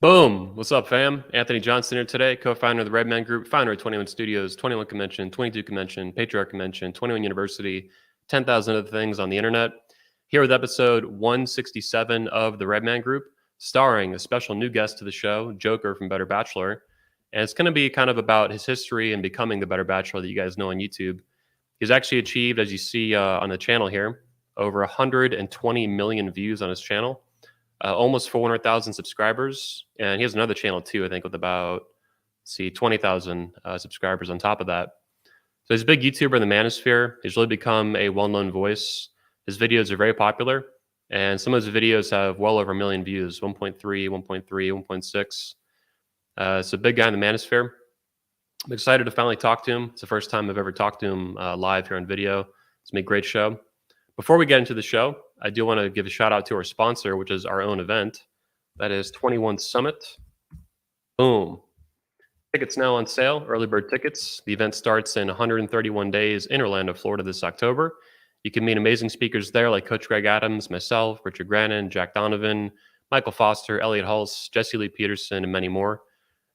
Boom! What's up, fam? Anthony Johnson here today, co-founder of the Redman Group, founder of 21 Studios, 21 Convention, 22 Convention, Patriarch Convention, 21 University, 10,000 other things on the internet. Here with episode 167 of the Redman Group, starring a special new guest to the show, Joker from Better Bachelor. And it's going to be kind of about his history and becoming the Better Bachelor that you guys know on YouTube. He's actually achieved, as you see on the channel here, over 120 million views on his channel. Almost 400,000 subscribers, and he has another channel too, I think, with about 20,000 subscribers on top of that. So he's a big YouTuber in the Manosphere. He's really become a well-known voice. His videos are very popular, and some of his videos have well over 1 million views, 1.3, 1.3, 1.6. So big guy in the Manosphere. I'm excited to finally talk to him. It's the first time I've ever talked to him live here on video. It's been a great show. Before we get into the show, I do want to give a shout out to our sponsor, which is our own event. That is 21 Summit. Boom. Tickets now on sale, early bird tickets. The event starts in 131 days in Orlando, Florida this October. You can meet amazing speakers there like Coach Greg Adams, myself, Richard Grannon, Jack Donovan, Michael Foster, Elliot Hulse, Jesse Lee Peterson, and many more.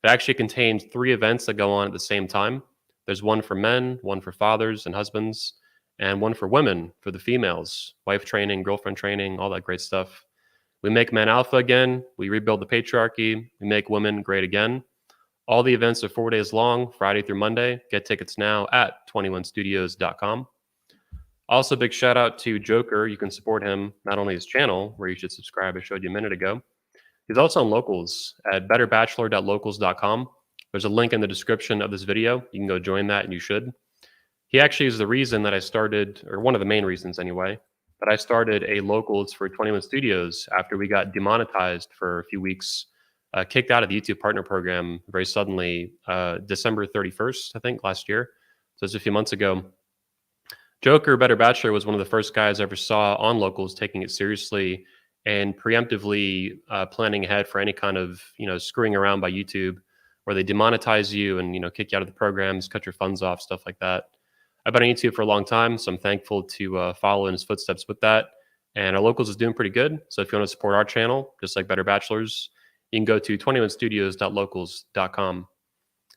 It actually contains 3 events that go on at the same time. There's one for men, one for fathers and husbands, and one for women, for the females, wife training, girlfriend training, all that great stuff. We make men alpha again. We rebuild the patriarchy. We make women great again. All the events are 4 days long, Friday through Monday. Get tickets now at 21studios.com. Also, big shout out to Joker. You can support him, not only his channel, where you should subscribe, I showed you a minute ago. He's also on Locals at betterbachelor.locals.com. There's a link in the description of this video. You can go join that, and you should. He actually is the reason that I started, or one of the main reasons anyway, that I started a Locals for 21 Studios after we got demonetized for a few weeks, kicked out of the YouTube Partner Program very suddenly, December 31st, I think, last year. So it's a few months ago. Joker, Better Bachelor, was one of the first guys I ever saw on Locals taking it seriously and preemptively planning ahead for any kind of, screwing around by YouTube where they demonetize you and, kick you out of the programs, cut your funds off, stuff like that. I've been on YouTube for a long time, so I'm thankful to follow in his footsteps with that. And our Locals is doing pretty good. So if you want to support our channel, just like Better Bachelors, you can go to 21studios.locals.com.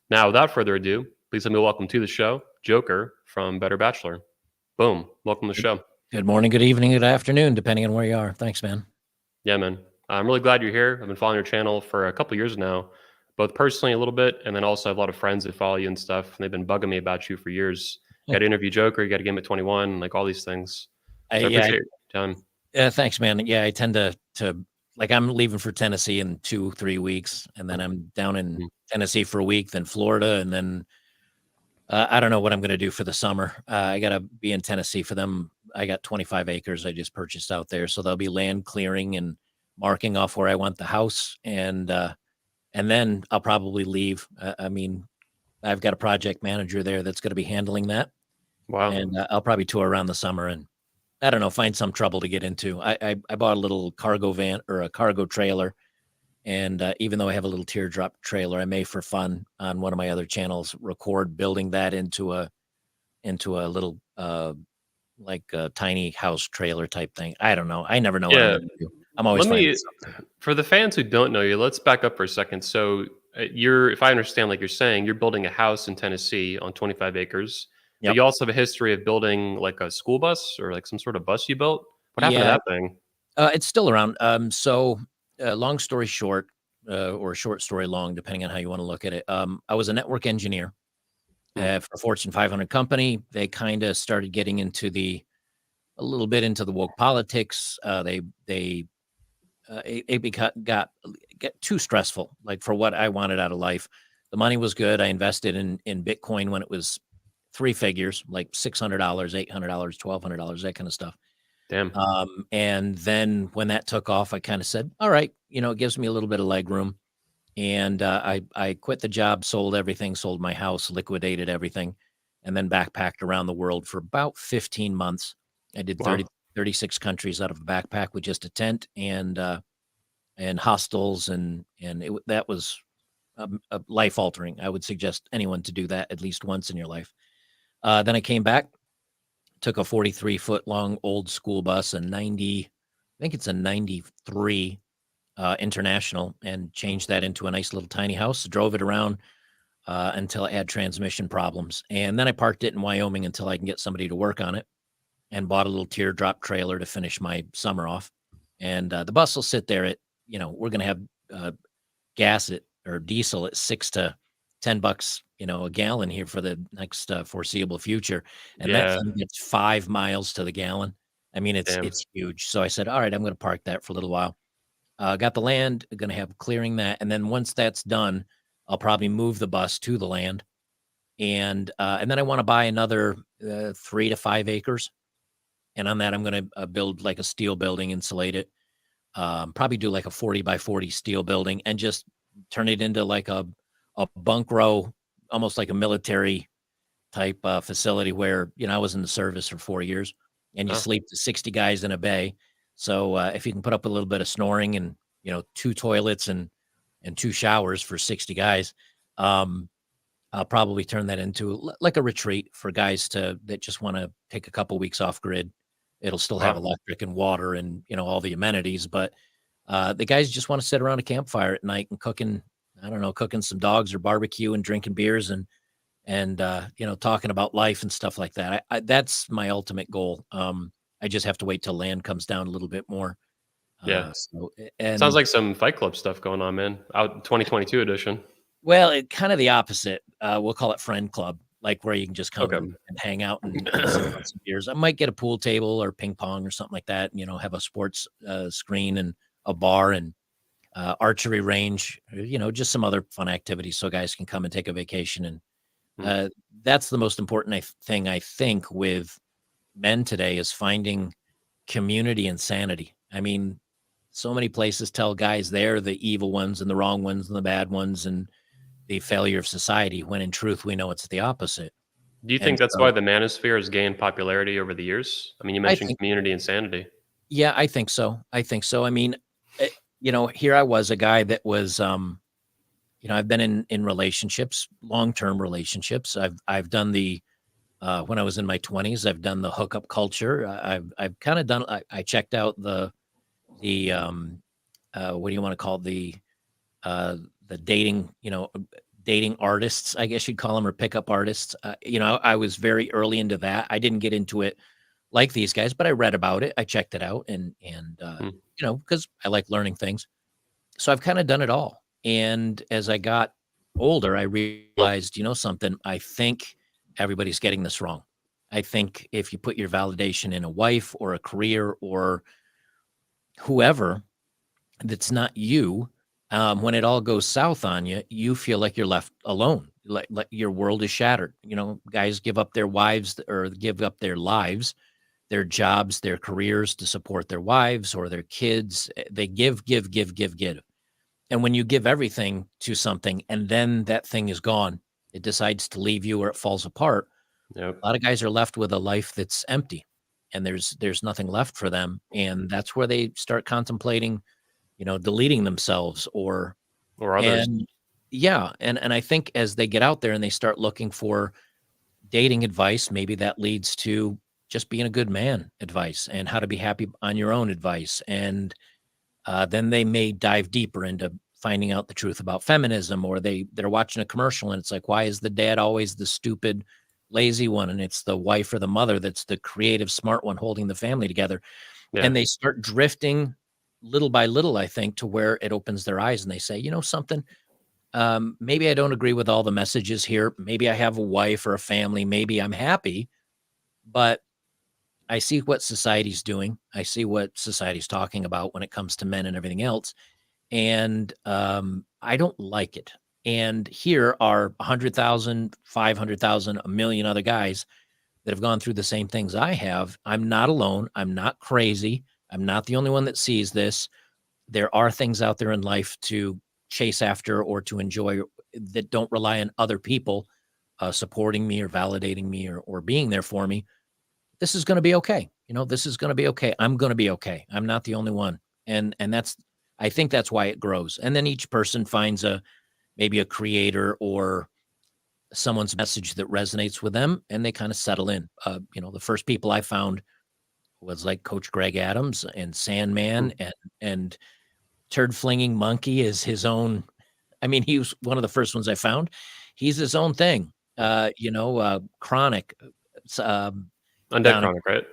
Now, without further ado, please let me welcome to the show, Joker from Better Bachelor. Boom. Welcome to the show. Good morning, good evening, good afternoon, depending on where you are. Thanks, man. Yeah, man. I'm really glad you're here. I've been following your channel for a couple years now, both personally a little bit, and then also I have a lot of friends that follow you and stuff, and they've been bugging me about you for years. You got to interview Joker, you got to get him at 21, like all these things. So I appreciate your time. Yeah, thanks, man. Yeah, I tend to like, I'm leaving for Tennessee in 2-3 weeks, and then I'm down in Tennessee for a week, then Florida, and then I don't know what I'm going to do for the summer. I got to be in Tennessee for them. I got 25 acres I just purchased out there, so there'll be land clearing and marking off where I want the house, and then I'll probably leave. I mean, I've got a project manager there that's going to be handling that. Wow. And I'll probably tour around the summer and, I don't know, find some trouble to get into. I bought a little cargo van or a cargo trailer. And even though I have a little teardrop trailer, I may, for fun, on one of my other channels, record building that into a little, like a tiny house trailer type thing. I don't know. I never know what I'm going to do. I'm always finding something. For the fans who don't know you, let's back up for a second. So if I understand, like you're saying, you're building a house in Tennessee on 25 acres. Yep. But you also have a history of building like a school bus or like some sort of bus you built. What happened to that thing? It's still around. So long story short, or short story long, depending on how you want to look at it. I was a network engineer for a Fortune 500 company. They kind of started getting into a little bit into the woke politics. It got too stressful, like for what I wanted out of life. The money was good. I invested in Bitcoin when it was 3 figures, like $600, $800, $1,200, that kind of stuff. Damn. And then when that took off, I kind of said, all right, it gives me a little bit of leg room. And I quit the job, sold everything, sold my house, liquidated everything, and then backpacked around the world for about 15 months. I did 36 countries out of a backpack with just a tent and hostels. And that was life altering. I would suggest anyone to do that at least once in your life. Then I came back, took a 43-foot long old school bus, I think it's a 93 International and changed that into a nice little tiny house. Drove it around until it had transmission problems. And then I parked it in Wyoming until I can get somebody to work on it, and bought a little teardrop trailer to finish my summer off. And the bus will sit there at, we're going to have gas at, or diesel at $6 to $10, a gallon here for the next foreseeable future. And that Yeah. thing gets 5 miles to the gallon. I mean, Damn. it's huge. So I said, all right, I'm going to park that for a little while. Got the land, going to have clearing that. And then once that's done, I'll probably move the bus to the land. And then I want to buy another 3 to 5 acres. And on that, I'm going to build like a steel building, insulate it, probably do like a 40 by 40 steel building and just turn it into like a bunk row, almost like a military type facility where, I was in the service for 4 years, and you Oh, sleep to 60 guys in a bay. So if you can put up a little bit of snoring and, two toilets and two showers for 60 guys, I'll probably turn that into like a retreat for guys that just want to take a couple weeks off grid. It'll still have wow. electric and water and, all the amenities, but the guys just want to sit around a campfire at night and cooking, I don't know, cooking some dogs or barbecue and drinking beers and talking about life and stuff like that. That's my ultimate goal. I just have to wait till land comes down a little bit more. Yeah. So Sounds and like some Fight Club stuff going on, man. Out 2022 edition. Well, it kind of the opposite. We'll call it friend club, like where you can just come Okay. and hang out and sip on some beers. I might get a pool table or ping pong or something like that. Have a sports screen and a bar and archery range. Just some other fun activities so guys can come and take a vacation. And Hmm. uh, that's the most important thing I think with men today is finding community and sanity. I mean, so many places tell guys they're the evil ones and the wrong ones and the bad ones and the failure of society, when in truth we know it's the opposite. Do you And think that's why so the Manosphere has gained popularity over the years? I mean, you I mentioned think, community and sanity. yeah, I think so. I think so. I mean, here I was, a guy that was, I've been in relationships, long-term relationships. I've done the when I was in my 20s, I've done the hookup culture. I've kind of done. I checked out the what do you want to call uh, the dating, dating artists, I guess you'd call them, or pickup artists. I was very early into that. I didn't get into it like these guys, but I read about it. I checked it out and Hmm. because I like learning things. So I've kind of done it all. And as I got older, I realized, something, I think everybody's getting this wrong. I think if you put your validation in a wife or a career or whoever, that's not you, when it all goes south on you, you feel like you're left alone. Like your world is shattered. Guys give up their wives or give up their lives, their jobs, their careers to support their wives or their kids. They give, give, give, give, give. And when you give everything to something and then that thing is gone, it decides to leave you or it falls apart. Yep. A lot of guys are left with a life that's empty and there's nothing left for them. And that's where they start contemplating, deleting themselves or Or others. and yeah, and I think as they get out there and they start looking for dating advice, maybe that leads to just being a good man advice and how to be happy on your own advice. And then they may dive deeper into finding out the truth about feminism, or they're watching a commercial and it's like, why is the dad always the stupid, lazy one? And it's the wife or the mother that's the creative, smart one holding the family together. Yeah. And they start drifting little by little, I think, to where it opens their eyes and they say, something, maybe I don't agree with all the messages here. Maybe I have a wife or a family. Maybe I'm happy, but I see what society's doing. I see what society's talking about when it comes to men and everything else. And I don't like it. And here are 100,000, 500,000, a million other guys that have gone through the same things I have. I'm not alone. I'm not crazy. I'm not the only one that sees this. There are things out there in life to chase after or to enjoy that don't rely on other people supporting me or validating me or being there for me. This is going to be okay. This is going to be okay. I'm going to be okay. I'm not the only one. And that's, I think that's why it grows. And then each person finds maybe a creator or someone's message that resonates with them and they kind of settle in. The first people I found was like Coach Greg Adams and Hmm. Sandman and turd flinging monkey is his own. I mean, he was one of the first ones I found. He's his own thing. Chronic. Undead Down at, Chronic, right?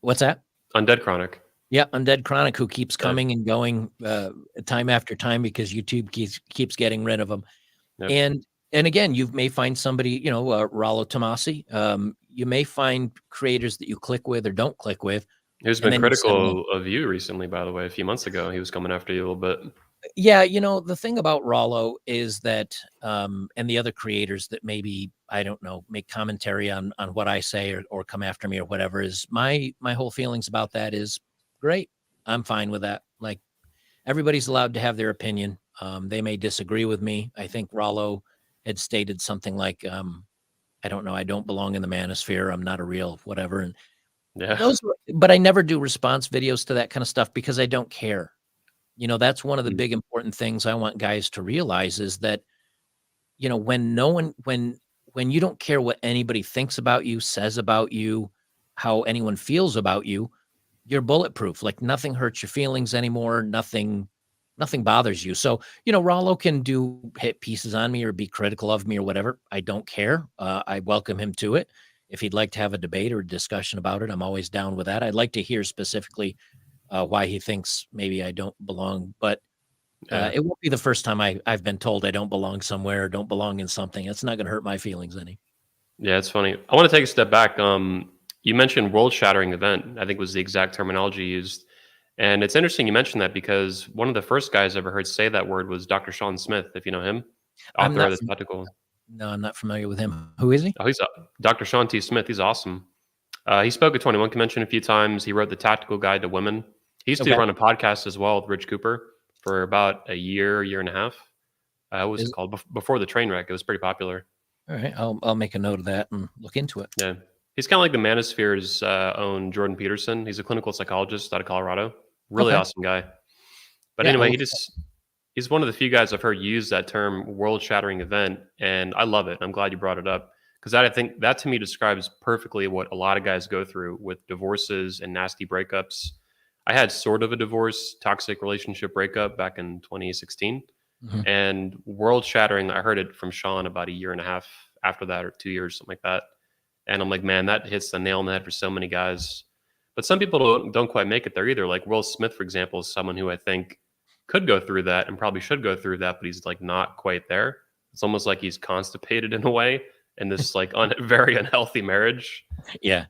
what's that? Undead Chronic. Yeah, Undead Chronic, who keeps Yeah. coming and going time after time because YouTube keeps getting rid of them. Yep. And again, you may find somebody, Rollo Tomasi. You may find creators that you click with or don't click with. Who's And been then you settle in. critical of you recently, by the way, a few months ago. He was coming after you a little bit. Yeah, the thing about Rollo is that, and the other creators that maybe, I don't know, make commentary on what I say or come after me or whatever, is my whole feelings about that is great. I'm fine with that. Like, everybody's allowed to have their opinion. They may disagree with me. I think Rollo had stated something like, I don't know, I don't belong in the manosphere. I'm not a real whatever. And Yeah. but I never do response videos to that kind of stuff because I don't care. That's one of the Mm. big important things I want guys to realize is that, when no one, when you don't care what anybody thinks about you, says about you, how anyone feels about you, you're bulletproof. Like, nothing hurts your feelings anymore. Nothing bothers you. So, Rollo can hit pieces on me or be critical of me or whatever. I don't care. I welcome him to it. If he'd like to have a debate or a discussion about it, I'm always down with that. I'd like to hear specifically why he thinks maybe I don't belong, but Yeah. it won't be the first time I've been told I don't belong somewhere or don't belong in something. It's not going to hurt my feelings any. Yeah, it's funny. I want to take a step back. You mentioned world-shattering event. I think was the exact terminology used, and it's interesting you mentioned that because one of the first guys I ever heard say that word was Dr. Sean Smith, if you know him, I'm author not. of the Tactical. No, I'm not familiar with him. Who is he? Oh, he's Dr. Sean T. Smith. He's awesome. He spoke at 21 Convention a few times. He wrote the Tactical Guide to Women. He used to Okay. run a podcast as well with Rich Cooper for about a year and a half. What was it called? Before the train wreck. It was pretty popular. All right, I'll make a note of that and look into it. Yeah. He's kind of like the Manosphere's own Jordan Peterson. He's a clinical psychologist out of Colorado. Really Okay. awesome guy. But Yeah, anyway, he's one of the few guys I've heard use that term world-shattering event, and I love it. I'm glad you brought it up because I think that to me describes perfectly what a lot of guys go through with divorces and nasty breakups. I had sort of a divorce, toxic relationship breakup back in 2016, Mhm. and world-shattering. I heard it from Sean about a year and a half after that, or 2 years, something like that. And I'm like, man, that hits the nail on the head for so many guys. But some people don't quite make it there either. Like Will Smith, for example, is someone who I think could go through that and probably should go through that, but he's like not quite there. It's almost like he's constipated in a way in this like very unhealthy marriage. Yeah.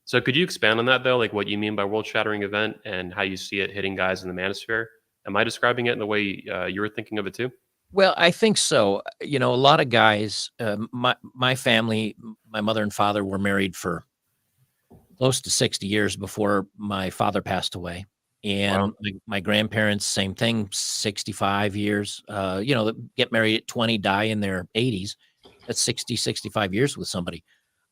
So could you expand on that though? Like what you mean by world shattering event and how you see it hitting guys in the manosphere? Am I describing it in the way you were thinking of it too? Well, I think so. A lot of guys, my family, my mother and father were married for close to 60 years before my father passed away. Wow. And my grandparents, same thing, 65 years. Get married at 20, die in their 80s. That's 60, 65 years with somebody.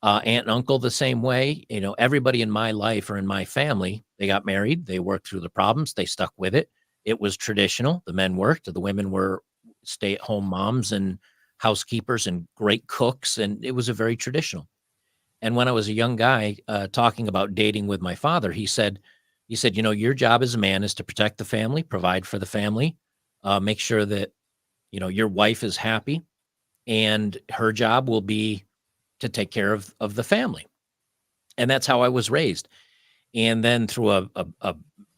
Aunt and uncle, the same way. Everybody in my life or in my family, they got married. They worked through the problems. They stuck with it. It was traditional. The men worked. The women were stay-at-home moms and housekeepers and great cooks. And it was a very traditional. And when I was a young guy talking about dating with my father, he said, your job as a man is to protect the family, provide for the family, make sure that, your wife is happy, and her job will be to take care of the family. And that's how I was raised. And then through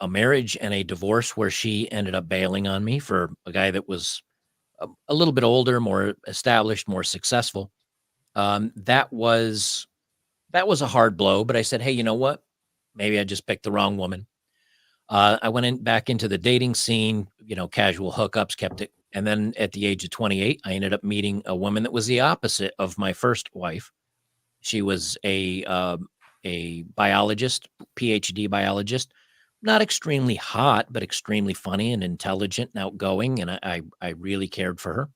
a marriage and a divorce where she ended up bailing on me for a guy that was a little bit older, more established, more successful. That was a hard blow, but I said, hey, you know what? Maybe I just picked the wrong woman. I went back into the dating scene, casual hookups, kept it. And then at the age of 28, I ended up meeting a woman that was the opposite of my first wife. She was a biologist, PhD biologist, not extremely hot, but extremely funny and intelligent and outgoing. And I really cared for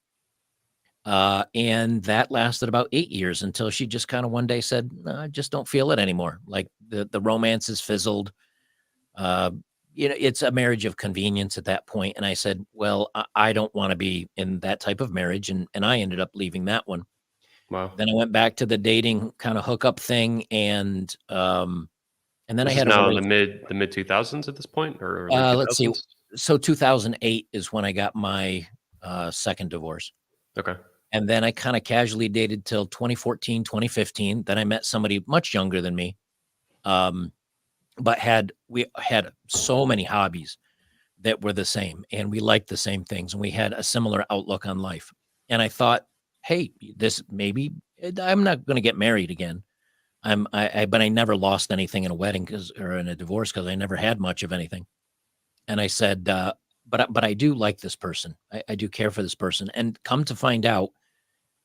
her. And that lasted about 8 years until she just kind of one day said, "No, I just don't feel it anymore. Like the romance has fizzled. Uh, it's a marriage of convenience at that point." And I said, well, I don't want to be in that type of marriage. And I ended up leaving that one. Wow. Then I went back to the dating kind of hookup thing. And then I This is had a now in relationship. the mid 2000s at this point or late Let's see. 2000s. So 2008 is when I got my second divorce. Okay. And then I kind of casually dated till 2014, 2015. Then I met somebody much younger than me. Um, but we had so many hobbies that were the same, and we liked the same things, and we had a similar outlook on life. And I thought, hey, this maybe I'm not going to get married again. But I never lost anything in a wedding or in a divorce because I never had much of anything. And I said, but I do like this person. I do care for this person. And come to find out,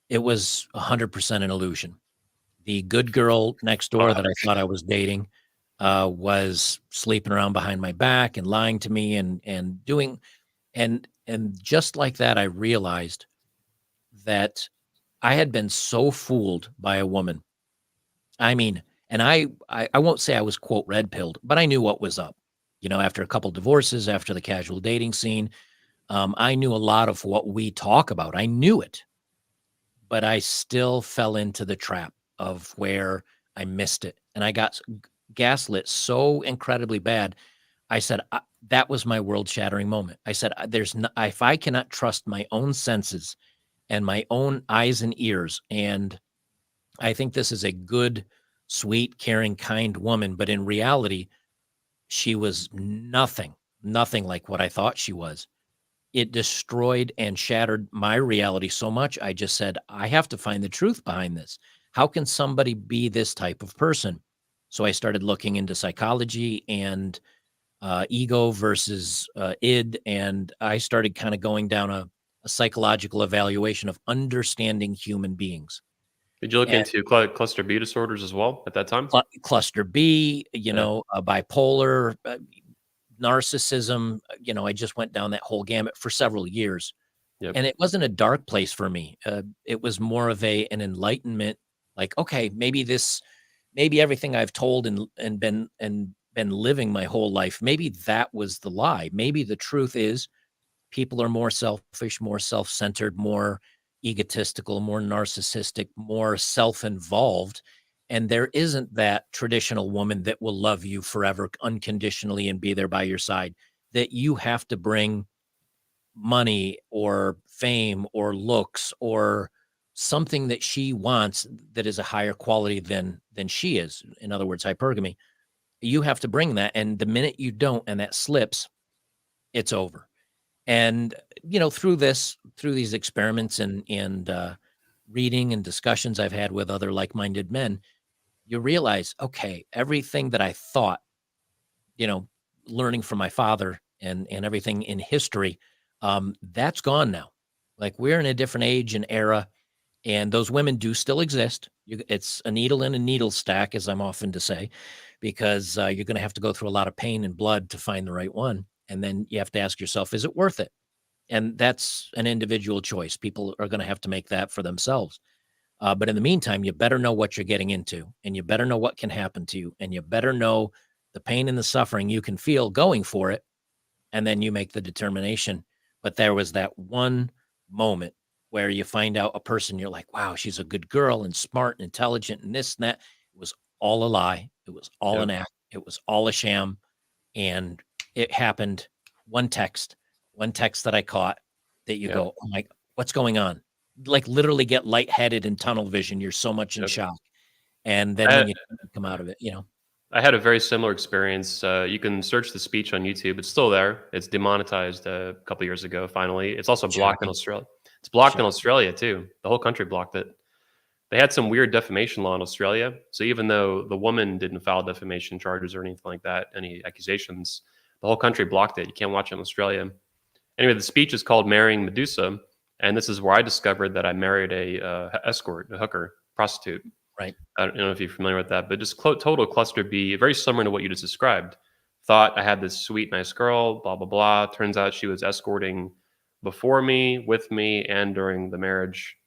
it was 100% an illusion. The good girl next door that I thought I was dating was sleeping around behind my back and lying to me and doing and just like that, I realized that I had been so fooled by a woman. I mean, and I won't say I was quote red pilled, but I knew what was up. After a couple divorces, after the casual dating scene, I knew a lot of what we talk about. I knew it, but I still fell into the trap of where I missed it, and I got gaslit so incredibly bad. I said, that was my world shattering moment. I said, there's no, if I cannot trust my own senses and my own eyes and ears, and I think this is a good, sweet, caring, kind woman, but in reality, she was nothing like what I thought she was. It destroyed and shattered my reality so much. I just said, I have to find the truth behind this. How can somebody be this type of person? So I started looking into psychology and ego versus id. And I started kind of going down a psychological evaluation of understanding human beings. Did you look And into cluster B disorders as well at that time? cluster B, Yeah. Bipolar, narcissism, I just went down that whole gamut for several years. Yep. And it wasn't a dark place for me. It was more of an enlightenment, like, okay, maybe everything I've told and been living my whole life, maybe that was the lie. Maybe the truth is people are more selfish, more self-centered, more egotistical, more narcissistic, more self-involved. And there isn't that traditional woman that will love you forever unconditionally and be there by your side, that you have to bring money or fame or looks or something that she wants that is a higher quality than she is. In other words, hypergamy. You have to bring that, and the minute you don't and that slips, it's over. And through these experiments and reading and discussions I've had with other like-minded men, you realize, okay, everything that I thought, you know, learning from my father and everything in history, that's gone now. Like, we're in a different age and era, and those women do still exist. It's a needle in a needle stack, as I'm often to say, because you're going to have to go through a lot of pain and blood to find the right one. And then you have to ask yourself, is it worth it? And that's an individual choice. People are going to have to make that for themselves. But in the meantime, you better know what you're getting into, and you better know what can happen to you, and you better know the pain and the suffering you can feel going for it. And then you make the determination. But there was that one moment where you find out a person, you're like, wow, she's a good girl and smart and intelligent and this and that. It was all a lie. It was all an Yep. act. It was all a sham. And it happened. One text, one text that I caught that you Yep. go, oh my, what's going on? Like, literally get lightheaded and tunnel vision. You're so much in Yep. shock. And then I, when you come out of it, I had a very similar experience. You can search the speech on YouTube. It's still there. It's demonetized a couple years ago. Finally, it's also blocked in shocking, Australia. It's blocked in shocking. Australia too. The whole country blocked it. They had some weird defamation law in Australia. So even though the woman didn't file defamation charges or anything like that, any accusations, the whole country blocked it. You can't watch it in Australia. Anyway, the speech is called "Marrying Medusa," and this is where I discovered that I married a escort, a hooker, prostitute. Right. I don't know if you're familiar with that, but just total cluster B, very similar to what you just described. Thought I had this sweet, nice girl, blah, blah, blah. Turns out she was escorting before me, with me, and during the marriage.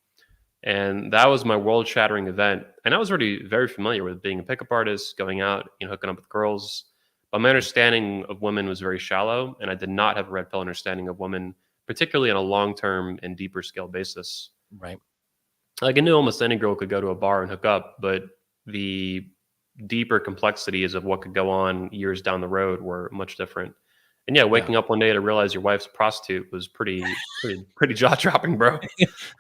And that was my world shattering event. And I was already very familiar with being a pickup artist, going out, hooking up with girls. But my understanding of women was very shallow, and I did not have a red pill understanding of women, particularly on a long term and deeper scale basis. Right. Like, I knew almost any girl could go to a bar and hook up, but the deeper complexities of what could go on years down the road were much different. And yeah, Yeah. waking up one day to realize your wife's a prostitute was pretty jaw dropping, bro.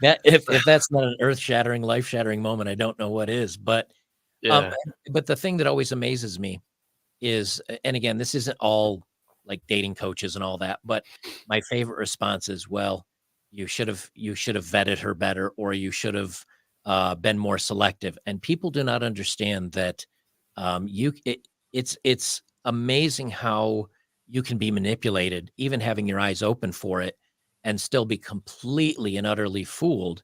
That if that's not an earth-shattering, life-shattering moment, I don't know what is. Um, Yeah. but the thing that always amazes me is, and again, this isn't all like dating coaches and all that, but my favorite response is, well, you should have vetted her better, or you should have been more selective. And people do not understand that it's amazing how you can be manipulated, even having your eyes open for it, and still be completely and utterly fooled,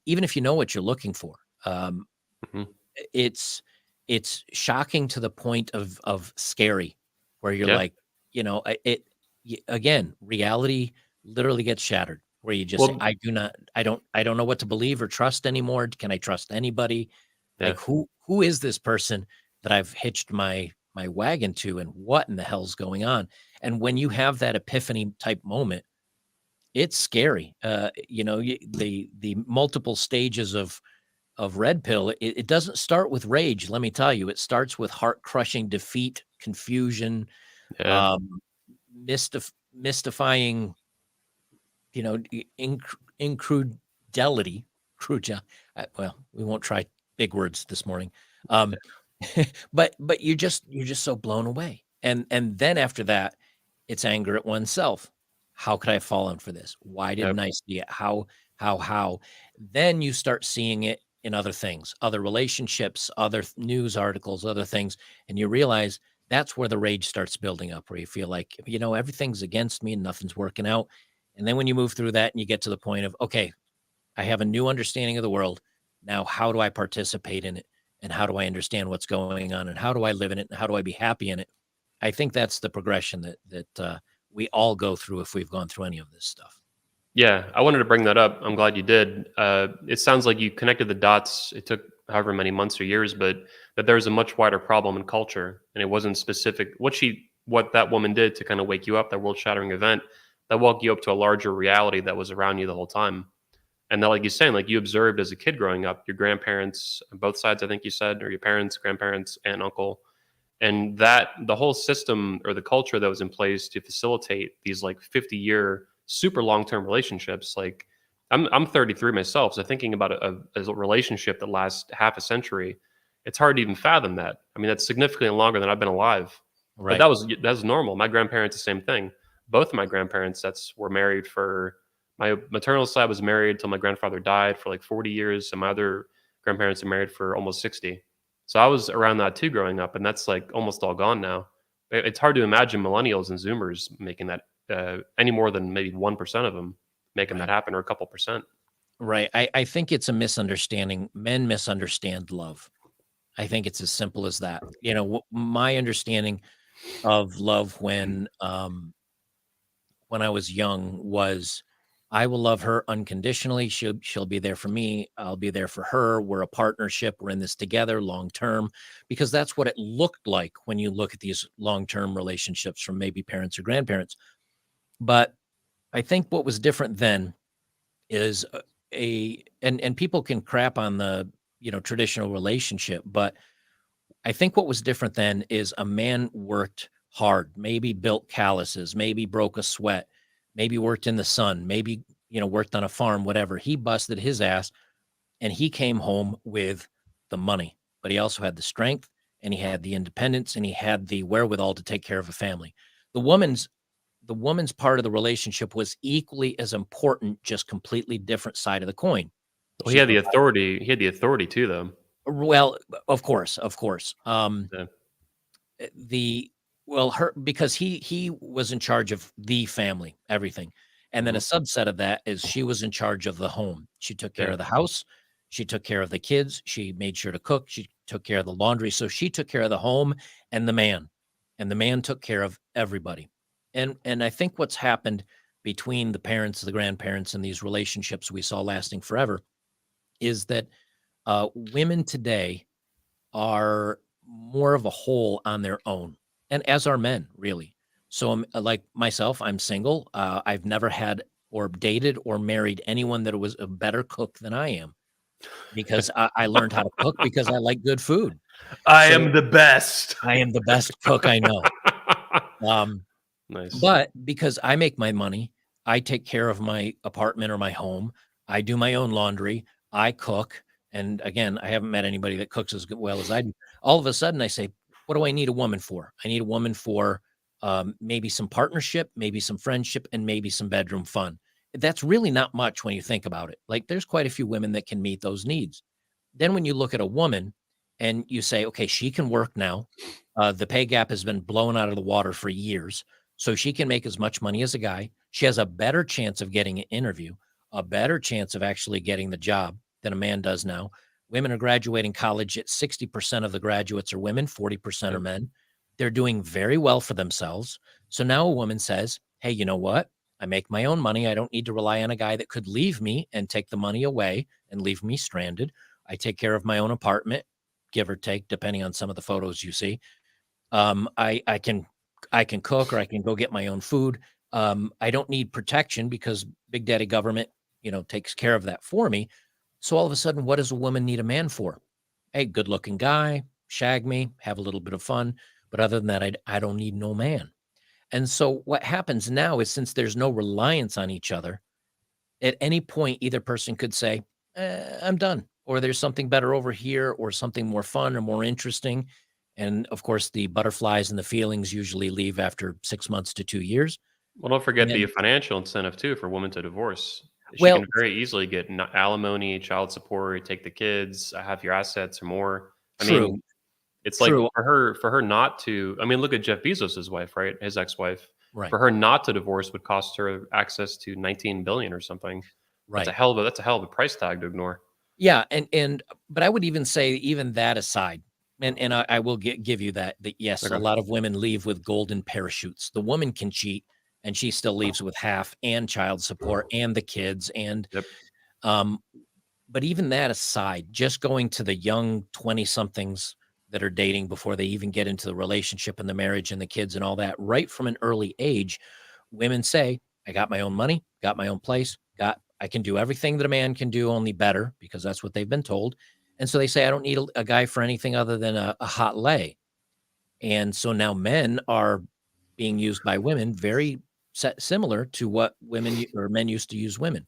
even if you know what you're looking for. Um, Mhm. it's it's shocking to the point of scary, where you're Yeah. like, again, reality literally gets shattered, where you just say, Well, I don't know what to believe or trust anymore. Can I trust anybody? yeah. Like, who is this person that I've hitched my wagon to, and what in the hell's going on? And when you have that epiphany type moment, it's scary. The multiple stages of red pill, it doesn't start with rage, let me tell you. It starts with heart-crushing defeat, confusion, Yeah. um, mystifying, incrudelity, cruja well, we won't try big words this morning. Um, but you're just so blown away, and then after that, it's anger at oneself. How could I have fallen for this? Why Yep. didn't I see it? How? Then you start seeing it in other things, other relationships, other news articles, other things, and you realize that's where the rage starts building up, where you feel like, everything's against me and nothing's working out. And then when you move through that and you get to the point of, okay, I have a new understanding of the world. Now, how do I participate in it? And how do I understand what's going on? And how do I live in it? And how do I be happy in it? I think that's the progression that we all go through if we've gone through any of this stuff. Yeah, I wanted to bring that up. I'm glad you did. It sounds like you connected the dots. It took however many months or years, but that there's a much wider problem in culture, and it wasn't specific. What that woman did to kind of wake you up, that world-shattering event, that woke you up to a larger reality that was around you the whole time. And that, like you're saying, like you observed as a kid growing up, your grandparents, both sides, I think you said, or your parents, grandparents, aunt, uncle, and that the whole system or the culture that was in place to facilitate these like 50-year super long-term relationships. Like I'm 33 myself, so thinking about a relationship that lasts half a century, it's hard to even fathom that. I mean, that's significantly longer than I've been alive. But Right. that's normal. My grandparents, the same thing. Both of my grandparents were married for, my maternal side was married till my grandfather died for like 40 years, and my other grandparents are married for almost 60. So I was around that too growing up, and that's like almost all gone now. It's hard to imagine millennials and Zoomers making that, any more than maybe 1% of them making that Right. happen, or a couple percent. Right. I think it's a misunderstanding. Men misunderstand love. I think it's as simple as that. My understanding of love when I was young was, I will love her unconditionally. She'll be there for me. I'll be there for her. We're a partnership. We're in this together long term, because that's what it looked like when you look at these long term relationships from maybe parents or grandparents. But I think what was different then is and people can crap on the traditional relationship, but I think what was different then is a man worked hard, maybe built calluses, maybe broke a sweat, maybe worked in the sun, maybe, worked on a farm, whatever. He busted his ass and he came home with the money, but he also had the strength, and he had the independence, and he had the wherewithal to take care of a family. The woman's the woman's part of the relationship was equally as important, just completely different side of the coin. Well, he She had the provided, authority. He had the authority too, though. well, of course, of course. Yeah. The well, her because he was in charge of the family, everything. And then a Mhm. subset of that is she was in charge of the home. She took care Yeah. of the house, she took care of the kids, she made sure to cook, she took care of the laundry. So she took care of the home and the man took care of everybody. And I think what's happened between the parents, the grandparents, and these relationships we saw lasting forever is that women today are more of a whole on their own, and as are men, really. So, like myself, I'm single. I've never had or dated or married anyone that was a better cook than I am, because I learned how to cook because I like good food. I So am the best. I am the best cook I know. Um, Nice. But because I make my money, I take care of my apartment or my home. I do my own laundry. I cook. And again, I haven't met anybody that cooks as well as I do. All of a sudden, I say, what do I need a woman for? I need a woman for maybe some partnership, maybe some friendship, and maybe some bedroom fun. That's really not much when you think about it. Like, there's quite a few women that can meet those needs. Then when you look at a woman and you say, okay, she can work now. The pay gap has been blown out of the water for years. So she can make as much money as a guy. She has a better chance of getting an interview, a better chance of actually getting the job than a man does now. Women are graduating college at 60% of the graduates are women, 40% are Yep. men. They're doing very well for themselves. So now a woman says, hey, you know what? I make my own money. I don't need to rely on a guy that could leave me and take the money away and leave me stranded. I take care of my own apartment, give or take, depending on some of the photos you see. I can cook or I can go get my own food. I don't need protection because Big Daddy government, takes care of that for me. So all of a sudden, what does a woman need a man for? Hey, good looking guy, shag me, have a little bit of fun. But other than that, I don't need no man. And so what happens now is since there's no reliance on each other, at any point, either person could say, I'm done, or there's something better over here, or something more fun or more interesting. And of course, the butterflies and the feelings usually leave after 6 months to 2 years. Well, don't forget the And financial incentive too for women to divorce. She well, can very easily get alimony, child support, take the kids, have your assets or more. I true, mean, it's like true, for her not to. I mean, look at Jeff Bezos's wife, right? His ex-wife. right, For her not to divorce would cost her access to 19 billion or something. That's a right. hell of a price tag to ignore. Yeah, but I would even say even that aside, and I will give you that yes, a Okay. lot of women leave with golden parachutes. The woman can cheat, and she still leaves with half and child support and the kids and Yep. um but even that aside, just going to the young 20 somethings that are dating before they even get into the relationship and the marriage and the kids and all that, right from an early age, women say, I got my own money, got my own place, I can do everything that a man can do, only better, because that's what they've been told. And so they say, I don't need a guy for anything other than a hot lay. And so now men are being used by women very similar to what or men used to use women.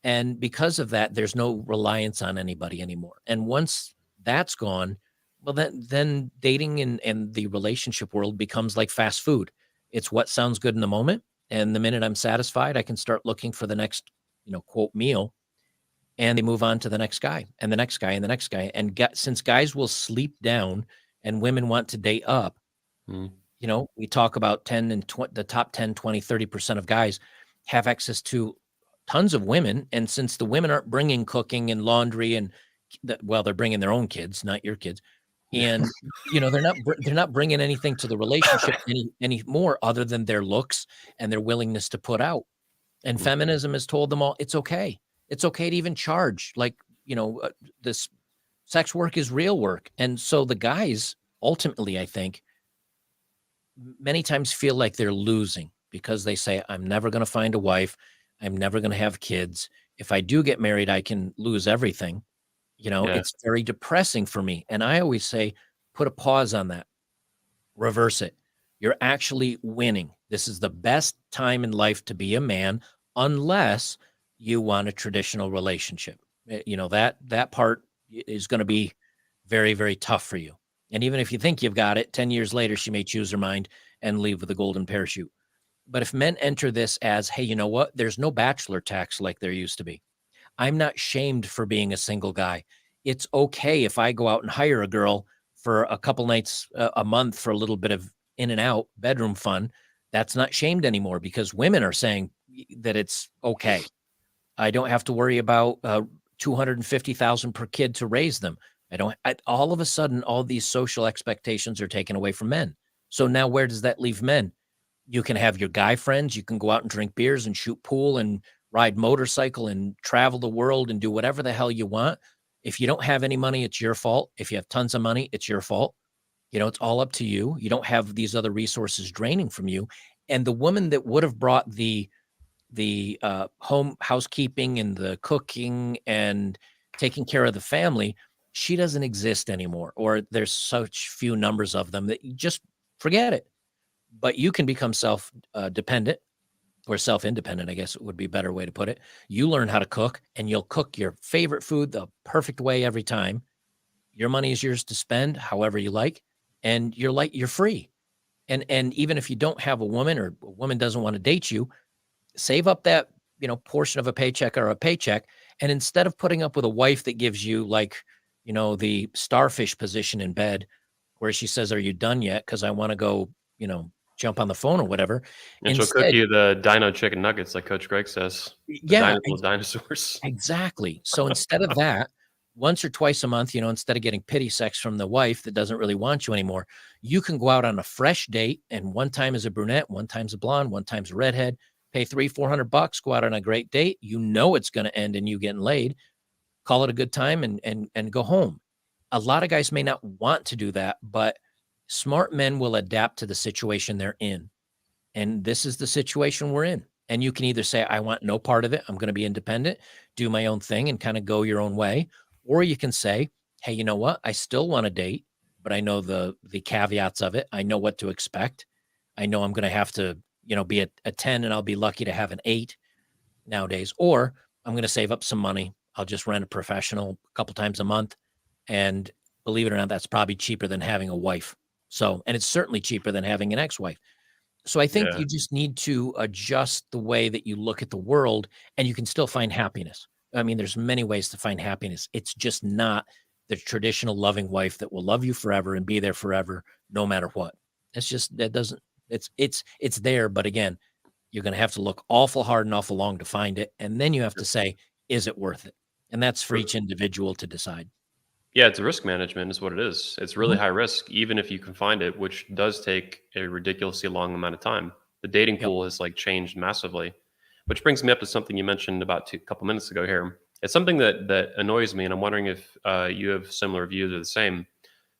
And because of that, there's no reliance on anybody anymore. And once that's gone, well, then dating and the relationship world becomes like fast food. It's what sounds good in the moment. And the minute I'm satisfied, I can start looking for the next, quote meal. And they move on to the next guy and the next guy and the next guy. And since guys will sleep down and women want to date up, Mm. we talk about 10 and the top 10, 20, 30% of guys have access to tons of women. And since the women aren't bringing cooking and laundry and they're bringing their own kids, not your kids. Yeah. And, they're not bringing anything to the relationship anymore other than their looks and their willingness to put out. And Mm. feminism has told them all it's okay. It's okay to even charge like, this sex work is real work. And so the guys ultimately, I think, many times feel like they're losing because they say, I'm never going to find a wife. I'm never going to have kids. If I do get married, I can lose everything. Yeah. It's very depressing for me. And I always say, put a pause on that, reverse it. You're actually winning. This is the best time in life to be a man, unless you want a traditional relationship. That part is going to be very, very tough for you. And even if you think you've got it, 10 years later, she may choose her mind and leave with a golden parachute. But if men enter this as, hey, you know what? There's no bachelor tax like there used to be. I'm not shamed for being a single guy. It's okay if I go out and hire a girl for a couple nights a month for a little bit of in and out bedroom fun. That's not shamed anymore because women are saying that it's okay. I don't have to worry about 250,000 per kid to raise them. All of a sudden, all these social expectations are taken away from men. So now where does that leave men? You can have your guy friends. You can go out and drink beers and shoot pool and ride motorcycle and travel the world and do whatever the hell you want. If you don't have any money, it's your fault. If you have tons of money, it's your fault. It's all up to you. You don't have these other resources draining from you. And the woman that would have brought the home housekeeping and the cooking and taking care of the family, she doesn't exist anymore, or there's such few numbers of them that you just forget it. but you can become self-dependent or self-independent, I guess it would be a better way to put it. You learn how to cook, and you'll cook your favorite food the perfect way every time. Your money is yours to spend however you like, and you're free. And even if you don't have a woman, or a woman doesn't want to date you, save up that, portion of a paycheck or a paycheck. And instead of putting up with a wife that gives you, like, the starfish position in bed where she says, "Are you done yet? Because I want to go, jump on the phone," or whatever. And she'll cook Instead, you the dino chicken nuggets like Coach Greg says, the yeah, little dinosaurs. exactly. So instead of that, once or twice a month, instead of getting pity sex from the wife that doesn't really want you anymore, you can go out on a fresh date. And one time is a brunette, one time's a blonde, one time's a redhead. Pay $300-400, go out on a great date. It's going to end in you getting laid. Call it a good time and go home. A lot of guys may not want to do that, but smart men will adapt to the situation they're in. And this is the situation we're in. And you can either say, I want no part of it, I'm going to be independent, do my own thing, and kind of go your own way. Or you can say, hey, you know what? I still want to date, but I know the caveats of it. I know what to expect. I know I'm going to have to, be a 10, and I'll be lucky to have an 8 nowadays. Or I'm going to save up some money. I'll just rent a professional a couple times a month. And believe it or not, that's probably cheaper than having a wife. And it's certainly cheaper than having an ex-wife. So I think Yeah. you just need to adjust the way that you look at the world, and you can still find happiness. I mean, there's many ways to find happiness. It's just not the traditional loving wife that will love you forever and be there forever, no matter what. It's just, that doesn't, it's there. But again, you're going to have to look awful hard and awful long to find it. And then you have to say, is it worth it? And that's for each individual to decide. Yeah, it's risk management is what it is. It's really Mhm. high risk, even if you can find it, which does take a ridiculously long amount of time. The dating Yep. pool has like changed massively, which brings me up to something you mentioned about a couple minutes ago here. It's something that annoys me, and I'm wondering if you have similar views or the same.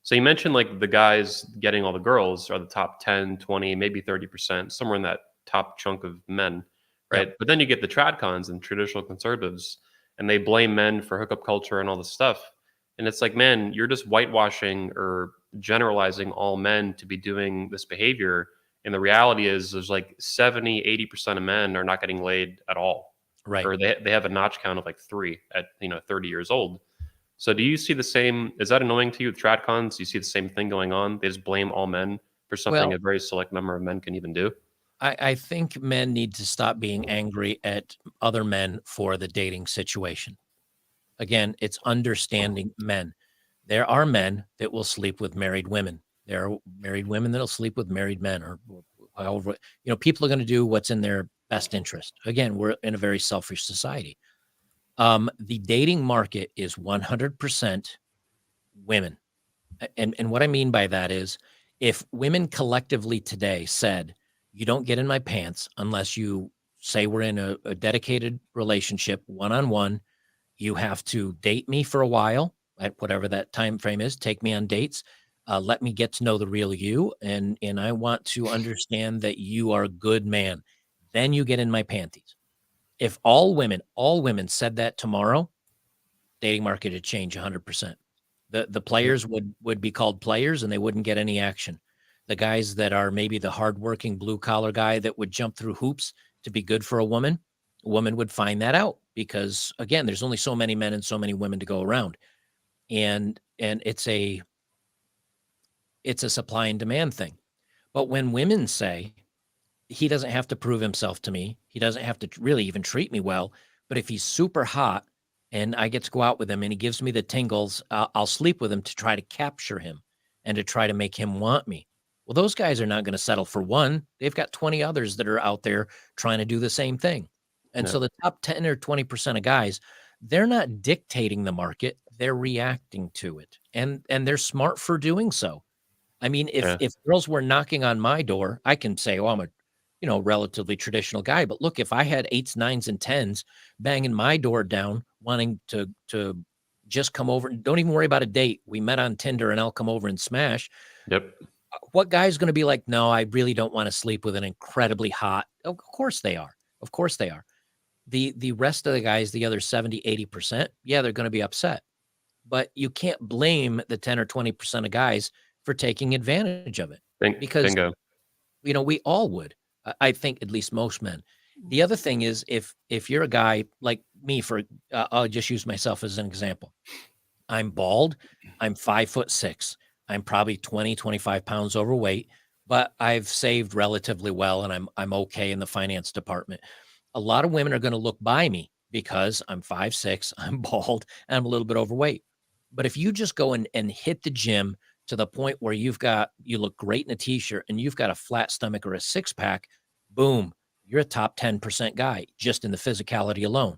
So you mentioned like the guys getting all the girls are the top 10, 20, maybe 30%, somewhere in that top chunk of men, Yep. right? But then you get the tradcons and traditional conservatives, and they blame men for hookup culture and all this stuff. And it's like, man, you're just whitewashing or generalizing all men to be doing this behavior. And the reality is there's like 70, 80% of men are not getting laid at all. Right. Or they have a notch count of like 3 at 30 years old. So do you see the same? Is that annoying to you with tradcons? Do you see the same thing going on? They just blame all men for something Well, a very select number of men can even do? I think men need to stop being angry at other men for the dating situation. Again, it's understanding men. There are men that will sleep with married women. There are married women that'll sleep with married men, or however, people are going to do what's in their best interest. Again, we're in a very selfish society. The dating market is 100% women. And what I mean by that is, if women collectively today said, you don't get in my pants unless you say we're in a dedicated relationship, one-on-one, you have to date me for a while, at whatever that time frame is, take me on dates, let me get to know the real you, and I want to understand that you are a good man. Then you get in my panties. If all women said that tomorrow, dating market would change 100%. The Yep. players would be called players, and they wouldn't get any action. The guys that are maybe the hardworking blue collar guy that would jump through hoops to be good for a woman would find that out, because again, there's only so many men and so many women to go around. And it's a supply and demand thing. But when women say, he doesn't have to prove himself to me, he doesn't have to really even treat me well, but if he's super hot and I get to go out with him and he gives me the tingles, I'll sleep with him to try to capture him and to try to make him want me. Well, those guys are not going to settle for one. They've got 20 others that are out there trying to do the same thing. And so Yep. the top 10 or 20% of guys, they're not dictating the market, they're reacting to it. And they're smart for doing so. I mean, if Yeah. if girls were knocking on my door, I can say, "Oh, I'm a, relatively traditional guy." But look, if I had 8s, 9s, and 10s banging my door down, wanting to just come over, and don't even worry about a date. We met on Tinder, and I'll come over and smash. Yep. What guy's going to be like, "No, I really don't want to sleep with an incredibly hot." Of course they are. Of course they are. The rest of the guys, the other 70, 80%, yeah, they're going to be upset. But you can't blame the 10 or 20% of guys for taking advantage of it, because Bingo. You know, we all would. I think at least most men. The other thing is if you're a guy like me, I'll just use myself as an example. I'm bald. I'm 5'6". I'm probably 20, 25 pounds overweight, but I've saved relatively well and I'm okay in the finance department. A lot of women are going to look by me because I'm 5'6", I'm bald, and I'm a little bit overweight. But if you just go and hit the gym to the point where you look great in a t-shirt and you've got a flat stomach or a six pack, boom, you're a top 10% guy just in the physicality alone.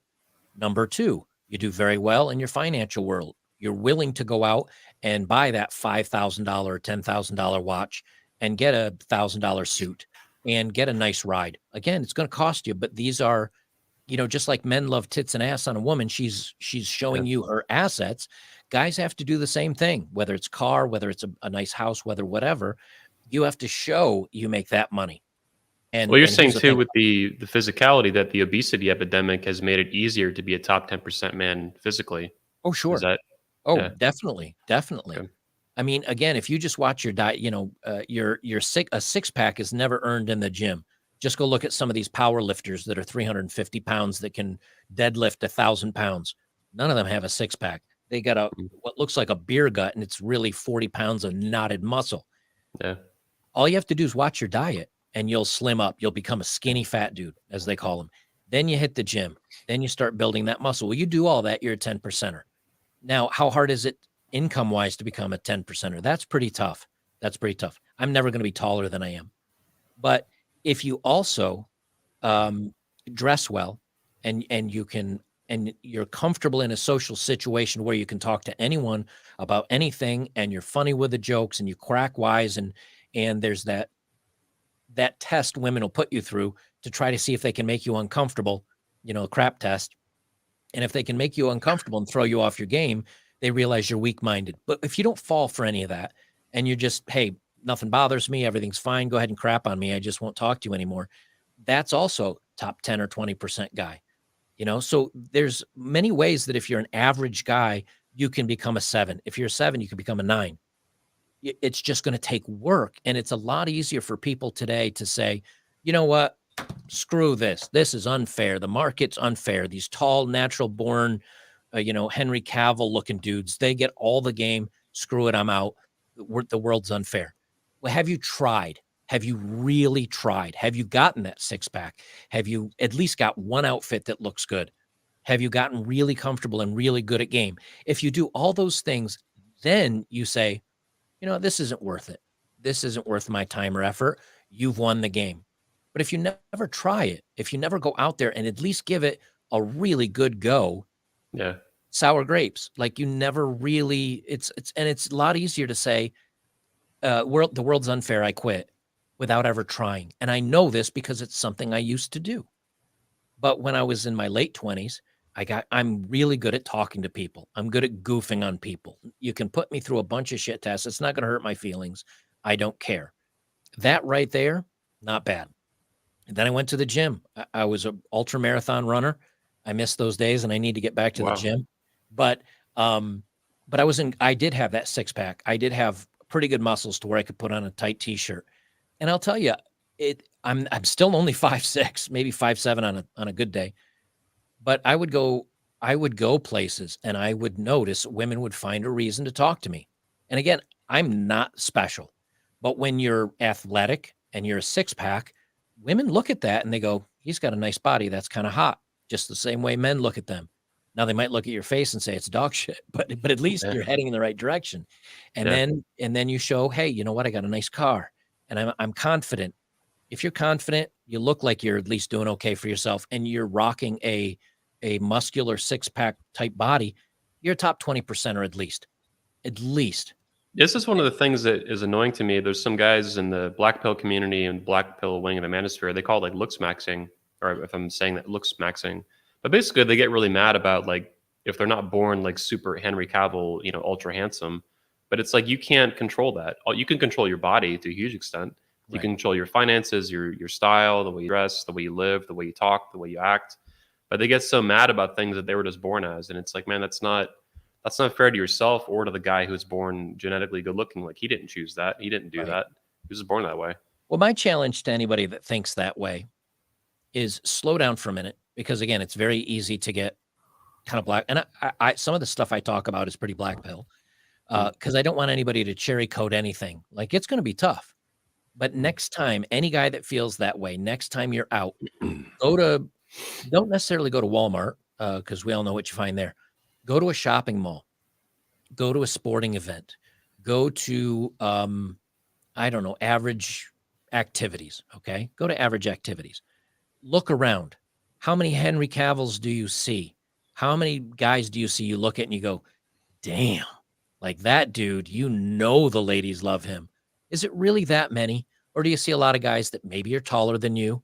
Number two, you do very well in your financial world. You're willing to go out and buy that $5,000 or $10,000 watch and get a $1,000 suit and get a nice ride. Again, it's going to cost you, but these are, just like men love tits and ass on a woman, she's Yeah. showing you her assets. Guys have to do the same thing, whether it's car, whether it's a nice house, whatever. You have to show you make that money. Well, you're And here's saying the too thing. with the physicality that the obesity epidemic has made it easier to be a top 10% man physically. Oh, Is sure. that Oh, yeah? definitely, definitely. Okay. I mean, again, if you just watch your diet, a six pack is never earned in the gym. Just go look at some of these power lifters that are 350 pounds that can deadlift 1,000 pounds. None of them have a six pack. They got Mm, what looks like a beer gut, and it's really 40 pounds of knotted muscle. yeah. All you have to do is watch your diet, and you'll slim up. You'll become a skinny fat dude, as they call them. Then you hit the gym. Then you start building that muscle. Well, you do all that, you're a 10 percenter. Now, how hard is it income wise to become a 10 percenter? That's pretty tough. That's pretty tough. I'm never going to be taller than I am. But if you also um, dress well and you can and you're comfortable in a social situation where you can talk to anyone about anything and you're funny with the jokes and you crack wise and there's that test women will put you through to try to see if they can make you uncomfortable, a crap test. And if they can make you uncomfortable and throw you off your game, they realize you're weak minded. But if you don't fall for any of that and you're just, hey, nothing bothers me, everything's fine, go ahead and crap on me, I just won't talk to you anymore. That's also top 10 or 20% guy. So there's many ways that if you're an average guy, you can become a 7. If you're a 7, you can become a 9. It's just going to take work. And it's a lot easier for people today to say, you know what? Screw this. This is unfair. The market's unfair. These tall, natural born, Henry Cavill looking dudes, they get all the game. Screw it. I'm out. The world's unfair. Well, have you tried? Have you really tried? Have you gotten that six pack? Have you at least got one outfit that looks good? Have you gotten really comfortable and really good at game? If you do all those things, then you say, this isn't worth it. This isn't worth my time or effort. You've won the game. But if you never try it, if you never go out there and at least give it a really good go, Yeah. sour grapes, like you never really, it's a lot easier to say, the world's unfair, I quit, without ever trying. And I know this because it's something I used to do. But when I was in my late 20s, I'm really good at talking to people. I'm good at goofing on people. You can put me through a bunch of shit tests. It's not going to hurt my feelings. I don't care. That right there, not bad. And then I went to the gym. I was an ultra marathon runner. I missed those days and I need to get back to the Wow. gym. But I did have that six pack. I did have pretty good muscles to where I could put on a tight t-shirt. And I'll tell you, I'm still only 5'6", maybe 5'7" on a good day. But I would go places and I would notice women would find a reason to talk to me. And again, I'm not special. But when you're athletic and you're a six pack, women look at that and they go, he's got a nice body. That's kind of hot. Just the same way men look at them. Now they might look at your face and say it's dog shit, but at least Yeah. you're heading in the right direction. And Yeah. then you show, hey, you know what? I got a nice car and I'm confident. If you're confident, you look like you're at least doing okay for yourself and you're rocking a muscular six pack type body, you're a top 20% or at least. This is one of the things that is annoying to me. There's some guys in the black pill community and black pill wing of the manosphere. They call it like looks maxing, or if I'm saying that, looks maxing. But basically, they get really mad about like if they're not born like super Henry Cavill, ultra handsome. But it's like you can't control that. You can control your body to a huge extent. You Right. can control your finances, your style, the way you dress, the way you live, the way you talk, the way you act. But they get so mad about things that they were just born as, and it's like, man, that's not fair to yourself or to the guy who's born genetically good looking. Like he didn't choose that. He didn't do Right. that. He was just born that way. Well, my challenge to anybody that thinks that way is slow down for a minute, because again, it's very easy to get kind of black. And some of the stuff I talk about is pretty black pill, Mm, because I don't want anybody to cherry coat anything. Like, it's going to be tough. But mm. next time, any guy that feels that way, next time you're out, go to, don't necessarily go to Walmart, because we all know what you find there. Go to a shopping mall, go to a sporting event, go to, I don't know, average activities. Okay. Go to average activities. Look around. How many Henry Cavills do you see? How many guys do you see you look at and you go, damn, like that dude, the ladies love him. Is it really that many? Or do you see a lot of guys that maybe are taller than you,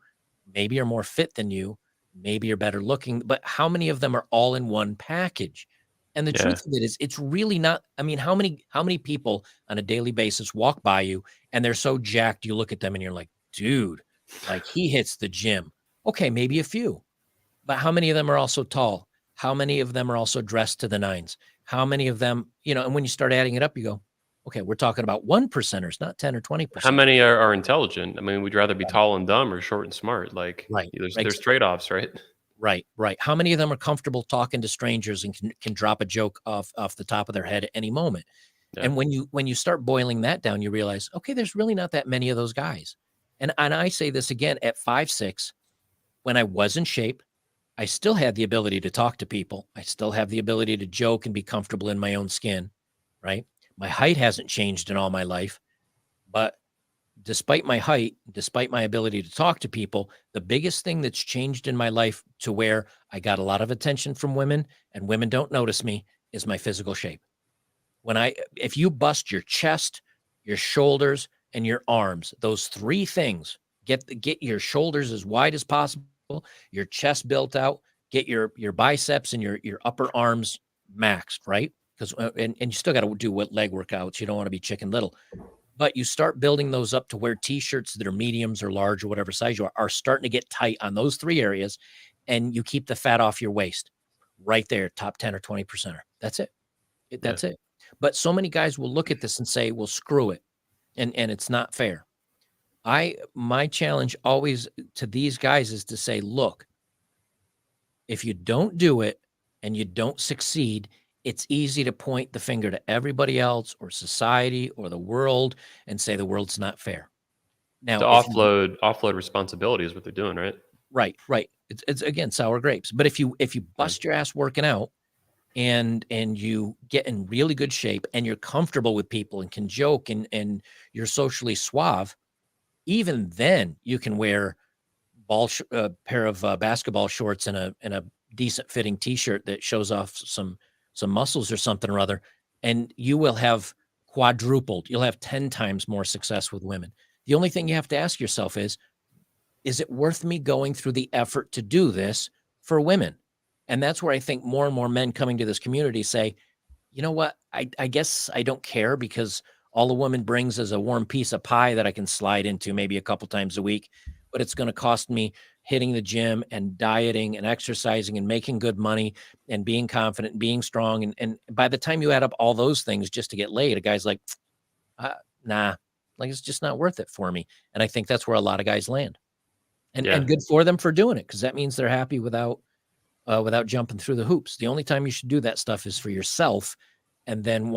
maybe are more fit than you, maybe are better looking, but how many of them are all in one package? And the Yeah. truth of it is, it's really not. I mean, how many people on a daily basis walk by you and they're so jacked, you look at them and you're like, dude, like he hits the gym. Okay, maybe a few, but how many of them are also tall? How many of them are also dressed to the nines? How many of them, and when you start adding it up, you go, okay, we're talking about 1%ers, not 10 or How 20%. many are intelligent? I mean, we'd rather be Right. tall and dumb or short and smart. Like, Right. there's trade-offs, right? Right. Right. How many of them are comfortable talking to strangers and can drop a joke off the top of their head at any moment? Yeah. And when you start boiling that down, you realize, okay, there's really not that many of those guys. And I say this again, at 5'6", when I was in shape, I still had the ability to talk to people. I still have the ability to joke and be comfortable in my own skin, right? My height hasn't changed in all my life, but despite my height, despite my ability to talk to people, the biggest thing that's changed in my life to where I got a lot of attention from women and women don't notice me is my physical shape. If you bust your chest, your shoulders, and your arms, those three things, get your shoulders as wide as possible, your chest built out, get your biceps and your upper arms maxed, right? Because and you still got to do what leg workouts. You don't want to be chicken little, but you start building those up to where t-shirts that are mediums or large or whatever size you are starting to get tight on those three areas, and you keep the fat off your waist, right there, top 10 or 20%. That's it. Yeah. That's it. But so many guys will look at this and say, well, screw it. And it's not fair. My challenge always to these guys is to say, look, if you don't do it and you don't succeed, it's easy to point the finger to everybody else or society or the world and say the world's not fair. To Now, if you offload responsibility is what they're doing, right? right, right. It's again sour grapes. But if you Yeah. bust your ass working out and you get in really good shape and you're comfortable with people and can joke and you're socially suave, even then you can wear pair of basketball shorts and a decent fitting t-shirt that shows off some muscles or something or other, and you will have quadrupled. You'll have 10 times more success with women. The only thing you have to ask yourself is it worth me going through the effort to do this for women? And that's where I think more and more men coming to this community say, you know what? I guess I don't care, because all a woman brings is a warm piece of pie that I can slide into maybe a couple times a week, but it's going to cost me hitting the gym and dieting and exercising and making good money and being confident and being strong. And by the time you add up all those things just to get laid, a guy's like, nah, like it's just not worth it for me. And I think that's where a lot of guys land. And Yeah. good for them for doing it, because that means they're happy without jumping through the hoops. The only time you should do that stuff is for yourself, and then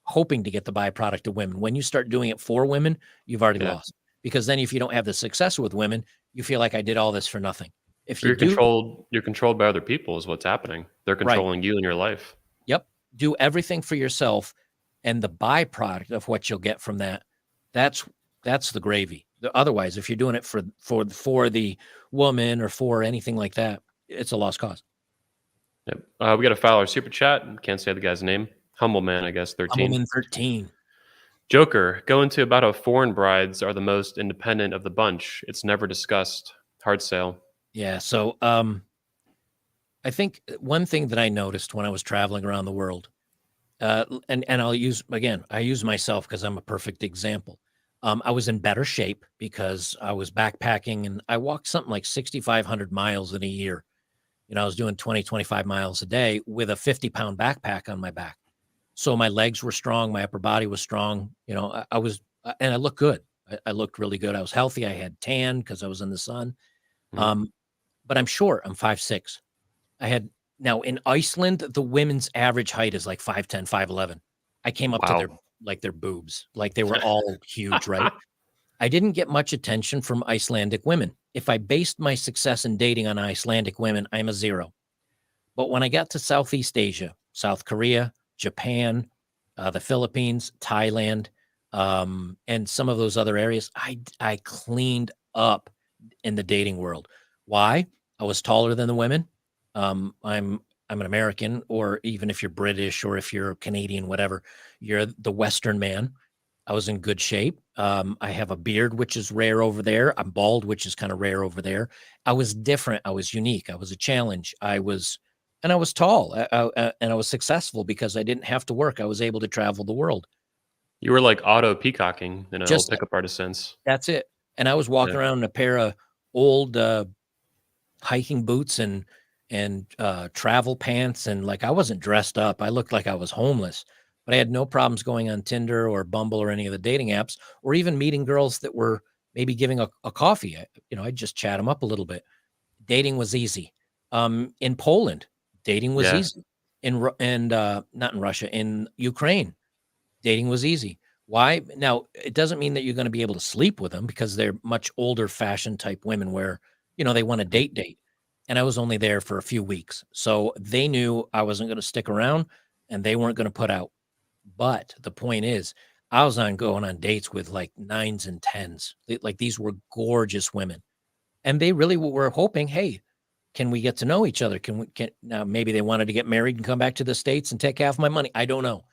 hoping to get the byproduct of women. When you start doing it for women, you've already Yeah. lost, because then if you don't have the success with women, you feel like I did all this for nothing. If Or you do, you're controlled by other people is what's happening. They're right. controlling you and your life. Yep. Do everything for yourself, and the byproduct of what you'll get from that, that's that's the gravy. Otherwise, if you're doing it for the woman or for anything like that, it's a lost cause. Yep. We got to file our super chat. Can't say the guy's name. Humble man, I guess. 13. Humbleman 13. Joker, go into about how foreign brides are the most independent of the bunch. It's never discussed. Hard sale. Yeah. So I think one thing that I noticed when I was traveling around the world, and I use myself because I'm a perfect example. I was in better shape because I was backpacking, and I walked something like 6,500 miles in a year. I was doing 20, 25 miles a day with a 50-pound backpack on my back. So my legs were strong. My upper body was strong. I was, and I looked good. I looked really good. I was healthy. I had tan because I was in the sun. Mhm. Um, but I'm short. I'm 5'6". I had now in Iceland, the women's average height is like 5'10", 5'11". I came up to Wow. their boobs, like they were all huge, right? I didn't get much attention from Icelandic women. If I based my success in dating on Icelandic women, I'm a 0. But when I got to Southeast Asia, South Korea, Japan, the Philippines, Thailand, and some of those other areas, I cleaned up in the dating world. Why? I was taller than the women. I'm an American, or even if you're British or if you're Canadian, whatever, you're the Western man. I was in good shape. I have a beard, which is rare over there. I'm bald, which is kind of rare over there. I was different. I was unique. I was a challenge. And I was tall, and I was successful because I didn't have to work. I was able to travel the world. You were like auto peacocking in an old Just pickup artist sense. that's it. And I was Yeah. walking around in a pair of old hiking boots and travel pants, and like I wasn't dressed up. I looked like I was homeless, but I had no problems going on Tinder or Bumble or any of the dating apps, or even meeting girls that were maybe giving a coffee. I'd just chat them up a little bit. Dating was easy. In Poland, dating was Yeah. easy. And not in Russia, in Ukraine, dating was easy. Why? Now, it doesn't mean that you're going to be able to sleep with them because they're much older fashioned type women where, they want to Mhm. date. And I was only there for a few weeks. So they knew I wasn't going to stick around and they weren't going to put out. But the point is, I was going on dates with like 9s and 10s. Like these were gorgeous women. And they really were hoping, hey, can we get to know each other? Can now maybe they wanted to get married and come back to the States and take half my money. I don't know.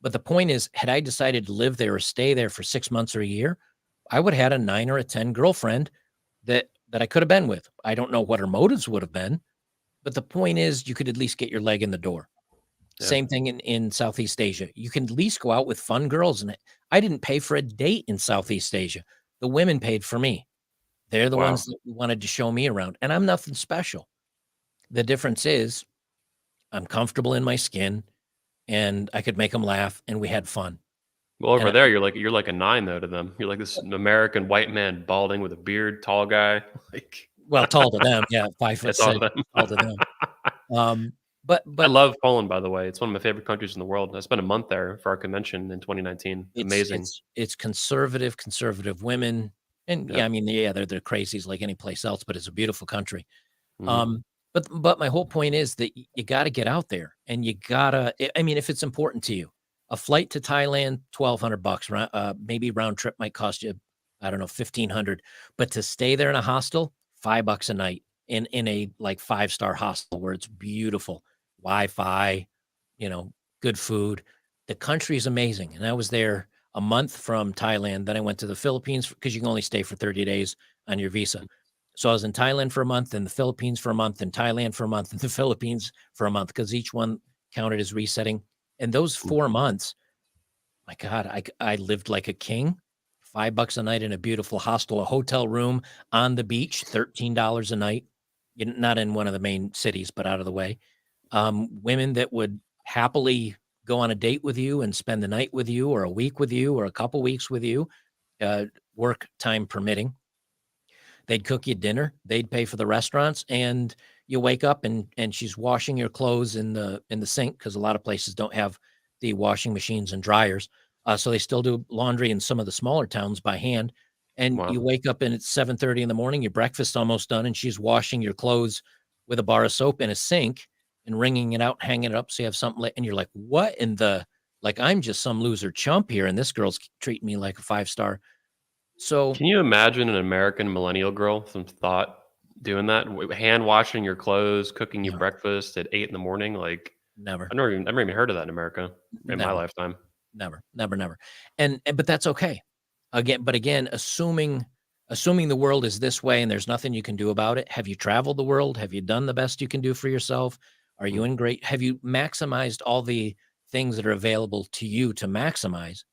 But the point is, had I decided to live there or stay there for 6 months or a year, I would have had a 9 or a 10 girlfriend that I could have been with. I don't know what her motives would have been, but the point is you could at least get your leg in the door. Yeah. Same thing in Southeast Asia. You can at least go out with fun girls. And I didn't pay for a date in Southeast Asia. The women paid for me. They're the Wow. ones that wanted to show me around. And I'm nothing special. The difference is I'm comfortable in my skin and I could make them laugh and we had fun. Well, over And there, you're like a 9 though to them. You're like this American white man, balding with a beard, tall guy. Like well, tall to them, yeah, 5 foot it's all 6, them. tall to them. Um, but I but love Poland, by the way. It's one of my favorite countries in the world. I spent a month there for our convention in 2019. it's Amazing. it's it's conservative women, and Yeah. yeah, I mean, yeah, they're crazies like any place else, but it's a beautiful country. Mhm. Um, but my whole point is that you gotta get out there and you gotta I mean, if it's important to you, a flight to Thailand, $1,200, maybe round trip might cost you, I don't know, 1,500, but to stay there in a hostel, $5 a night in a like five-star hostel where it's beautiful, Wi-Fi, you know, good food. The country is amazing. And I was there a month from Thailand. Then I went to the Philippines because you can only stay for 30 days on your visa. So I was in Thailand for a month, in the Philippines for a month, in Thailand for a month, in the Philippines for a month, because each one counted as resetting. And those Mm. 4 months, my God, I lived like a king. $5 a night in a beautiful hostel, a hotel room on the beach, $13 a night. Not in one of the main cities, but out of the way. Women that would happily go on a date with you and spend the night with you, or a week with you, or a couple weeks with you, uh, work time permitting. They'd cook you dinner, they'd pay for the restaurants, and you wake up and she's washing your clothes in the sink because a lot of places don't have the washing machines and dryers. So they still do laundry in some of the smaller towns by hand. And Wow. you wake up and it's 7:30 in the morning, your breakfast's almost done, and she's washing your clothes with a bar of soap in a sink and wringing it out, hanging it up so you have something. And you're like, what in the like? I'm just some loser chump here, and this girl's treating me like a 5-star. So Can you imagine an American millennial girl, some thought, doing that? Hand washing your clothes, cooking you yeah, breakfast at 8 in the morning? Like, never, I've never even heard of that in America in my never. lifetime. Never, never, never. And but that's okay. Again, assuming the world is this way and there's nothing you can do about it. Have you traveled the world? Have you done the best you can do for yourself? Are you Mm. in great? Have you maximized all the things that are available to you to maximize?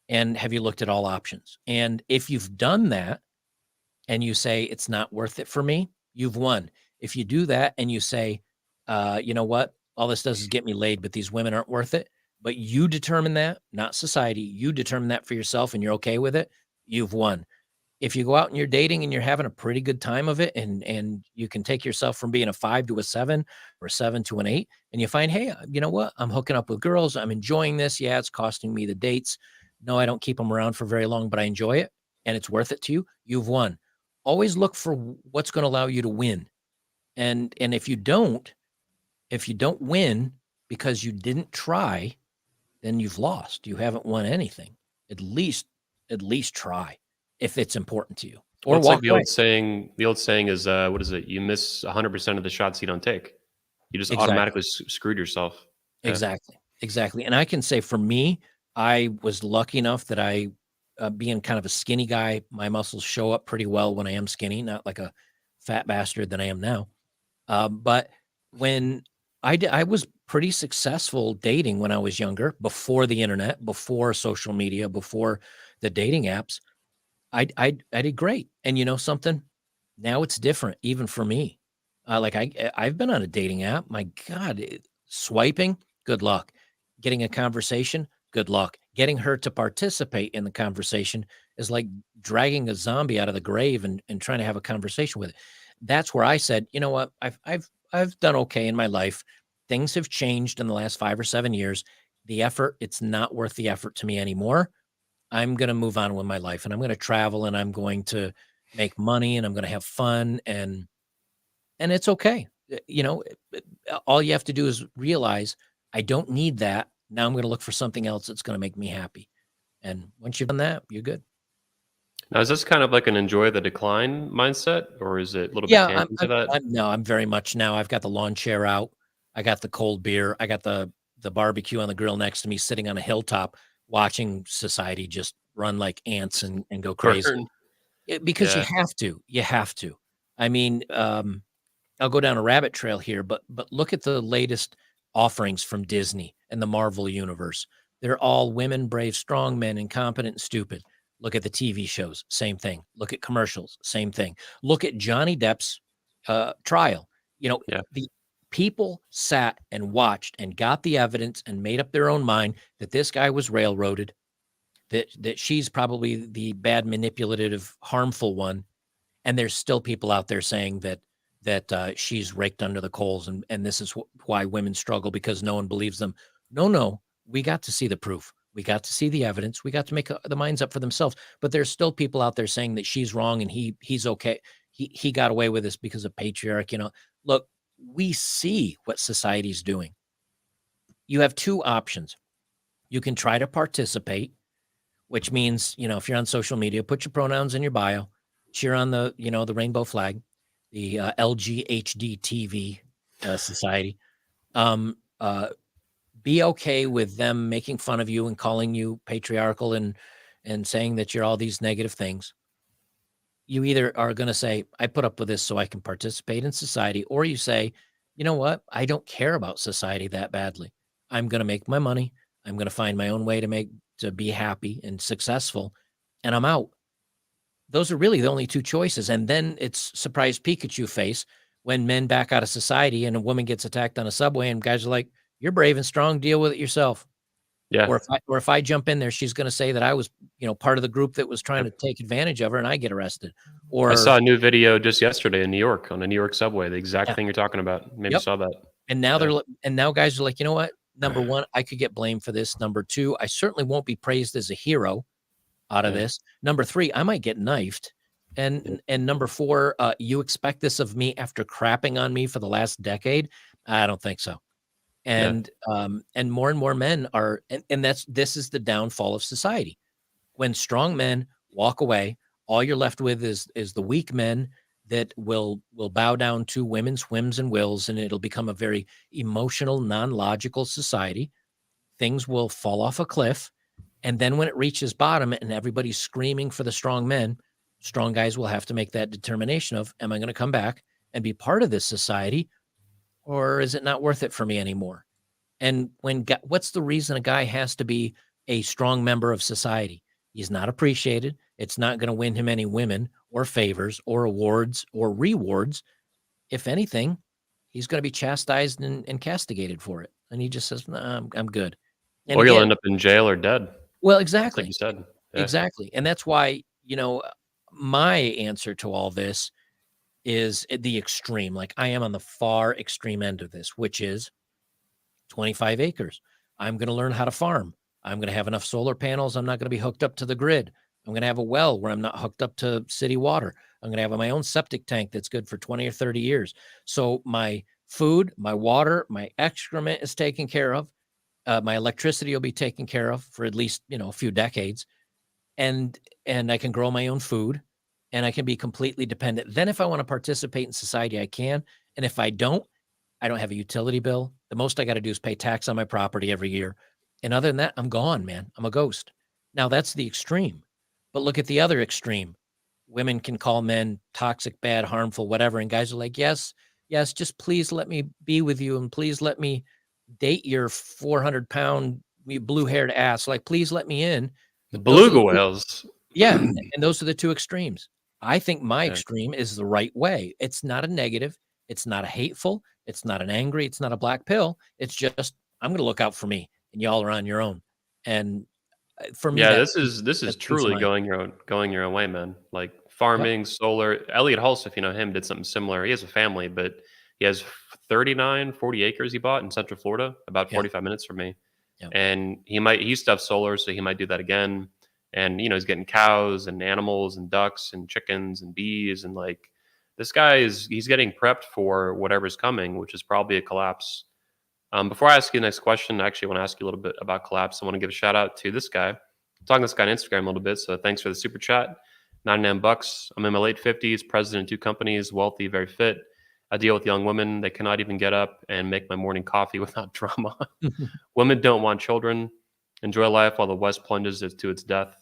And have you looked at all options? And if you've done that and you say it's not worth it for me, you've won. If you do that and you say, you know what, all this does is get me laid, but these women aren't worth it. But you determine that, not society. You determine that for yourself, and you're okay with it. you've won. If you go out and you're dating and you're having a pretty good time of it, and you can take yourself from being a 5 to a 7 or a 7 to an 8, and you find, hey, you know what? I'm hooking up with girls. I'm enjoying this. Yeah, it's costing me the dates. No, I don't keep them around for very long, but I enjoy it and it's worth it to you. You've won. Always look for what's going to allow you to win. And if you don't win because you didn't try, then you've lost. You haven't won anything. At least try if it's important to you, Well, or it's like walk the away. old saying. The old saying is, what is it? You miss 100% of the shots you don't take. You just Exactly. automatically screwed yourself. Yeah. Exactly. Exactly. And I can say for me, I was lucky enough that being kind of a skinny guy, my muscles show up pretty well when I am skinny, not like a fat bastard that I am now. But when I was pretty successful dating when I was younger, before the internet, before social media, before the dating apps. I did great. And you know something? Now it's different, even for me. Like I've been on a dating app. My God, swiping, good luck. Getting a conversation, good luck. Getting her to participate in the conversation is like dragging a zombie out of the grave and trying to have a conversation with it. That's where I said, you know what? I've done okay in my life. Things have changed in the last 5 or 7 years. The effort, it's not worth the effort to me anymore. I'm going to move on with my life, and I'm going to travel, and I'm going to make money, and I'm going to have fun, and it's okay. All you have to do is realize I don't need that. Now I'm going to look for something else that's going to make me happy. And once you've done that, you're good. Now, is this kind of like an enjoy the decline mindset, or is it a little bit Yeah, I'm, tangent to I'm, that? I'm no, I'm very much now. I've got the lawn chair out. I got the cold beer. I got the barbecue on the grill next to me, sitting on a hilltop, watching society just run like ants and go crazy. Burn. Because Yeah. you have to. I mean, I'll go down a rabbit trail here, but look at the latest offerings from Disney and the Marvel universe. They're all women, brave, strong men, incompetent, and stupid. Look at the TV shows, same thing. Look at commercials, same thing. Look at Johnny Depp's trial. Yeah. The people sat and watched and got the evidence and made up their own mind that this guy was railroaded, that she's probably the bad, manipulative, harmful one, and there's still people out there saying that she's raked under the coals, and this is why women struggle, because no one believes them. No, we got to see the proof. We got to see the evidence. We got to make the minds up for themselves. But there's still people out there saying that she's wrong and he's okay. He got away with this because of patriarch. Look, we see what society's doing. You have two options. You can try to participate, which means, if you're on social media, put your pronouns in your bio, cheer on the rainbow flag, the LGHDTV society. Um, uh, be okay with them making fun of you and calling you patriarchal and saying that you're all these negative things. You either are going to say, I put up with this so I can participate in society, or you say, you know what? I don't care about society that badly. I'm going to make my money. I'm going to find my own way to be happy and successful, and I'm out. Those are really the only two choices. And then it's surprise Pikachu face when men back out of society and a woman gets attacked on a subway and guys are like, you're brave and strong, deal with it yourself. Yeah. Or if I jump in there, she's going to say that I was, part of the group that was trying to take advantage of her and I get arrested. I saw Or a new video just yesterday in New York on a New York subway. The exact yeah, thing you're talking about. Maybe you yep. saw that. And now Yeah. now guys are like, you know what? Number one, I could get blamed for this. Number two, I certainly won't be praised as a hero out of Yeah. this. Number three, I might get knifed. And number four, you expect this of me after crapping on me for the last decade? I don't think so. Yeah. And more men are, and this is the downfall of society. When strong men walk away, all you're left with is the weak men that will bow down to women's whims and wills, and it'll become a very emotional, non-logical society. Things will fall off a cliff. And then when it reaches bottom and everybody's screaming for the strong men, strong guys will have to make that determination of, am I going to come back and be part of this society, or is it not worth it for me anymore? And what's the reason a guy has to be a strong member of society? He's not appreciated. It's not going to win him any women or favors or awards or rewards. If anything, he's going to be chastised and castigated for it. And he just says, nah, I'm good. And Or you'll again, end up in jail or dead. well, Just like exactly. you said. Yeah. Exactly. And that's why you know, my answer to all this is the extreme. Like I am on the far extreme end of this, which is 25 acres. I'm going to learn how to farm. I'm going to have enough solar panels. I'm not going to be hooked up to the grid. I'm going to have a well where I'm not hooked up to city water. I'm going to have my own septic tank that's good for 20 or 30 years. So my food, my water, my excrement is taken care of. My electricity will be taken care of for at least, a few decades. And I can grow my own food and I can be completely dependent. Then if I want to participate in society, I can. And if I don't have a utility bill. The most I got to do is pay tax on my property every year. And other than that, I'm gone, man. I'm a ghost. Now that's the extreme. But look at the other extreme. Women can call men toxic, bad, harmful, whatever. And guys are like, yes, just please let me be with you. And please let me date your 400-pound blue haired ass. Like, please let me in. The Those are beluga the two, whales. yeah. And those are the two extremes. I think my Yeah. extreme is the right way. It's not a negative. It's not a hateful. It's not an angry. It's not a black pill. It's just, I'm going to look out for me and y'all are on your own. And for me, Yeah, this is that's peace of truly mind. going your own way, man. Like Yep. farming, solar. Elliot Hulse, if you know him, did something similar. He has a family, but he has 39, 40 acres he bought in Central Florida, about Yeah. 45 minutes from me. Yeah. And he used to have solar, so he might do that again. And he's getting cows and animals and ducks and chickens and bees and like this guy he's getting prepped for whatever's coming, which is probably a collapse. Before I ask you the next question, I actually want to ask you a little bit about collapse. I want to give a shout out to this guy. I'm talking to this guy on Instagram a little bit, so thanks for the super chat. 99 bucks. I'm in my late 50s, president of 2 companies, wealthy, very fit. I deal with young women. They cannot even get up and make my morning coffee without drama. Women don't want children. Enjoy life while the West plunges it to its death.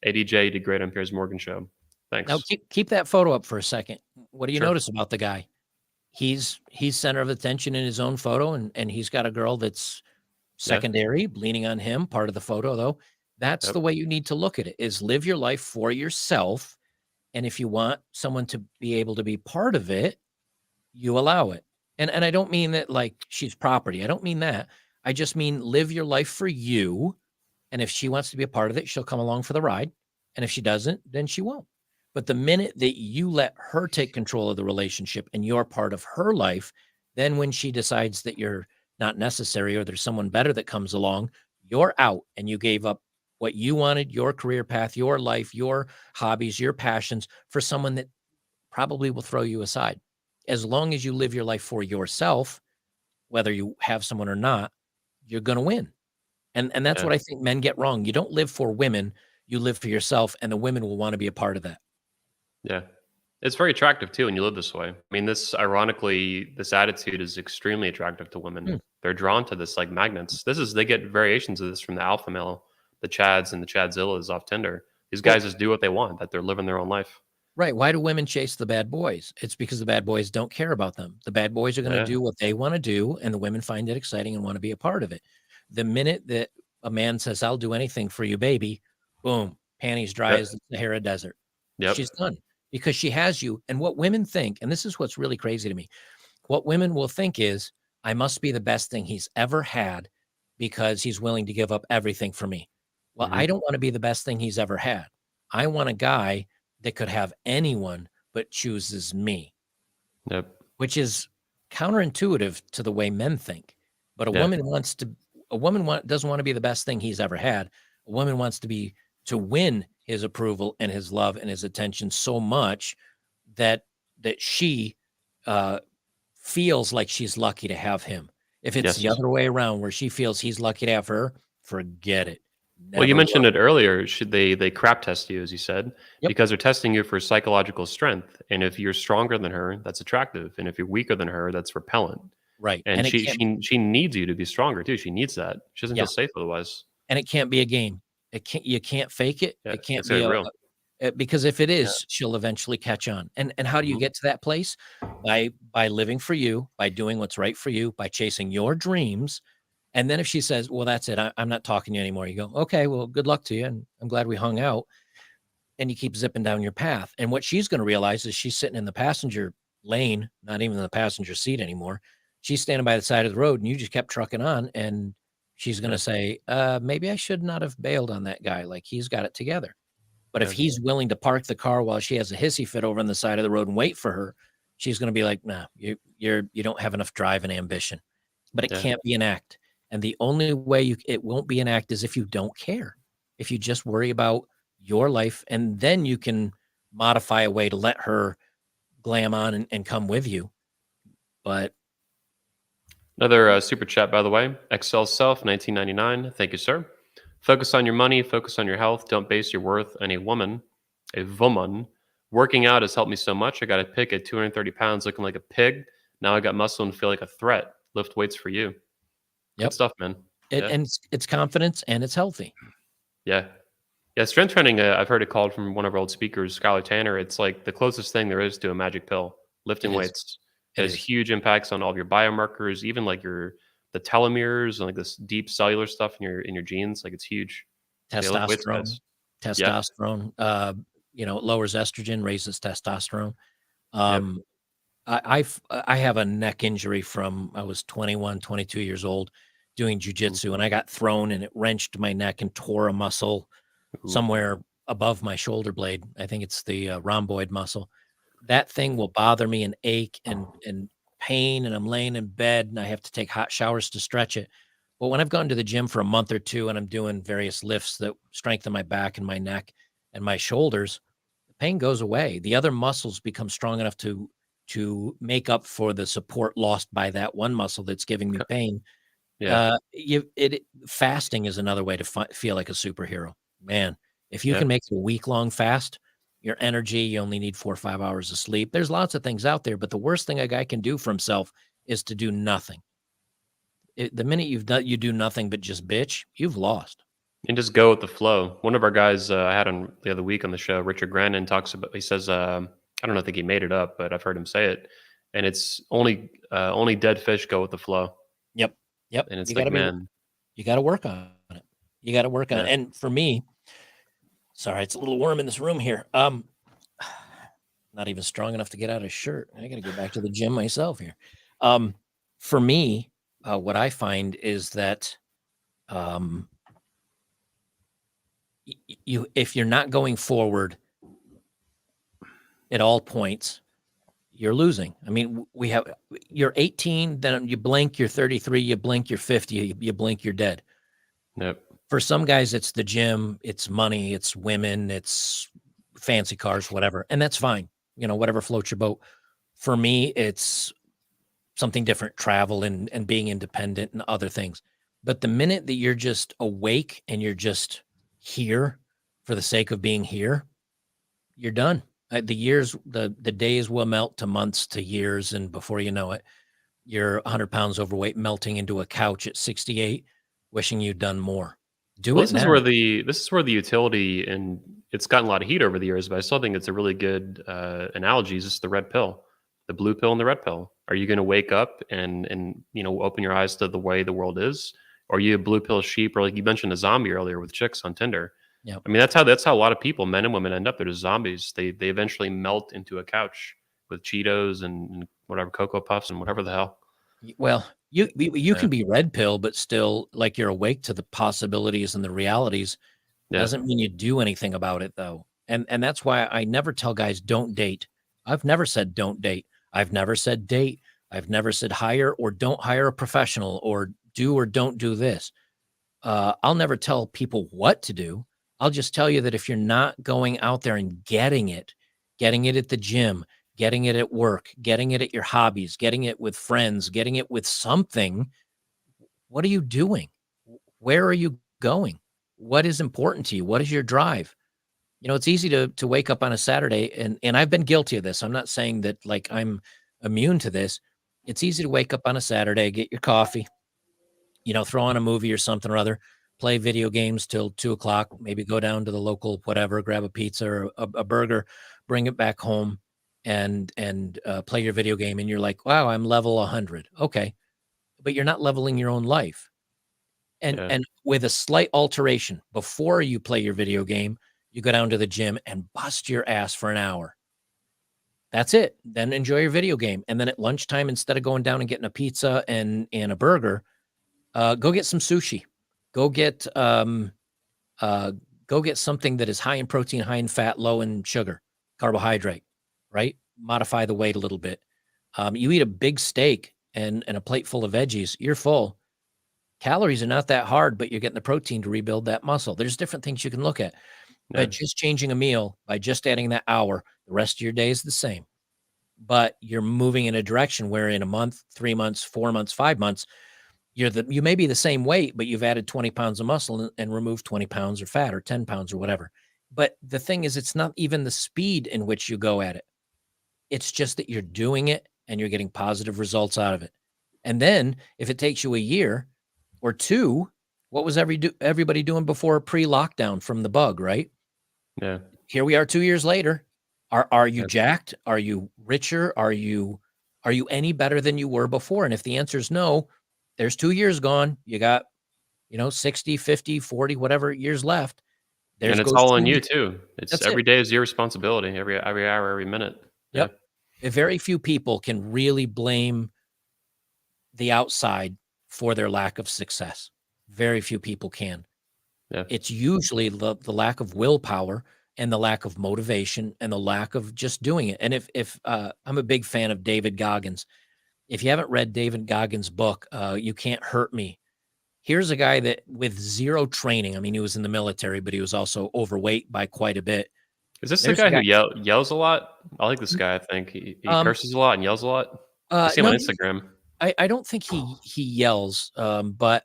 ADJ did great on Piers Morgan show. Now Thanks. keep that photo up for a second. What do you Sure. notice about the guy? He's center of attention in his own photo, and he's got a girl that's Yeah. secondary, leaning on him, part of the photo though. That's Yep. the way you need to look at it, is live your life for yourself. And if you want someone to be able to be part of it, you allow it. And I don't mean that like she's property. I don't mean that. I just mean live your life for you. And if she wants to be a part of it, she'll come along for the ride. And if she doesn't, then she won't. But the minute that you let her take control of the relationship and you're part of her life, then when she decides that you're not necessary or there's someone better that comes along, you're out and you gave up what you wanted, your career path, your life, your hobbies, your passions for someone that probably will throw you aside. As long as you live your life for yourself, whether you have someone or not, you're going to win. And that's Yeah. what I think men get wrong. You don't live for women, you live for yourself, and the women will want to be a part of that. Yeah. It's very attractive too when you live this way. I mean, this attitude is extremely attractive to women. Hmm. They're drawn to this like magnets. They get variations of this from the alpha male, the Chads and the Chadzillas off Tinder. These Well, guys just do what they want, that they're living their own life. right. Why do women chase the bad boys? It's because the bad boys don't care about them. The bad boys are going to Yeah. do what they want to do, and the women find it exciting and want to be a part of it. The minute that a man says, I'll do anything for you, baby, boom, panties dry Yep. as the Sahara Desert. Yep. She's done because she has you. And what women think, and this is what's really crazy to me, what women will think is, I must be the best thing he's ever had because he's willing to give up everything for me. Well, Hmm. I don't want to be the best thing he's ever had. I want a guy that could have anyone but chooses me, Yep. which is counterintuitive to the way men think. But Yeah. doesn't want to be the best thing he's ever had. A woman wants to win his approval and his love and his attention so much that she feels like she's lucky to have him. If it's the Yes. other way around where she feels he's lucky to have her, forget it. Well, you Never mentioned will. it earlier. Should they crap test you, as you said, Yep. because they're testing you for psychological strength. And if you're stronger than her, that's attractive. And if you're weaker than her, that's repellent. Right. And And it she can't, she she needs you to be stronger too. She needs that. She doesn't yeah. feel safe otherwise. And it can't be a game. You can't fake it. Yeah, It can't it's gotta be be real. because if it Yeah. is, she'll eventually catch on. And how do you Mhm. get to that place? By living for you, by doing what's right for you, by chasing your dreams. And then if she says, well, that's it, I'm not talking to you anymore. You go, okay, well, good luck to you. And I'm glad we hung out. And you keep zipping down your path. And what she's going to realize is she's sitting in the passenger lane, not even in the passenger seat anymore. She's standing by the side of the road and you just kept trucking on. And she's going Yeah. to say, maybe I should not have bailed on that guy. Like he's got it together. But if he's willing to park the car while she has a hissy fit over on the side of the road and wait for her, she's going to be like, nah, you don't have enough drive and ambition. But it can't be an act. And the only way it won't be an act is if you don't care, if you just worry about your life, and then you can modify a way to let her glam on and come with you. But another super chat, by the way. Excel Self, 1999. Thank you, sir. Focus on your money. Focus on your health. Don't base your worth on a woman. A woman. Working out has helped me so much. I got a pick at 230 pounds looking like a pig. Now I got muscle and feel like a threat. Lift weights for you. Yep. Good stuff, man. And it's confidence and it's healthy. Yeah. Yeah, strength training, I've heard it called from one of our old speakers, Skylar Tanner. It's like the closest thing there is to a magic pill. Lifting weights. It has huge impacts on all of your biomarkers, even like the telomeres and like this deep cellular stuff in your genes. Like it's huge. Testosterone. It lowers estrogen, raises testosterone. I have a neck injury from I was 21, 22 years old doing jujitsu, and I got thrown and it wrenched my neck and tore a muscle somewhere above my shoulder blade. I think it's the rhomboid muscle. That thing will bother me and ache and pain, and I'm laying in bed and I have to take hot showers to stretch it. But when I've gone to the gym for a month or two and I'm doing various lifts that strengthen my back and my neck and my shoulders, the pain goes away. The other muscles become strong enough to make up for the support lost by that one muscle that's giving me pain. Fasting is another way to feel like a superhero, man. If you can make a week-long fast, your energy, you only need 4 or 5 hours of sleep. There's lots of things out there, but the worst thing a guy can do for himself is to do nothing. The minute you do nothing but just bitch, you've lost. And just go with the flow. One of our guys I had on the other week on the show, Richard Grannon, he says, I don't know if he made it up, but I've heard him say it. And it's only dead fish go with the flow. Yep. And it's like, man, you got to work on it. You got to work on it. And for me, sorry, it's a little warm in this room here. Not even strong enough to get out a shirt. I got to go back to the gym myself here. For me, what I find is that if you're not going forward at all points, you're losing. I mean, you're 18, then you blink, you're 33, you blink, you're 50, you blink, you're dead. Yep. For some guys, it's the gym, it's money, it's women, it's fancy cars, whatever. And that's fine. Whatever floats your boat. For me, it's something different, travel and being independent and other things. But the minute that you're just awake and you're just here for the sake of being here, you're done. The days will melt to months to years, and before you know it, you're 100 pounds overweight, melting into a couch at 68, wishing you'd done more. This is where the utility, and it's gotten a lot of heat over the years, but I still think it's a really good analogy. Is just the red pill, the blue pill and the red pill. Are you going to wake up and open your eyes to the way the world is? Or are you a blue pill sheep, or like you mentioned a zombie earlier with chicks on Tinder? Yeah, I mean, that's how a lot of people, men and women, end up. They're just zombies. They eventually melt into a couch with Cheetos and whatever, Cocoa Puffs and whatever the hell. Well, you can be red pill, but still like you're awake to the possibilities and the realities. Doesn't mean you do anything about it, though. And that's why I never tell guys don't date. I've never said don't date. I've never said date. I've never said hire or don't hire a professional or do or don't do this. I'll never tell people what to do. I'll just tell you that if you're not going out there and getting it at the gym, getting it at work, getting it at your hobbies, getting it with friends, getting it with something, what are you doing? Where are you going? What is important to you? What is your drive? It's easy to wake up on a Saturday, and I've been guilty of this. I'm not saying that like I'm immune to this. It's easy to wake up on a Saturday, get your coffee, throw on a movie or something or other, play video games till 2:00, maybe go down to the local whatever, grab a pizza or a burger, bring it back home and play your video game. And you're like, wow, I'm level 100. Okay. But you're not leveling your own life. And with a slight alteration, before you play your video game, you go down to the gym and bust your ass for an hour. That's it. Then enjoy your video game. And then at lunchtime, instead of going down and getting a pizza and a burger, go get some sushi. Go go get something that is high in protein, high in fat, low in sugar, carbohydrate, right? Modify the weight a little bit. You eat a big steak and a plate full of veggies, you're full. Calories are not that hard, but you're getting the protein to rebuild that muscle. There's different things you can look at. Yeah. By just changing a meal, by just adding that hour, the rest of your day is the same. But you're moving in a direction where in a month, 3 months, 4 months, 5 months, you may be the same weight, but you've added 20 pounds of muscle and removed 20 pounds of fat or 10 pounds or whatever. But the thing is, it's not even the speed in which you go at it. It's just that you're doing it and you're getting positive results out of it. And then if it takes you a year or two, what was everybody doing before pre-lockdown from the bug, right? Yeah. Here we are 2 years later. Are you Yeah. jacked? Are you richer? Are you any better than you were before? And if the answer is no, there's 2 years gone. You got, 60, 50, 40, whatever years left. And it's Goes all on 2 you years. too. It's That's every it. day is your responsibility. Every hour, every minute. Yeah. Yep. Very few people can really blame the outside for their lack of success. Very few people can. Yeah. It's usually the lack of willpower and the lack of motivation and the lack of just doing it. And if I'm a big fan of David Goggins. If you haven't read David Goggins' book, You Can't Hurt Me, here's a guy that with zero training. I mean, he was in the military, but he was also overweight by quite a bit. Is this the There's guy a who guy. yells a lot? I like this guy. I think he Um, curses a lot and yells a lot. I see him no, on Instagram. I don't think he yells, but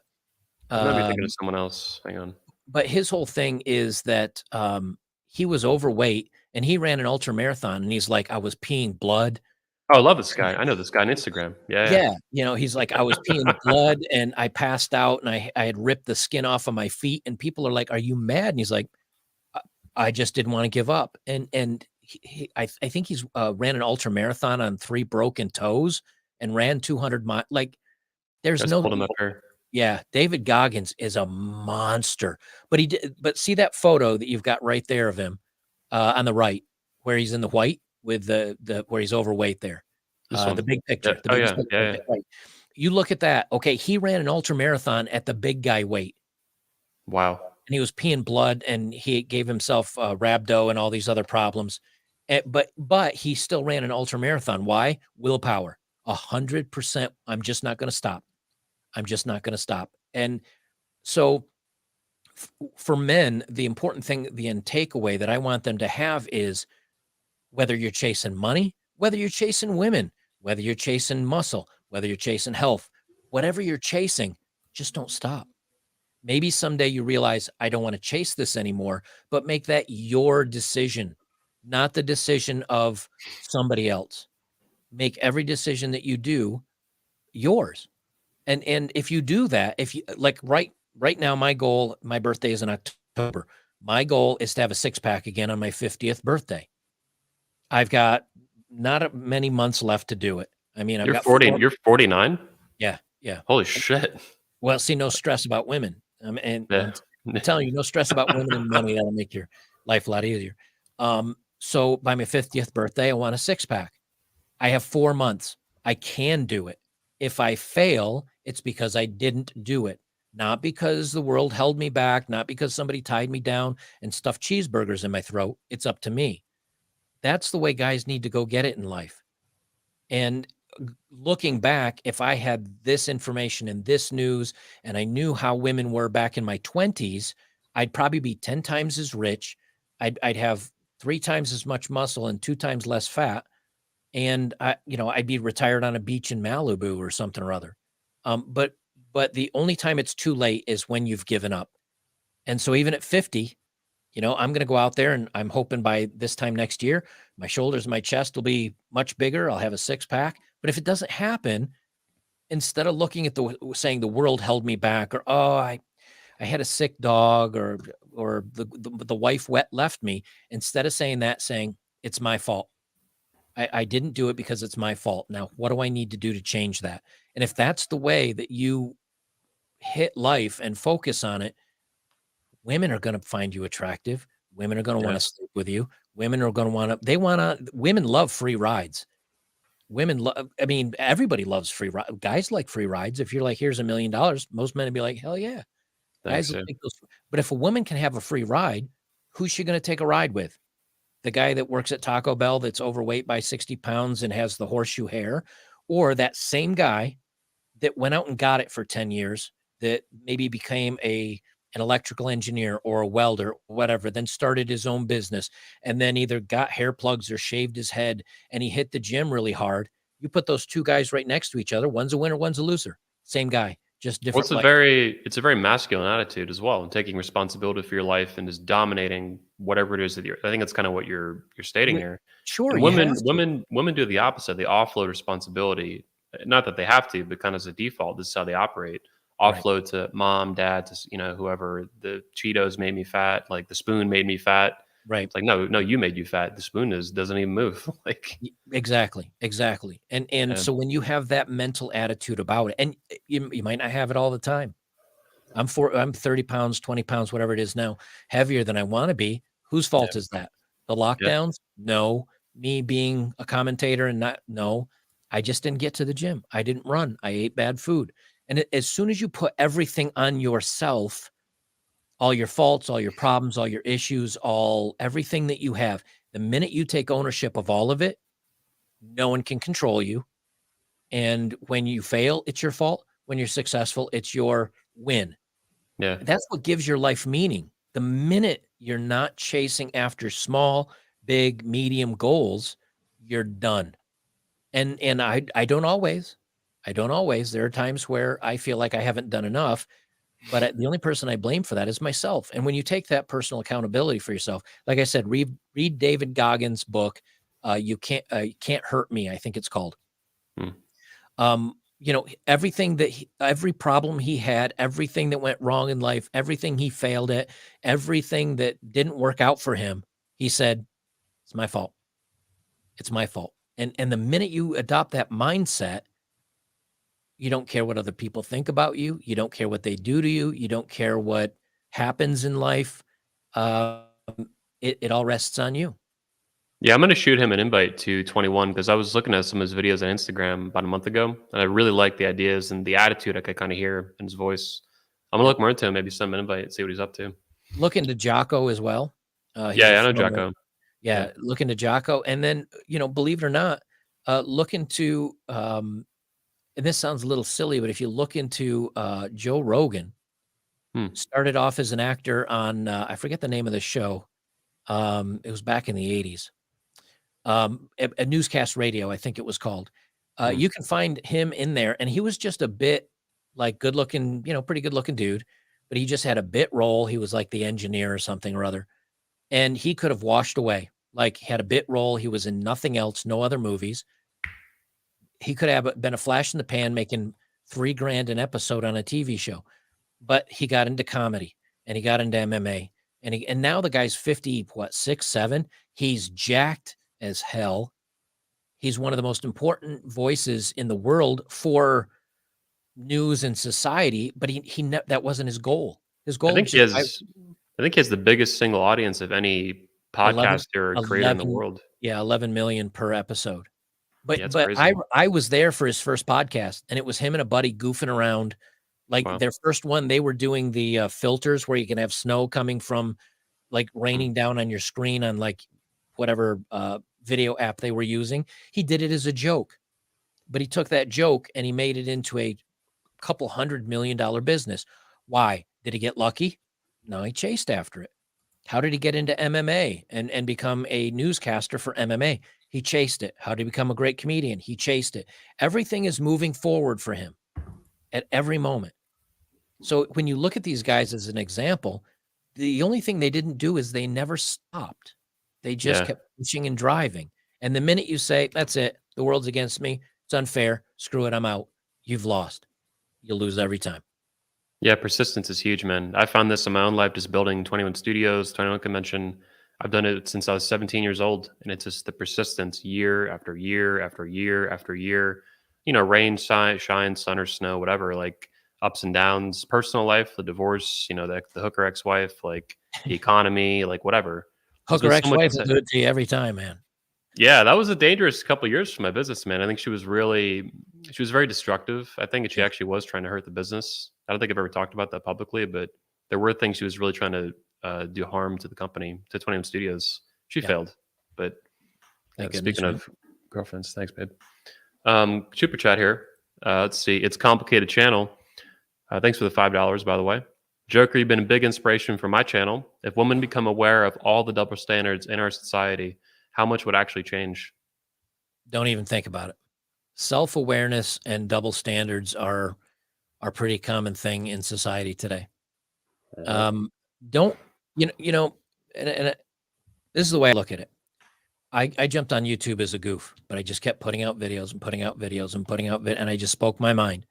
I might be thinking um, of someone else. Hang on. but his whole thing is that he was overweight and he ran an ultra marathon, and he's like, I was peeing blood. Oh, I love this guy. I know this guy on Instagram. Yeah. Yeah, he's like, I was peeing blood and I passed out and I had ripped the skin off of my feet, and people are like, "Are you mad?" And he's like, I just didn't want to give up. And I think he's ran an ultra marathon on 3 broken toes and ran 200 miles. Like, there's Just no, pulled him up here. yeah, David Goggins is a monster. But but see that photo that you've got right there of him on the right, where he's in the white with the where he's overweight there. This The one. big Yeah. picture, the Oh biggest yeah. picture Yeah. right Yeah. there, right. You look at that. Okay, he ran an ultra marathon at the big guy weight. Wow. And he was peeing blood, and he gave himself rhabdo and all these other problems. But he still ran an ultra marathon. Why? Willpower. 100%. I'm just not going to stop. I'm just not going to stop. And so for men, the important thing, the end takeaway that I want them to have is whether you're chasing money, whether you're chasing women, whether you're chasing muscle, whether you're chasing health, whatever you're chasing, just don't stop. Maybe someday you realize I don't want to chase this anymore, but make that your decision, not the decision of somebody else. Make every decision that you do yours. And if you do that, if you like right now, my goal, my birthday is in October. My goal is to have a 6-pack again on my 50th birthday. I've got not many months left to do it. I mean, I've You're got 40. You're 49. Yeah. Holy shit. Well, see, no stress about women. And Yeah. I'm telling you, no stress about women and money. That'll make your life a lot easier. So by my 50th birthday, I want a 6-pack. I have 4 months. I can do it. If I fail, it's because I didn't do it. Not because the world held me back, not because somebody tied me down and stuffed cheeseburgers in my throat. It's up to me. That's the way guys need to go get it in life. And looking back, if I had this information and this news, and I knew how women were back in my 20s, I'd probably be 10 times as rich. I'd have 3 times as much muscle and 2 times less fat. And I'd be retired on a beach in Malibu or something or other. But the only time it's too late is when you've given up. And so even at 50, I'm going to go out there, and I'm hoping by this time next year, my shoulders, my chest will be much bigger. I'll have a 6-pack. But if it doesn't happen, instead of looking at saying the world held me back, or, oh, I had a sick dog, or the wife left me, instead of saying that, saying it's my fault. I didn't do it because it's my fault. Now, what do I need to do to change that? And if that's the way that you hit life and focus on it, women are going to find you attractive. Women are going to want to sleep with you. Women are going to women love free rides. Everybody loves free rides. Guys like free rides. If you're like, here's $1 million, most men would be like, hell yeah. Guys will take those. But if a woman can have a free ride, Who's she going to take a ride with? The guy that works at Taco Bell that's overweight by 60 pounds and has the horseshoe hair, or that same guy that went out and got it for 10 years, that maybe became an electrical engineer or a welder, whatever, then started his own business and then either got hair plugs or shaved his head and he hit the gym really hard. You put those two guys right next to each other. One's a winner, one's a loser. Same guy, just Well, different life. it's a very masculine attitude as well, and taking responsibility for your life and just dominating whatever it is that you're. I think that's kind of what you're stating here. Sure, And you have to. women do the opposite. They offload responsibility. Not that they have to, but kind of as a default, this is how they operate. Right, Offload to mom, dad, to whoever. The Cheetos made me fat. Like the spoon made me fat. right. It's like no, you made you fat. The spoon doesn't even move. Like Exactly, exactly. And yeah, so when you have that mental attitude about it, and you might not have it all the time. I'm 30 pounds, 20 pounds, whatever it is now, heavier than I want to be. Whose yeah, fault is that? The yeah, lockdowns? No. Me being a commentator and not, no. I just didn't get to the gym. I didn't run. I ate bad food. And as soon as you put everything on yourself, all your faults, all your problems, all your issues, everything that you have, the minute you take ownership of all of it, no one can control you. And when you fail, it's your fault. When you're successful, it's your win. yeah. That's what gives your life meaning. The minute you're not chasing after small, big, medium goals, you're done. And I don't always. I don't always. There are times where I feel like I haven't done enough, but the only person I blame for that is myself. And when you take that personal accountability for yourself, like I said, read David Goggins' book. You can't hurt me, I think it's called. Hmm. Everything every problem he had, everything that went wrong in life, everything he failed at, everything that didn't work out for him, he said, it's my fault. It's my fault. And the minute you adopt that mindset, you don't care what other people think about you. You don't care what they do to you. You don't care what happens in life. Um, it all rests on you. Yeah, I'm gonna shoot him an invite to 21 because I was looking at some of his videos on Instagram about a month ago, and I really like the ideas and the attitude I could kind of hear in his voice. I'm gonna Yeah. look more into him, maybe send him an invite and see what he's up to. Look into Jocko as well. Yeah, He's a yeah, I know former. Jocko. Yeah. Yeah, look into Jocko, and then, believe it or not, look into, and this sounds a little silly, but if you look into, Joe Rogan, Hmm. started off as an actor on, I forget the name of the show. It was back in the '80s. A newscast radio, I think it was called. Hmm. You can find him in there, and he was just a bit, like, good looking, pretty good looking dude, but he just had a bit role. He was like the engineer or something or other. And he could have washed away. Like, he had a bit role, he was in nothing else, no other movies. He could have been a flash in the pan making 3 grand an episode on a TV show, but he got into comedy, and he got into MMA, and now the guy's 50, what, 6, 7? He's jacked as hell. He's one of the most important voices in the world for news and society, but that wasn't his goal. His I goal think was he just has I think he has the biggest single audience of any 11, podcaster or creator in the 11, world. yeah, 11 million per episode. But Yeah, it's but I crazy. I was there for his first podcast, and it was him and a buddy goofing around. Like, Wow. their first one, they were doing the, filters where you can have snow coming from, like, Hmm. raining down on your screen on, like, whatever, video app they were using. He did it as a joke, but he took that joke and he made it into a couple $100 million business. Why? Did he get lucky? No, he chased after it. How did he get into MMA and become a newscaster for MMA? He chased it. How did he become a great comedian? He chased it. Everything is moving forward for him at every moment. So when you look at these guys as an example, the only thing they didn't do is they never stopped. They just Yeah. kept pushing and driving. And the minute you say, that's it, the world's against me, it's unfair, screw it, I'm out, you've lost. You'll lose every time. Yeah, persistence is huge, man. I found this in my own life just building 21 studios, 21 convention. I've done it since I was 17 years old, and it's just the persistence year after year after year after year. Rain, shine, sun or snow, whatever, like ups and downs, personal life, the divorce, the hooker ex-wife, like the economy, like whatever. There's Hooker been so much. ex-wife will do it to you every time, man. Yeah, that was a dangerous couple of years for my business, man. I think she was very destructive. I think she Yeah. actually was trying to hurt the business. I don't think I've ever talked about that publicly, but there were things she was really trying to do harm to the company, to 20M Studios. She Yeah. failed, but Thank speaking goodness, of girlfriends, thanks, babe. Super chat here. Let's see. It's a complicated channel. Thanks for the $5, by the way. Joker, you've been a big inspiration for my channel. If women become aware of all the double standards in our society, how much would actually change? Don't even think about it. Self-awareness and double standards are a pretty common thing in society today. Don't and this is the way I look at it. I jumped on YouTube as a goof, but I just kept putting out videos and putting out videos and putting out and I just spoke my mind.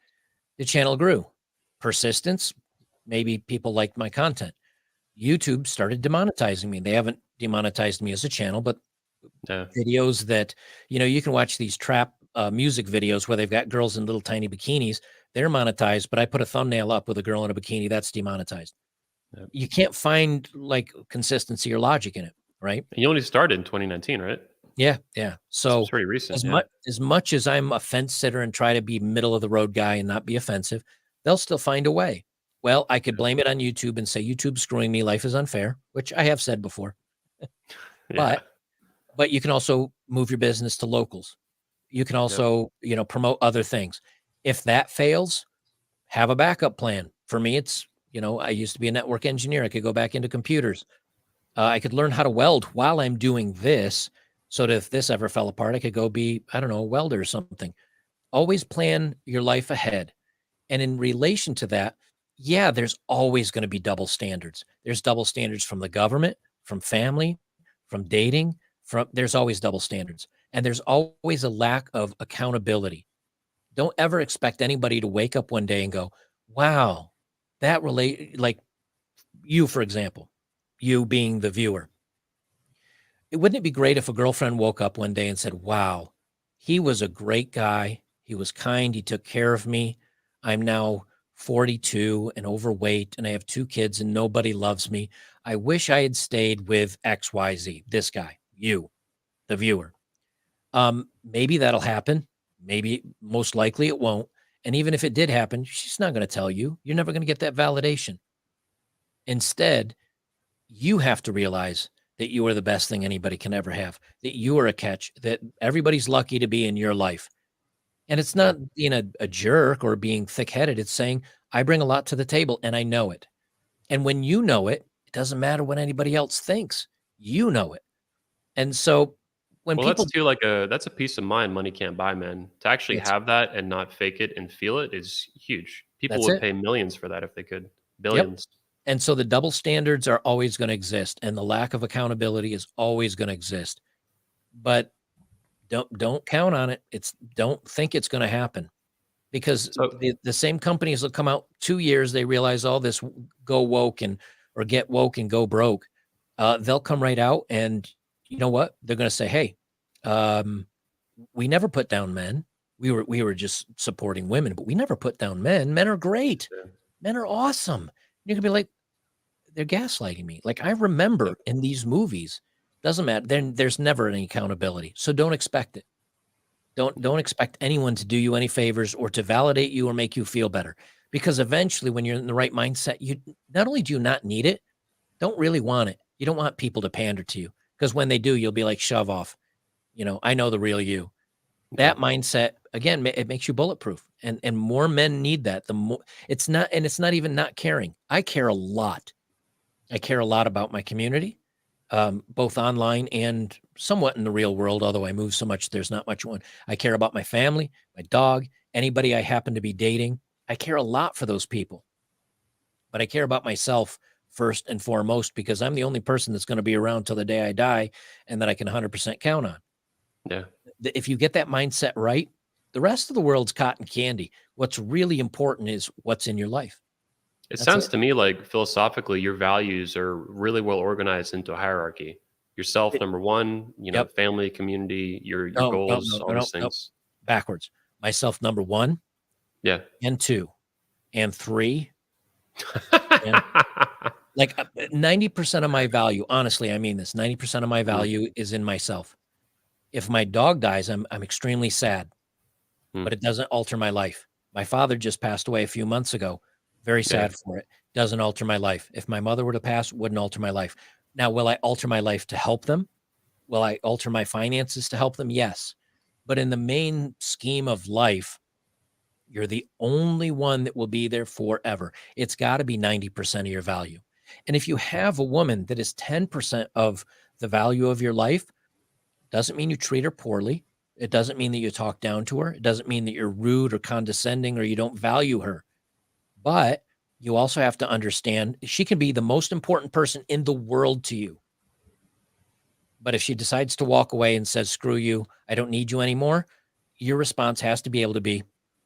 The channel grew. Persistence, maybe people liked my content. YouTube started demonetizing me. They haven't demonetized me as a channel, but Yeah. videos that, you can watch these trap music videos where they've got girls in little tiny bikinis. They're monetized, but I put a thumbnail up with a girl in a bikini. That's demonetized. Yep. You can't find like consistency or logic in it, right? And you only started in 2019, right? Yeah. So It's pretty recent. as much as I'm a fence sitter and try to be middle of the road guy and not be offensive, they'll still find a way. Well, I could blame it on YouTube and say YouTube's screwing me, life is unfair, which I have said before. Yeah. But you can also move your business to locals. You can also, promote other things. If that fails, have a backup plan. For me, it's, I used to be a network engineer. I could go back into computers. I could learn how to weld while I'm doing this, so that if this ever fell apart, I could go be, I don't know, a welder or something. Always plan your life ahead. And in relation to that, yeah, there's always going to be double standards. There's double standards from the government, from family, from dating, there's always double standards. And there's always a lack of accountability. Don't ever expect anybody to wake up one day and go, wow, like you, for example, you being the viewer. Wouldn't it be great if a girlfriend woke up one day and said, wow, he was a great guy. He was kind. He took care of me. I'm now 42 and overweight and I have 2 kids and nobody loves me. I wish I had stayed with XYZ, this guy, you, the viewer. Maybe that'll happen. Maybe most likely it won't. And even if it did happen, she's not going to tell you. You're never going to get that validation. Instead, you have to realize that you are the best thing anybody can ever have, that you are a catch, that everybody's lucky to be in your life. And it's not being a jerk or being thick-headed. It's saying, I bring a lot to the table and I know it. And when you know it, it doesn't matter what anybody else thinks. You know it. And so when people... That's too that's a peace of mind money can't buy, man. To actually have that and not fake it and feel it is huge. People would pay millions for that if they could. Billions. Yep. And so the double standards are always going to exist and the lack of accountability is always going to exist. But don't count on it. Don't think it's going to happen, because the same companies will come out 2 years. They realize all this go woke or get woke and go broke. They'll come right out and you know what? They're going to say, hey, we never put down men. We were just supporting women, but we never put down men. Men are great. Yeah. Men are awesome. You can be like, they're gaslighting me. Like I remember in these movies, doesn't matter. There's never any accountability. So don't expect it. Don't expect anyone to do you any favors or to validate you or make you feel better, because eventually when you're in the right mindset, you not only do you not need it, don't really want it. You don't want people to pander to you, because when they do, you'll be like, shove off. I know the real you. That mindset, again, it makes you bulletproof, and more men need that. The more it's not even not caring. I care a lot. I care a lot about my community, both online and somewhat in the real world, although I move so much, there's not much one. I care about my family, my dog, anybody I happen to be dating. I care a lot for those people, but I care about myself first and foremost, because I'm the only person that's going to be around till the day I die and that I can 100% count on. Yeah. If you get that mindset right, the rest of the world's cotton candy. What's really important is what's in your life. It sounds to me like philosophically, your values are really well organized into a hierarchy. Yourself, number one, family, community, your goals, all these things. Backwards. Myself, number 1. Yeah. And 2. And 3. And like 90% of my value, honestly, I mean this, 90% of my value is in myself. If my dog dies, I'm extremely sad, but it doesn't alter my life. My father just passed away a few months ago. Very Yeah. sad for it. Doesn't alter my life. If my mother were to pass, wouldn't alter my life. Now, will I alter my life to help them? Will I alter my finances to help them? Yes. But in the main scheme of life, you're the only one that will be there forever. It's got to be 90% of your value. And if you have a woman that is 10% of the value of your life, doesn't mean you treat her poorly. It doesn't mean that you talk down to her. It doesn't mean that you're rude or condescending or you don't value her. But you also have to understand she can be the most important person in the world to you. But if she decides to walk away and says, screw you, I don't need you anymore, your response has to be able to be,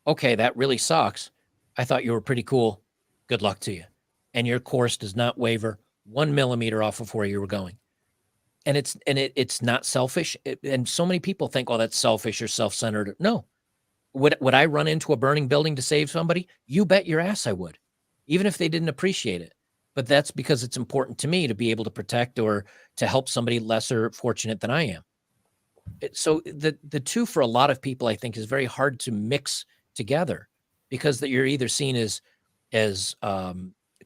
okay, that really sucks. I thought you were pretty cool. Good luck to you. And your course does not waver 1 millimeter off of where you were going. And it's not selfish. And so many people think, oh, that's selfish or self-centered. No. Would I run into a burning building to save somebody? You bet your ass I would, even if they didn't appreciate it. But that's because it's important to me to be able to protect or to help somebody lesser fortunate than I am. So the two for a lot of people, I think, is very hard to mix together because that you're either seen as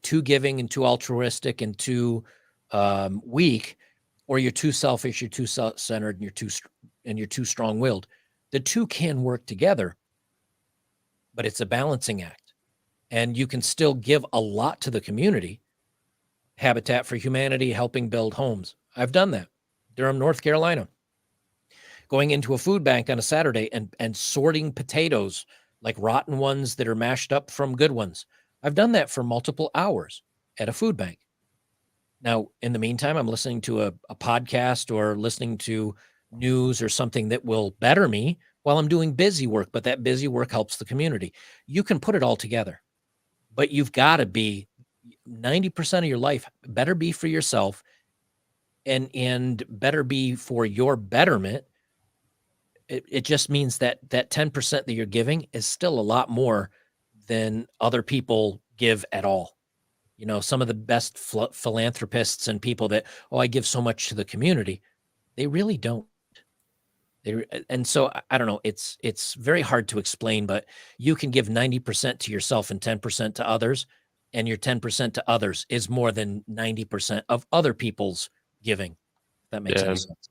too giving and too altruistic and too weak, or you're too selfish, you're too self-centered, and you're too strong-willed. The two can work together, but it's a balancing act. And you can still give a lot to the community. Habitat for Humanity, helping build homes. I've done that. Durham, North Carolina. Going into a food bank on a Saturday and sorting potatoes, like rotten ones that are mashed up from good ones. I've done that for multiple hours at a food bank. Now, in the meantime, I'm listening to a podcast or listening to news or something that will better me while I'm doing busy work, but that busy work helps the community. You can put it all together, but you've got to be 90% of your life better be for yourself and better be for your betterment. It just means that 10% that you're giving is still a lot more than other people give at all. You know, some of the best philanthropists and people that, oh, I give so much to the community, they really don't. And so I don't know. It's very hard to explain, but you can give 90% to yourself and 10% to others, and your 10% to others is more than 90% of other people's giving. If that makes any Yeah. sense.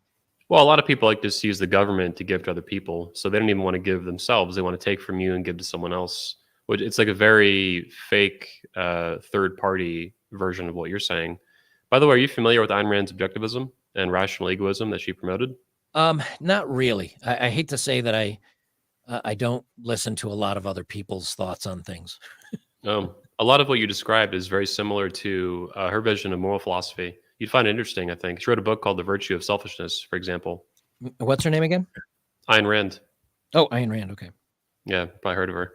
Well, a lot of people like to just use the government to give to other people, so they don't even want to give themselves. They want to take from you and give to someone else. Which it's like a very fake third party version of what you're saying. By the way, are you familiar with Ayn Rand's objectivism and rational egoism that she promoted? Not really. I hate to say that I don't listen to a lot of other people's thoughts on things. A lot of what you described is very similar to her vision of moral philosophy. You'd find it interesting, I think. She wrote a book called The Virtue of Selfishness, for example. What's her name again? Ayn Rand. Oh, Ayn Rand. Okay. Yeah, probably heard of her.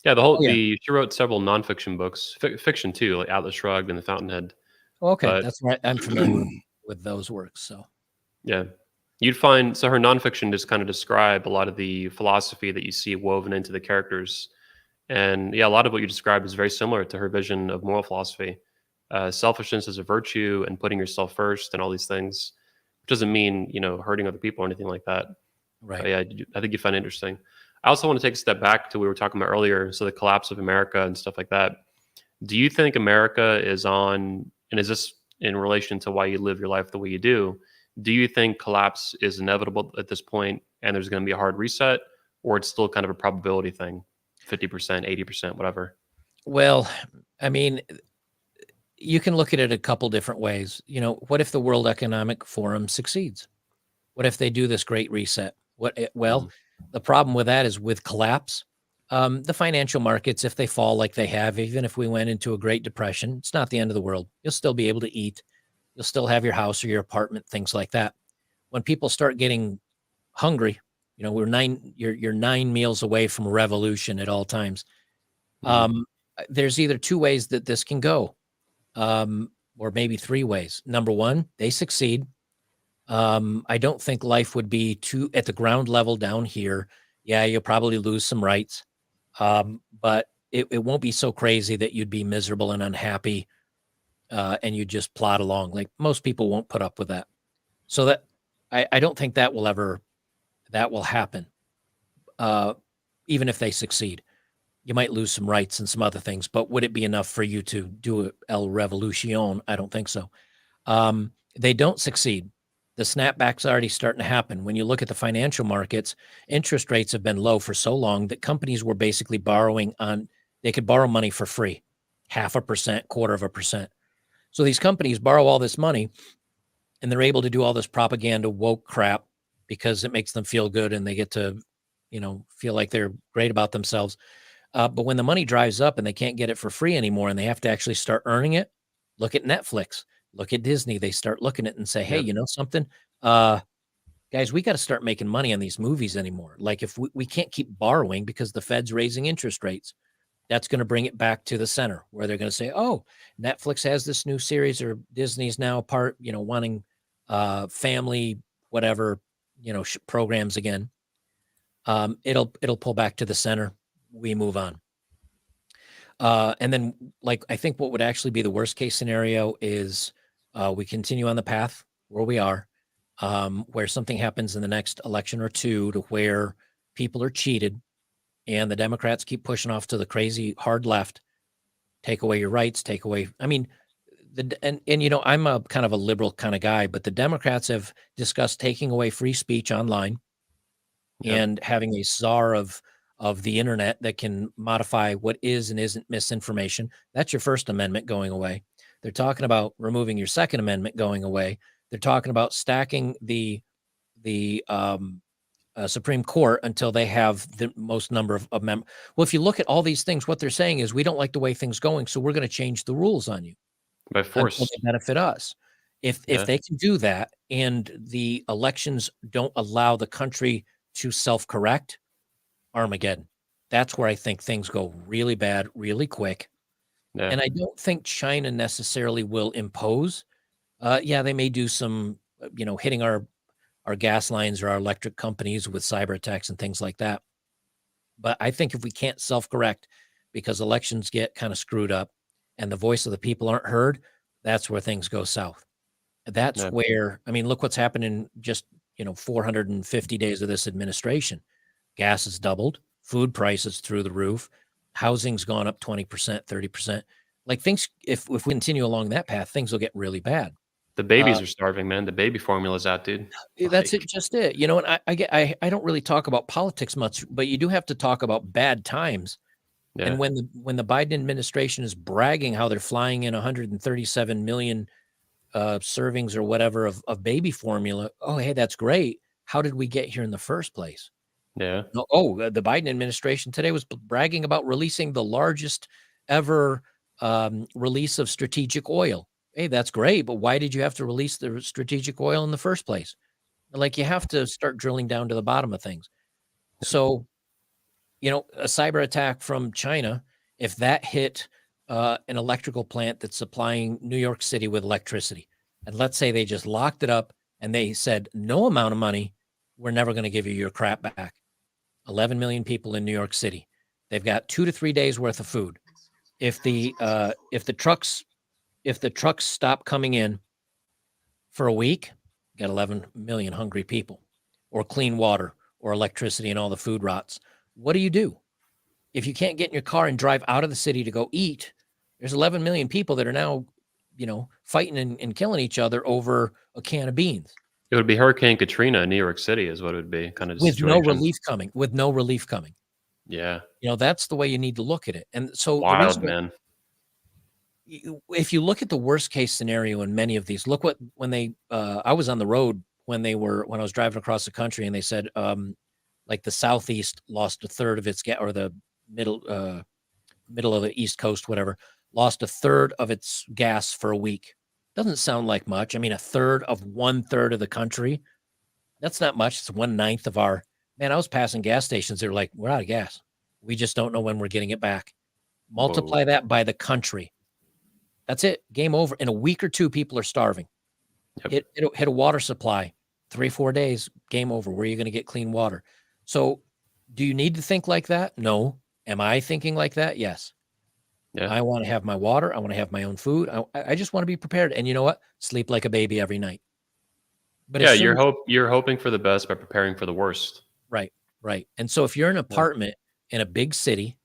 Yeah, Oh, yeah. she wrote several nonfiction books, fiction too, like Atlas Shrugged and The Fountainhead. Oh, okay. But That's right. I'm familiar with those works. So, yeah, you'd find so her nonfiction just kind of describe a lot of the philosophy that you see woven into the characters, and yeah, a lot of what you described is very similar to her vision of moral philosophy. Selfishness as a virtue and putting yourself first and all these things, which doesn't mean hurting other people or anything like that. right. Yeah, I think you find it interesting. I also want to take a step back to what we were talking about earlier, so the collapse of America and stuff like that. Do you think America is on, and is this in relation to why you live your life the way you do? Do you think collapse is inevitable at this point and there's going to be a hard reset, or it's still kind of a probability thing, 50%, 80%, whatever? Well, I mean, you can look at it a couple different ways. You know, what if the World Economic Forum succeeds? What if they do this great reset? Well, Mhm. the problem with that is with collapse, the financial markets, if they fall like they have, even if we went into a Great Depression, it's not the end of the world. You'll still be able to eat. You'll still have your house or your apartment, things like that. When people start getting hungry, you know, you're 9 meals away from a revolution at all times. Mhm. Um, there's either two ways that this can go, or maybe three ways. Number one, they succeed. I don't think life would be too at the ground level down here. Yeah, you'll probably lose some rights, but it won't be so crazy that you'd be miserable and unhappy, and you just plod along. Like most people won't put up with that. So that I don't think that will happen, uh, even if they succeed. You might lose some rights and some other things, but would it be enough for you to do El Revolution? I don't think so. They don't succeed. The snapback's already starting to happen. When you look at the financial markets, interest rates have been low for so long that companies were basically borrowing on, they could borrow money for free, 0.5%, 0.25%. So these companies borrow all this money and they're able to do all this propaganda woke crap because it makes them feel good and they get to, feel like they're great about themselves. But when the money dries up and they can't get it for free anymore and they have to actually start earning it, look at Netflix, look at Disney. They start looking at it and say, hey, Yep. you know something? Guys, we got to start making money on these movies anymore. Like if we can't keep borrowing because the Fed's raising interest rates, that's going to bring it back to the center where they're going to say, oh, Netflix has this new series or Disney's now part, wanting family, whatever, programs again. It'll pull back to the center. We move on. And then, like, I think what would actually be the worst case scenario is we continue on the path where we are, where something happens in the next election or two to where people are cheated and the Democrats keep pushing off to the crazy hard left, take away your rights, take away. I mean, I'm a kind of a liberal kind of guy, but the Democrats have discussed taking away free speech online Yep. and having a czar of the internet that can modify what is and isn't misinformation. That's your First Amendment going away. They're talking about removing your Second Amendment going away. They're talking about stacking the Supreme Court until they have the most number of members. Well, if you look at all these things, what they're saying is we don't like the way things going, so we're going to change the rules on you By until force. they benefit us. If Yeah. they can do that and the elections don't allow the country to self-correct, Armageddon. That's where I think things go really bad, really quick. Yeah. And I don't think China necessarily will impose. Yeah, they may do some, hitting our gas lines or our electric companies with cyber attacks and things like that. But I think if we can't self-correct because elections get kind of screwed up and the voice of the people aren't heard, that's where things go south. That's Yeah. where, I mean, look what's happened in just, 450 days of this administration. Gas has doubled, food prices through the roof, housing's gone up 20%, 30%. Like things, if we continue along that path, things will get really bad. The Uh, babies are starving, man. The baby formula's out, dude. that's Like, it, just it. And I don't really talk about politics much, but you do have to talk about bad times. yeah. And when the Biden administration is bragging how they're flying in 137 million servings or whatever of baby formula, oh, hey, that's great. How did we get here in the first place? Yeah. No, the Biden administration today was bragging about releasing the largest ever release of strategic oil. Hey, that's great, but why did you have to release the strategic oil in the first place? Like you have to start drilling down to the bottom of things. So, a cyber attack from China, if that hit an electrical plant that's supplying New York City with electricity, and let's say they just locked it up and they said, no amount of money, we're never going to give you your crap back. 11 million people in New York City. They've got 2 to 3 days worth of food. If the trucks stop coming in for a week, got 11 million hungry people, or clean water, or electricity, and all the food rots. What do? If you can't get in your car and drive out of the city to go eat, there's 11 million people that are now, fighting and killing each other over a can of beans. It would be Hurricane Katrina in New York City, is what it would be, kind of With no situation. relief coming. Yeah. That's the way you need to look at it. And so the Wild, reason man. if you look at the worst case scenario in many of these, look when they I was on the road when I was driving across the country and they said like the southeast lost a third of its gas, or the middle of the East Coast, whatever, lost a third of its gas for a week. Doesn't sound like much. I mean, a third of 1/3 of the country. That's not much. It's 1/9 of our, man. I was passing gas stations. They're like, we're out of gas. We just don't know when we're getting it back. Multiply Whoa. that by the country. That's it. Game over. In a week or two, people are starving. Yep. Hit a water supply. 3-4 days, game over. Where are you going to get clean water? So do you need to think like that? No. Am I thinking like that? Yes. Yeah. I want to have my water. I want to have my own food. I just want to be prepared. And you know what? Sleep like a baby every night. But Yeah, as soon as, you're hoping for the best by preparing for the worst. right. And so if you're in an apartment in a big city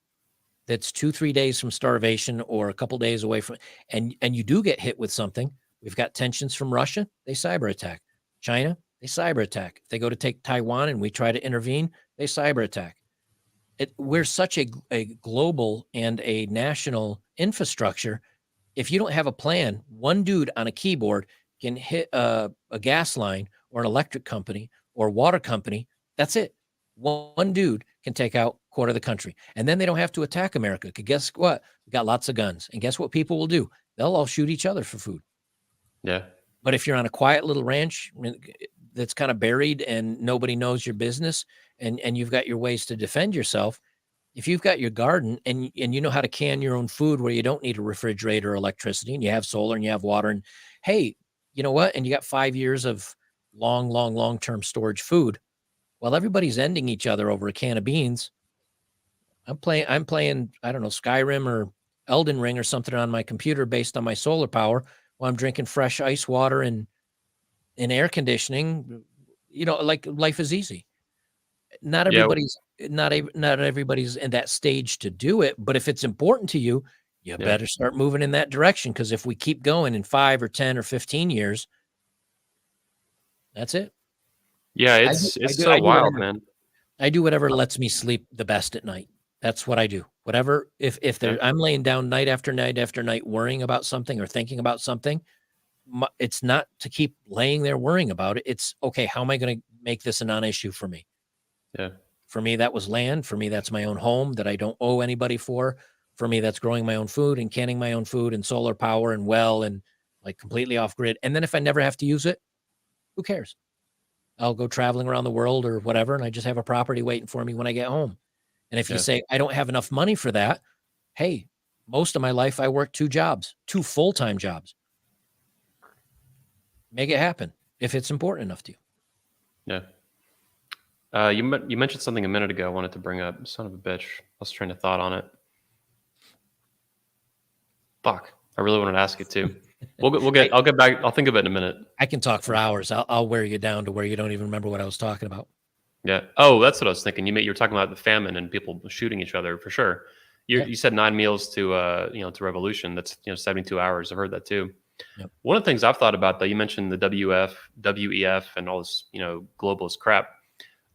that's 2-3 days from starvation or a couple days away from, and you do get hit with something. We've got tensions from Russia, they cyber attack. China, they cyber attack. If they go to take Taiwan and we try to intervene, they cyber attack. We're such a global and a national infrastructure. If you don't have a plan, one dude on a keyboard can hit a gas line or an electric company or water company. That's it. One dude can take out a quarter of the country. And then they don't have to attack America. Because guess what? We got lots of guns. And guess what people will do? They'll all shoot each other for food. Yeah. But if you're on a quiet little ranch that's kind of buried and nobody knows your business, and you've got your ways to defend yourself, if you've got your garden and you know how to can your own food where you don't need a refrigerator or electricity, and you have solar and you have water, and hey, you know what? And you got 5 years of long-term storage food. While everybody's ending each other over a can of beans, I'm playing, I don't know, Skyrim or Elden Ring or something on my computer based on my solar power while I'm drinking fresh ice water and air conditioning. You know, like, life is easy. Not Yeah. everybody's not everybody's in that stage to do it, but if it's important to you, you better start moving in that direction. Because if we keep going in 5 or 10 or 15 years, that's it. Yeah, it's so wild, man. I do whatever lets me sleep the best at night. That's what I do. Whatever, if I'm laying down night after night after night worrying about something or thinking about something, it's not to keep laying there worrying about it. It's okay, how am I going to make this a non-issue for me? Yeah. For me, that was land. For me, that's my own home that I don't owe anybody for. For me, that's growing my own food and canning my own food and solar power and well and like completely off grid. And then if I never have to use it, who cares? I'll go traveling around the world or whatever, and I just have a property waiting for me when I get home. And if you say, I don't have enough money for that, hey, most of my life I worked 2 jobs, 2 full-time jobs. Make it happen if it's important enough to you. Yeah. You mentioned something a minute ago I wanted to bring up. Son of a bitch. I was trying to thought on it. Fuck. I really wanted to ask it too. I'll get back. I'll think of it in a minute. I can talk for hours. I'll wear you down to where you don't even remember what I was talking about. Yeah. Oh, that's what I was thinking. You were talking about the famine and people shooting each other for sure. You said 9 meals to to revolution. That's 72 hours. I've heard that too. Yep. One of the things I've thought about, though, you mentioned the WEF, and all this globalist crap.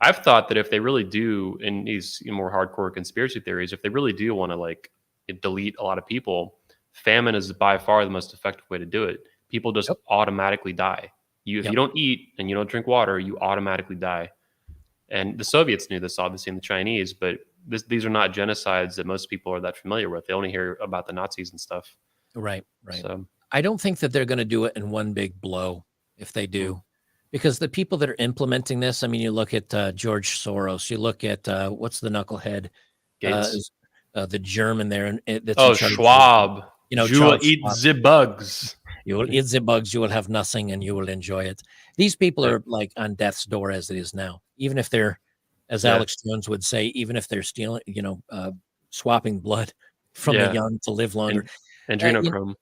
I've thought that if they really do, in these more hardcore conspiracy theories, if they really do want to delete a lot of people, famine is by far the most effective way to do it. People just automatically die. If you don't eat and you don't drink water, you automatically die. And the Soviets knew this, obviously, and the Chinese, but these are not genocides that most people are that familiar with. They only hear about the Nazis and stuff. Right. So I don't think that they're going to do it in one big blow if they do. Because the people that are implementing this, I mean, you look at George Soros, you look at what's the knucklehead, Gates. The German there. Schwab. You will eat the bugs. You will eat the bugs. You will have nothing, and you will enjoy it. These people are like on death's door as it is now. Even if they're, as Alex Jones would say, even if they're stealing, swapping blood from the young to live longer. And adrenochrome.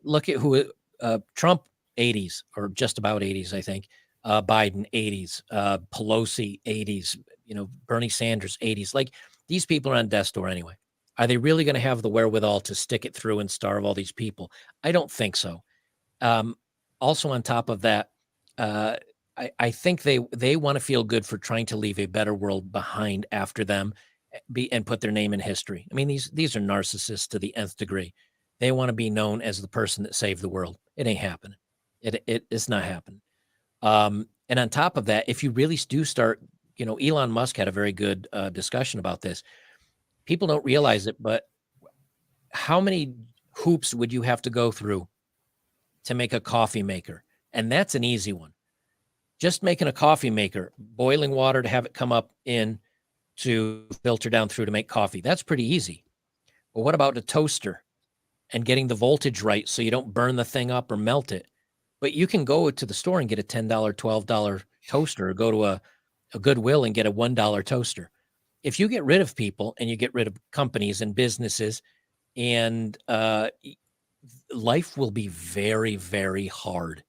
Look at who Trump. 80s or just about 80s, I think. Biden 80s, Pelosi 80s, Bernie Sanders 80s. Like, these people are on death's door anyway. Are they really going to have the wherewithal to stick it through and starve all these people? I don't think so. Also, on top of that, I think they want to feel good for trying to leave a better world behind after them, and put their name in history. I mean, these are narcissists to the nth degree. They want to be known as the person that saved the world. It ain't happening. It's not happening. And on top of that, if you really do start, Elon Musk had a very good discussion about this. People don't realize it, but how many hoops would you have to go through to make a coffee maker? And that's an easy one. Just making a coffee maker, boiling water to have it come up in to filter down through to make coffee. That's pretty easy. But what about a toaster and getting the voltage right so you don't burn the thing up or melt it? But you can go to the store and get a $10, $12 toaster, or go to a Goodwill and get a $1 toaster. If you get rid of people and you get rid of companies and businesses, and life will be very, very hard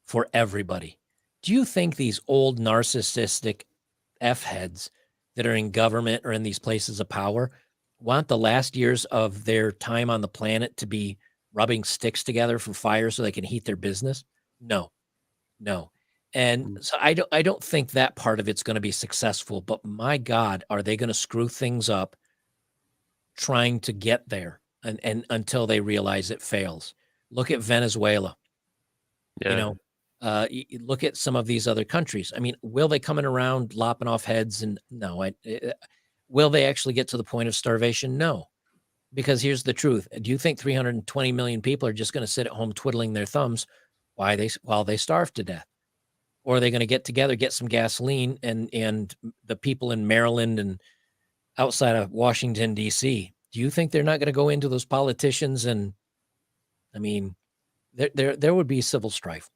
for everybody. Do you think these old narcissistic F-heads that are in government or in these places of power want the last years of their time on the planet to be rubbing sticks together for fire so they can heat their business? No, no. And Mm. so I don't think that part of it's going to be successful, but my God, are they going to screw things up trying to get there and until they realize it fails? Look at Venezuela, you Yeah. know, look at some of these other countries. I mean, will they coming around lopping off heads? And no, will they actually get to the point of starvation? No. Because here's the truth. Do you think 320 million people are just going to sit at home twiddling their thumbs while they starve to death? Or are they going to get together, get some gasoline, and the people in Maryland and outside of Washington D.C. Do you think they're not going to go into those politicians? And I mean, there would be civil strife.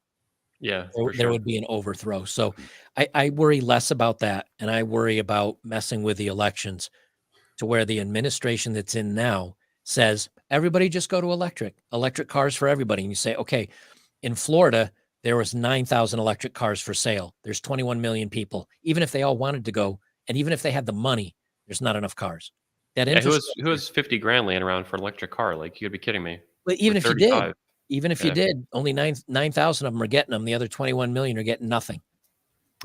Yeah, There, for there sure. would be an overthrow. So I worry less about that, and I worry about messing with the elections to where the administration that's in now says everybody just go to electric cars for everybody, and you say, okay, in Florida, there was 9,000 electric cars for sale. There's 21 million people. Even if they all wanted to go, and even if they had the money, there's not enough cars. That Yeah, who infrastructure, has 50 grand laying around for an electric car? Like, you gotta be kidding me. but Or 35. even if you Yeah, did, only 9,000 of them are getting them. The other 21 million are getting nothing.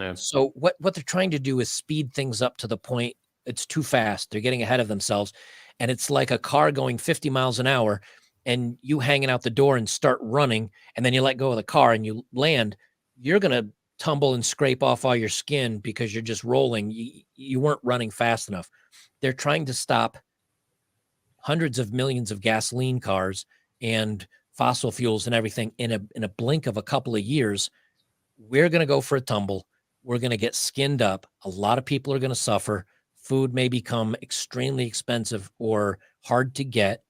yeah. So what they're trying to do is speed things up to the point it's too fast. They're getting ahead of themselves. And it's like a car going 50 miles an hour and you hanging out the door and start running, and then you let go of the car and you land, you're going to tumble and scrape off all your skin because you're just rolling. You weren't running fast enough. They're trying to stop hundreds of millions of gasoline cars and fossil fuels and everything in a blink of a couple of years. We're going to go for a tumble. We're going to get skinned up. A lot of people are going to suffer. Food may become extremely expensive or hard to get.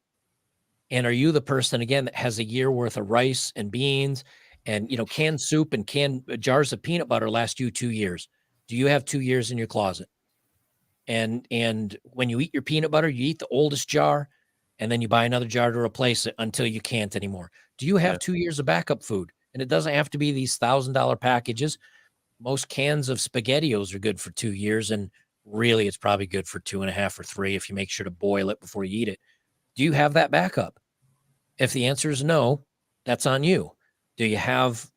And are you the person again that has a year worth of rice and beans and canned soup and canned jars of peanut butter last you 2 years? Do you have 2 years in your closet? And when you eat your peanut butter, you eat the oldest jar and then you buy another jar to replace it until you can't anymore. Do you Yeah, have 2 years of backup food? And it doesn't have to be these $1,000 packages. Most cans of SpaghettiOs are good for 2 years, and really it's probably good for 2.5 or 3 if you make sure to boil it before you eat it. Do you have that backup? If the answer is no, that's on you. Do you have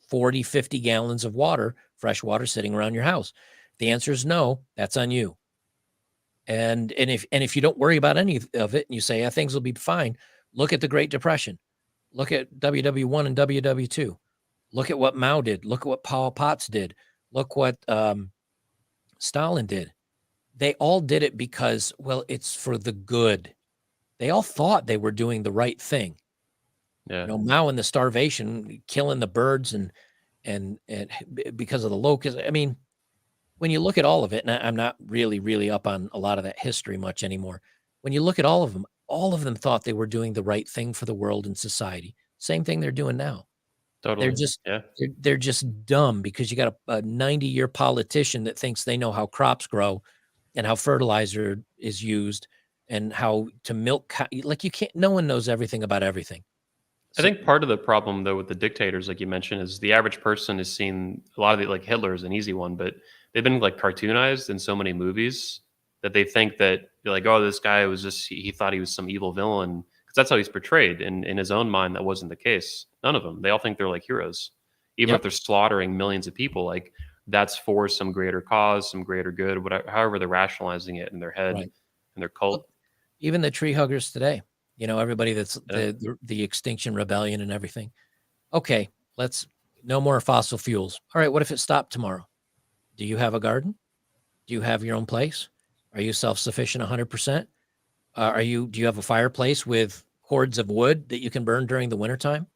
40, 50 gallons of water, fresh water sitting around your house? The answer is no, that's on you. And if you don't worry about any of it and you say, yeah, things will be fine, look at the Great Depression. Look at WW1 and WW2. Look at what Mao did. Look at what Pol Potts did. Look what Stalin did. They all did it because, well, it's for the good. They all thought they were doing the right thing. yeah. Mao and the starvation, killing the birds and because of the locusts. I mean, when you look at all of it, and I'm not really up on a lot of that history much anymore. When you look at all of them thought they were doing the right thing for the world and society. Same thing they're doing now. They're Totally. just Yeah. they're just dumb because you got a 90-year politician that thinks they know how crops grow and how fertilizer is used and how to milk like you can't no one knows everything about everything. I So think part of the problem, though, with the dictators, like you mentioned, is the average person has seen a lot of the, like Hitler is an easy one, but they've been like cartoonized in so many movies that they think that you're like, oh, this guy was just, he thought he was some evil villain. Because that's how he's portrayed. In his own mind, that wasn't the case. None of them. They all think they're like heroes. Even if yep, they're slaughtering millions of people, like that's for some greater cause, some greater good, whatever, however they're rationalizing it in their head, right. in their cult. Look, even the tree huggers today, everybody that's Yeah. the Extinction Rebellion and everything. Okay, let's no more fossil fuels. All right, what if it stopped tomorrow? Do you have a garden? Do you have your own place? Are you self-sufficient 100%? Do you have a fireplace with hordes of wood that you can burn during the wintertime?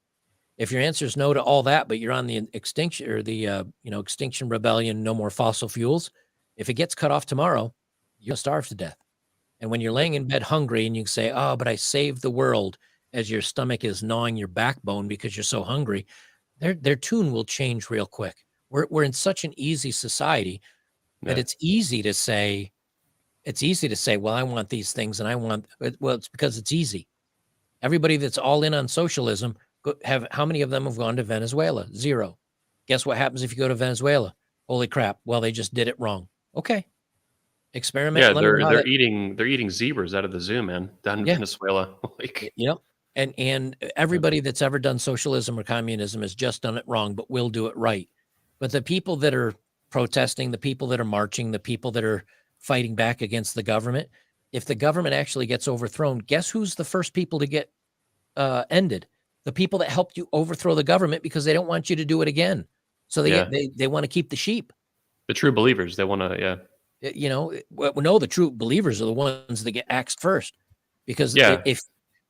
If your answer is no to all that, but you're on the extinction or the Extinction Rebellion, no more fossil fuels, if it gets cut off tomorrow, you'll starve to death. And when you're laying in bed hungry and you say, "Oh, but I saved the world," as your stomach is gnawing your backbone because you're so hungry, their tune will change real quick. We're in such an easy society that Yeah. it's easy to say, well, I want these things and I want, well, it's because it's easy. Everybody that's all in on socialism, how many of them have gone to Venezuela? Zero. Guess what happens if you go to Venezuela? Holy crap. Well, they just did it wrong. Okay. Experiment Yeah, and let me know how that. they're eating zebras out of the zoo, man, down in Yeah. Venezuela. Like, Yep. And yeah, everybody that's ever done socialism or communism has just done it wrong, but will do it right. But the people that are protesting, the people that are marching, the people that are fighting back against the government, if the government actually gets overthrown, guess who's the first people to get ended? The people that helped you overthrow the government because they don't want you to do it again. So yeah. they want to keep the sheep. The true believers, they wanna, yeah. Well, no, the true believers are the ones that get axed first, because Yeah,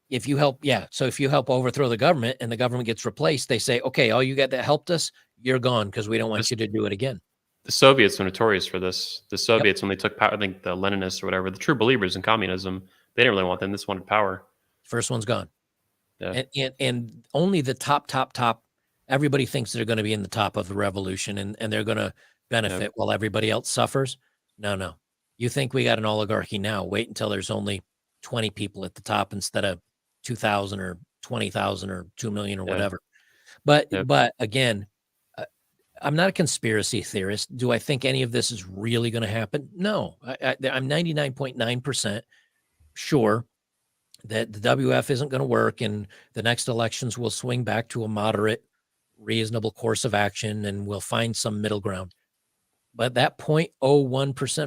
if you help, yeah. So if you help overthrow the government and the government gets replaced, they say, okay, all you got that helped us, you're gone because we don't want this you to do it again. the Soviets were notorious for this. The Yep. Soviets, when they took power, I think the Leninists or whatever, the true believers in communism, they didn't really want them, they just wanted power. First one's gone. Yeah, And only the top, everybody thinks they're going to be in the top of the revolution, and they're going to yeah, benefit while everybody else suffers. No, no. You think we got an oligarchy now. Wait until there's only 20 people at the top instead of 2,000 or 20,000 or 2 million or yeah, whatever. But yeah, but again, uh, I'm not a conspiracy theorist. Do I think any of this is really going to happen? No. I'm 99.9% sure that the WF isn't going to work, and the next elections will swing back to a moderate, reasonable course of action, and we'll find some middle ground. But that 0.01%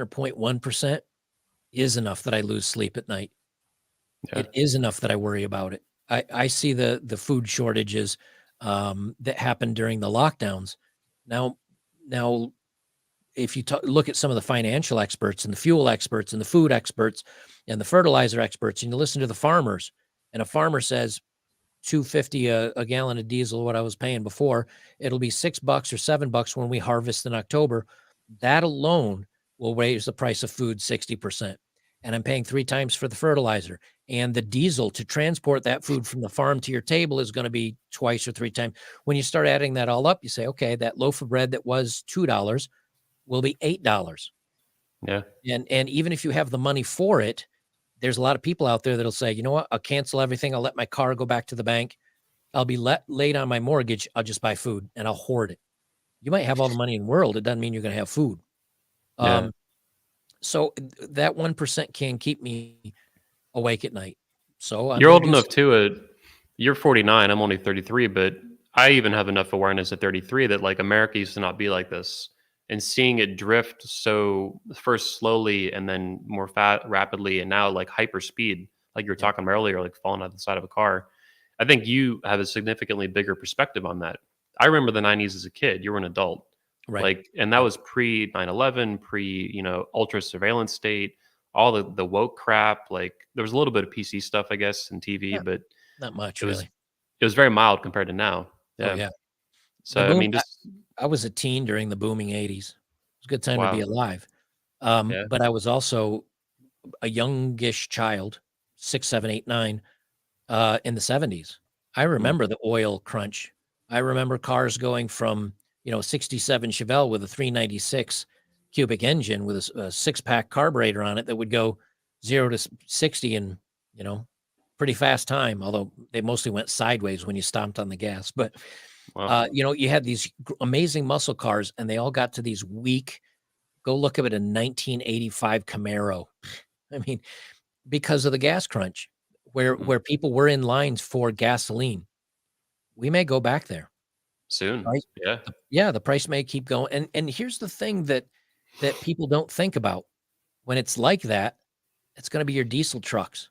or 0.1% is enough that I lose sleep at night. yeah. It is enough that I worry about it. I see the food shortages that happened during the lockdowns. Now, if you look at some of the financial experts and the fuel experts and the food experts and the fertilizer experts, and you listen to the farmers, and a farmer says 250 a gallon of diesel, what I was paying before, it'll be $6 or $7 when we harvest in October. That alone will raise the price of food 60%. And I'm paying 3 times for the fertilizer, and the diesel to transport that food from the farm to your table is going to be twice or 3 times. When you start adding that all up, you say, okay, that loaf of bread that was $2 will be $8. Yeah. And even if you have the money for it, there's a lot of people out there that'll say, you know what, I'll cancel everything. I'll let my car go back to the bank. I'll be late on my mortgage. I'll just buy food and I'll hoard it. You might have all the money in the world. It doesn't mean you're going to have food. Yeah. So that 1% can keep me awake at night. So I'm You're going to old do. enough too. You're 49. I'm only 33, but I even have enough awareness at 33 that like America used to not be like this, and seeing it drift so first slowly and then more rapidly, and now like hyper speed, like you were Yep. talking about earlier, like falling out the side of a car. I think you have a significantly bigger perspective on that. I remember the 90s as a kid. You were an adult, Right. like, and that Right. was pre 9/11, pre ultra surveillance state, all the woke crap. Like there was a little bit of PC stuff, I guess, and TV, Not, but not much it was really. it was very mild compared to now. Oh Yeah. yeah. The So I boom. mean, just I was a teen during the booming 80s. It was a good time to be wow. alive. Yeah. But I was also a youngish child, 6, 7, 8, 9, in the 70s. I Mm. remember the oil crunch. I remember cars going from, 67 Chevelle with a 396 cubic engine with a six-pack carburetor on it that would go 0 to 60 in, you know, pretty fast time, although they mostly went sideways when you stomped on the gas. But, Wow. you had these amazing muscle cars, and they all got to these weak. Go look up at a 1985 Camaro. I mean, because of the gas crunch, where Mm. people were in lines for gasoline. We may go back there, Soon. right? Yeah. Yeah, the price may keep going, and here's the thing that people don't think about. When it's like that, it's gonna be your diesel trucks.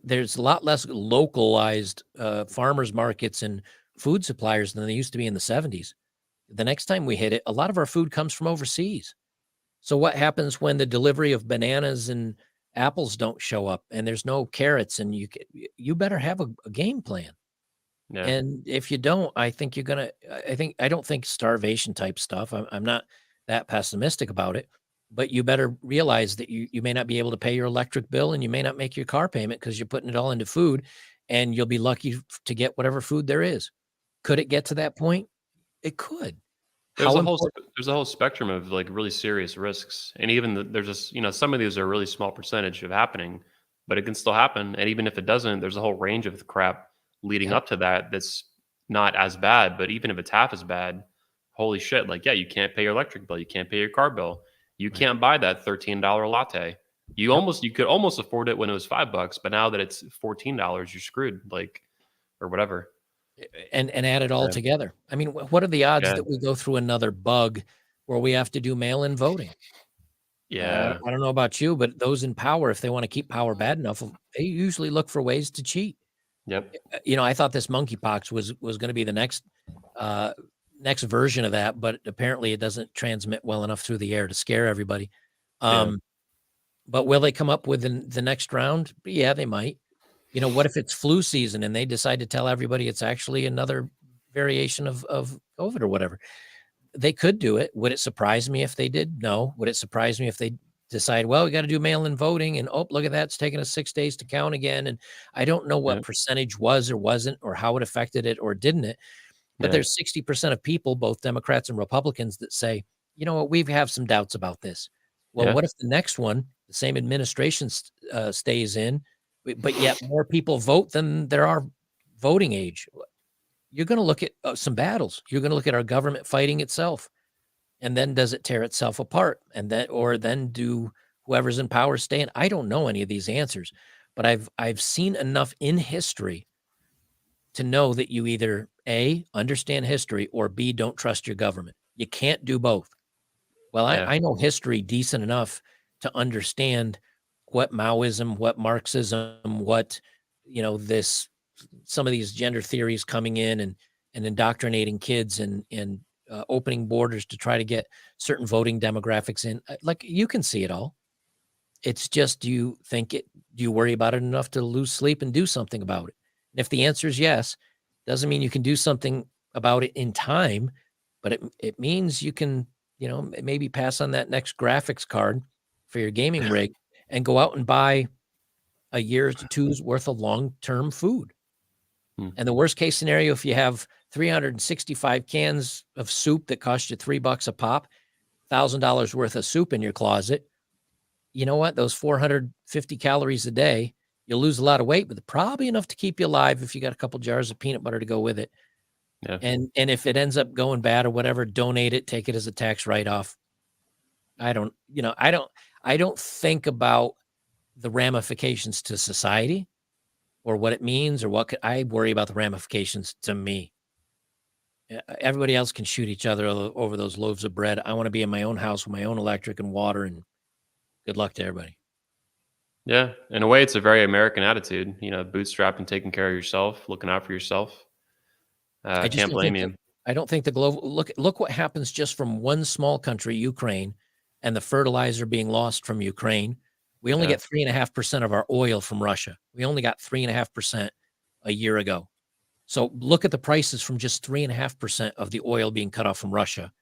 There's a lot less localized, farmers markets and food suppliers than there used to be in the '70s. The next time we hit it, a lot of our food comes from overseas. So what happens when the delivery of bananas and apples don't show up and there's no carrots, and you better have a game plan. Yeah. And if you don't, I think you're gonna. I don't think starvation type stuff. I'm not that pessimistic about it, but you better realize that you may not be able to pay your electric bill, and you may not make your car payment because you're putting it all into food, and you'll be lucky to get whatever food there is. Could it get to that point? It could. There's How a whole important? there's a whole spectrum of like really serious risks, and even there's just some of these are a really small percentage of happening, but it can still happen. And even if it doesn't, there's a whole range of crap leading Yep. up to that that's not as bad. But even if it's half as bad, holy shit! Like, yeah, you can't pay your electric bill, you can't pay your car bill, You Right. can't buy that $13 latte. You could almost afford it when it was $5, but now that it's $14, you're screwed. Like, or whatever. And add it all Yeah. together. I mean, what are the odds Yeah. that we go through another bug where we have to do mail-in voting? Yeah. I don't know about you, but those in power, if they want to keep power bad enough, they usually look for ways to cheat. Yep. I thought this monkeypox was going to be the uh, next version of that, but apparently it doesn't transmit well enough through the air to scare everybody. Yeah. But will they come up with the next round? Yeah, they might. What if it's flu season and they decide to tell everybody it's actually another variation of COVID or whatever? They could do it. Would it surprise me if they did? No. Would it surprise me if they decide, well, we got to do mail-in voting and oh, look at that, it's taking us 6 days to count again. And I don't know what Yeah. percentage was or wasn't or how it affected it or didn't it. But Yeah. there's 60% of people, both Democrats and Republicans, that say, you know what, we have some doubts about this. Well, Yeah. what if the next one, the same administration stays in, but yet more people vote than there are voting age? You're going to look at some battles. You're going to look at our government fighting itself. And then does it tear itself apart? And then do whoever's in power stay in? I don't know any of these answers, but I've seen enough in history to know that you either A, understand history, or B, don't trust your government. You can't do both. Well, Yeah. I know history decent enough to understand what Maoism, what Marxism, what, this, some of these gender theories coming in and indoctrinating kids and opening borders to try to get certain voting demographics in. Like, you can see it all. It's just, do you worry about it enough to lose sleep and do something about it? And if the answer is yes, doesn't mean you can do something about it in time, but it means you can, maybe pass on that next graphics card for your gaming rig and go out and buy a year's to two's worth of long-term food. Hmm. And the worst case scenario, if you have 365 cans of soup that cost you $3 a pop, $1,000 worth of soup in your closet, you know what? Those 450 calories a day, you'll lose a lot of weight, but probably enough to keep you alive if you got a couple jars of peanut butter to go with it. Yeah. And if it ends up going bad or whatever, donate it, take it as a tax write-off. I don't think about the ramifications to society or what it means or I worry about the ramifications to me. Everybody else can shoot each other over those loaves of bread. I want to be in my own house with my own electric and water, and good luck to everybody. Yeah. In a way, it's a very American attitude, bootstrapping, taking care of yourself, looking out for yourself. I just Can't don't blame think you. I don't think the global look what happens just from one small country, Ukraine, and the fertilizer being lost from Ukraine. We only Yeah. get 3.5% of our oil from Russia. We only got 3.5% a year ago. So look at the prices from just 3.5% of the oil being cut off from Russia,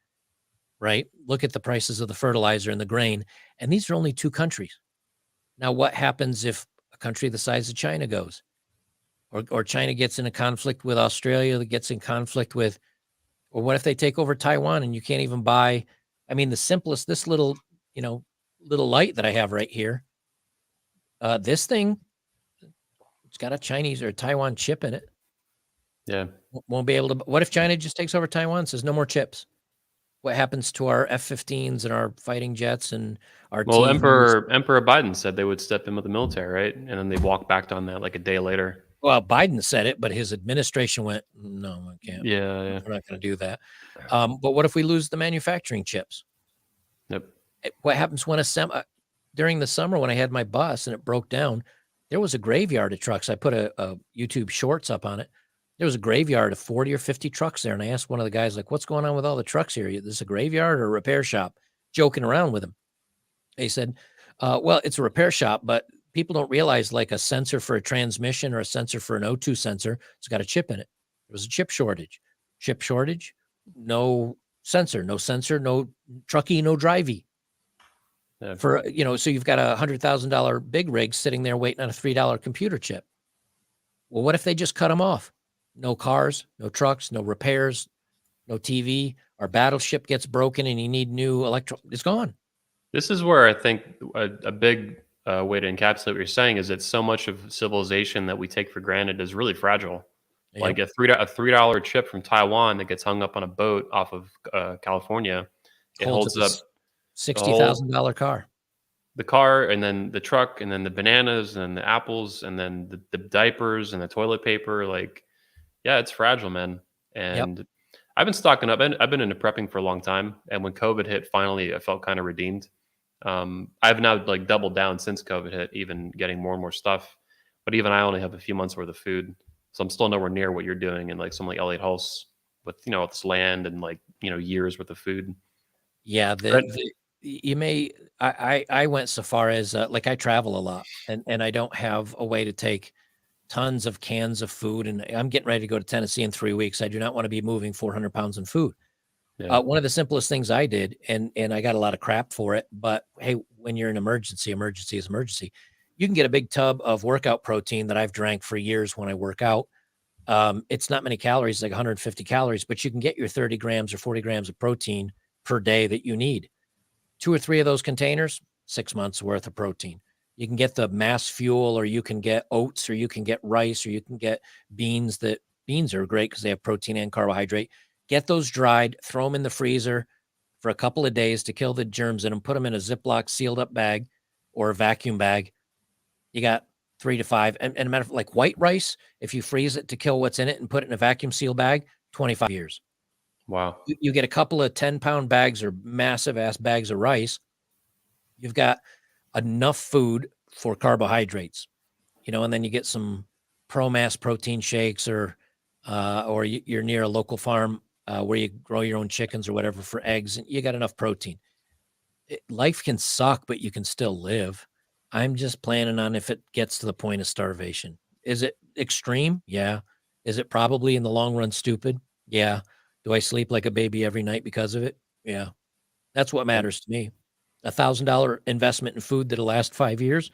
right? Look at the prices of the fertilizer and the grain. And these are only two countries. Now, what happens if a country the size of China goes? Or China gets in a conflict with Australia, that gets in conflict with, or what if they take over Taiwan and you can't even buy? I mean, the simplest, this little light that I have right here, this thing, it's got a Chinese or a Taiwan chip in it. Yeah. Won't be able to. What if China just takes over Taiwan and says no more chips? What happens to our F-15s and our fighting jets and our Well, TVs? Emperor Biden said they would step in with the military, right? And then they walked back on that like a day later. Well, Biden said it, but his administration went, no, I can't. Yeah. Yeah. We're not going to do that. But what if we lose the manufacturing chips? Yep. What happens when during the summer when I had my bus and it broke down, there was a graveyard of trucks. I put a YouTube shorts up on it. There was a graveyard of 40 or 50 trucks there. And I asked one of the guys, like, what's going on with all the trucks here? Is this a graveyard or a repair shop? Joking around with him. He said, well, it's a repair shop, but people don't realize, like, a sensor for a transmission or a sensor for an O2 sensor, it's got a chip in it. There was a chip shortage. Chip shortage, no sensor, no trucky, no drivey. Yeah. So you've got a $100,000 big rig sitting there waiting on a $3 computer chip. Well, what if they just cut them off? No cars, no trucks, no repairs, no TV. Our battleship gets broken and you need new it's gone. This is where I think a big way to encapsulate what you're saying is that so much of civilization that we take for granted is really fragile. Yep. Like a $3 chip from Taiwan that gets hung up on a boat off of California, it holds up The whole $60,000 car. the car and then the truck and then the bananas and the apples and then the diapers and the toilet paper, like, yeah, it's fragile, man. Yep. And I've been stocking up. I've been into prepping for a long time, and when COVID hit, finally, I felt kind of redeemed. I've now like doubled down since COVID hit, even getting more and more stuff. But even I only have a few months worth of food, so I'm still nowhere near what you're doing, and like someone like Elliot Hulse with this land and like years worth of food. Yeah, Right. you may I went so far as, like, I travel a lot, and I don't have a way to take tons of cans of food, and I'm getting ready to go to Tennessee in 3 weeks. I do not wanna be moving 400 pounds in food. Yeah. One of the simplest things I did, and I got a lot of crap for it, but hey, when you're in emergency, emergency is emergency. You can get a big tub of workout protein that I've drank for years when I work out. It's not many calories, like 150 calories, but you can get your 30 grams or 40 grams of protein per day that you need. 2 or 3 of those containers, 6 months worth of protein. You can get the mass fuel, or you can get oats, or you can get rice, or you can get beans. That beans are great because they have protein and carbohydrate. Get those dried, throw them in the freezer for a couple of days to kill the germs in them, put them in a Ziploc sealed up bag or a vacuum bag. You got 3 to 5. And a matter of like white rice, if you freeze it to kill what's in it and put it in a vacuum seal bag, 25 years. Wow. You get a couple of 10-pound bags or massive ass bags of rice. You've got enough food for carbohydrates, and then you get some pro-mass protein shakes, or you're near a local farm where you grow your own chickens or whatever for eggs, and you got enough protein. Life can suck, but you can still live. I'm just planning on if it gets to the point of starvation. Is it extreme? Yeah. Is it probably in the long run stupid? Yeah. Do I sleep like a baby every night because of it? Yeah. That's what Yep. matters to me. $1,000 investment in food that'll last 5 years.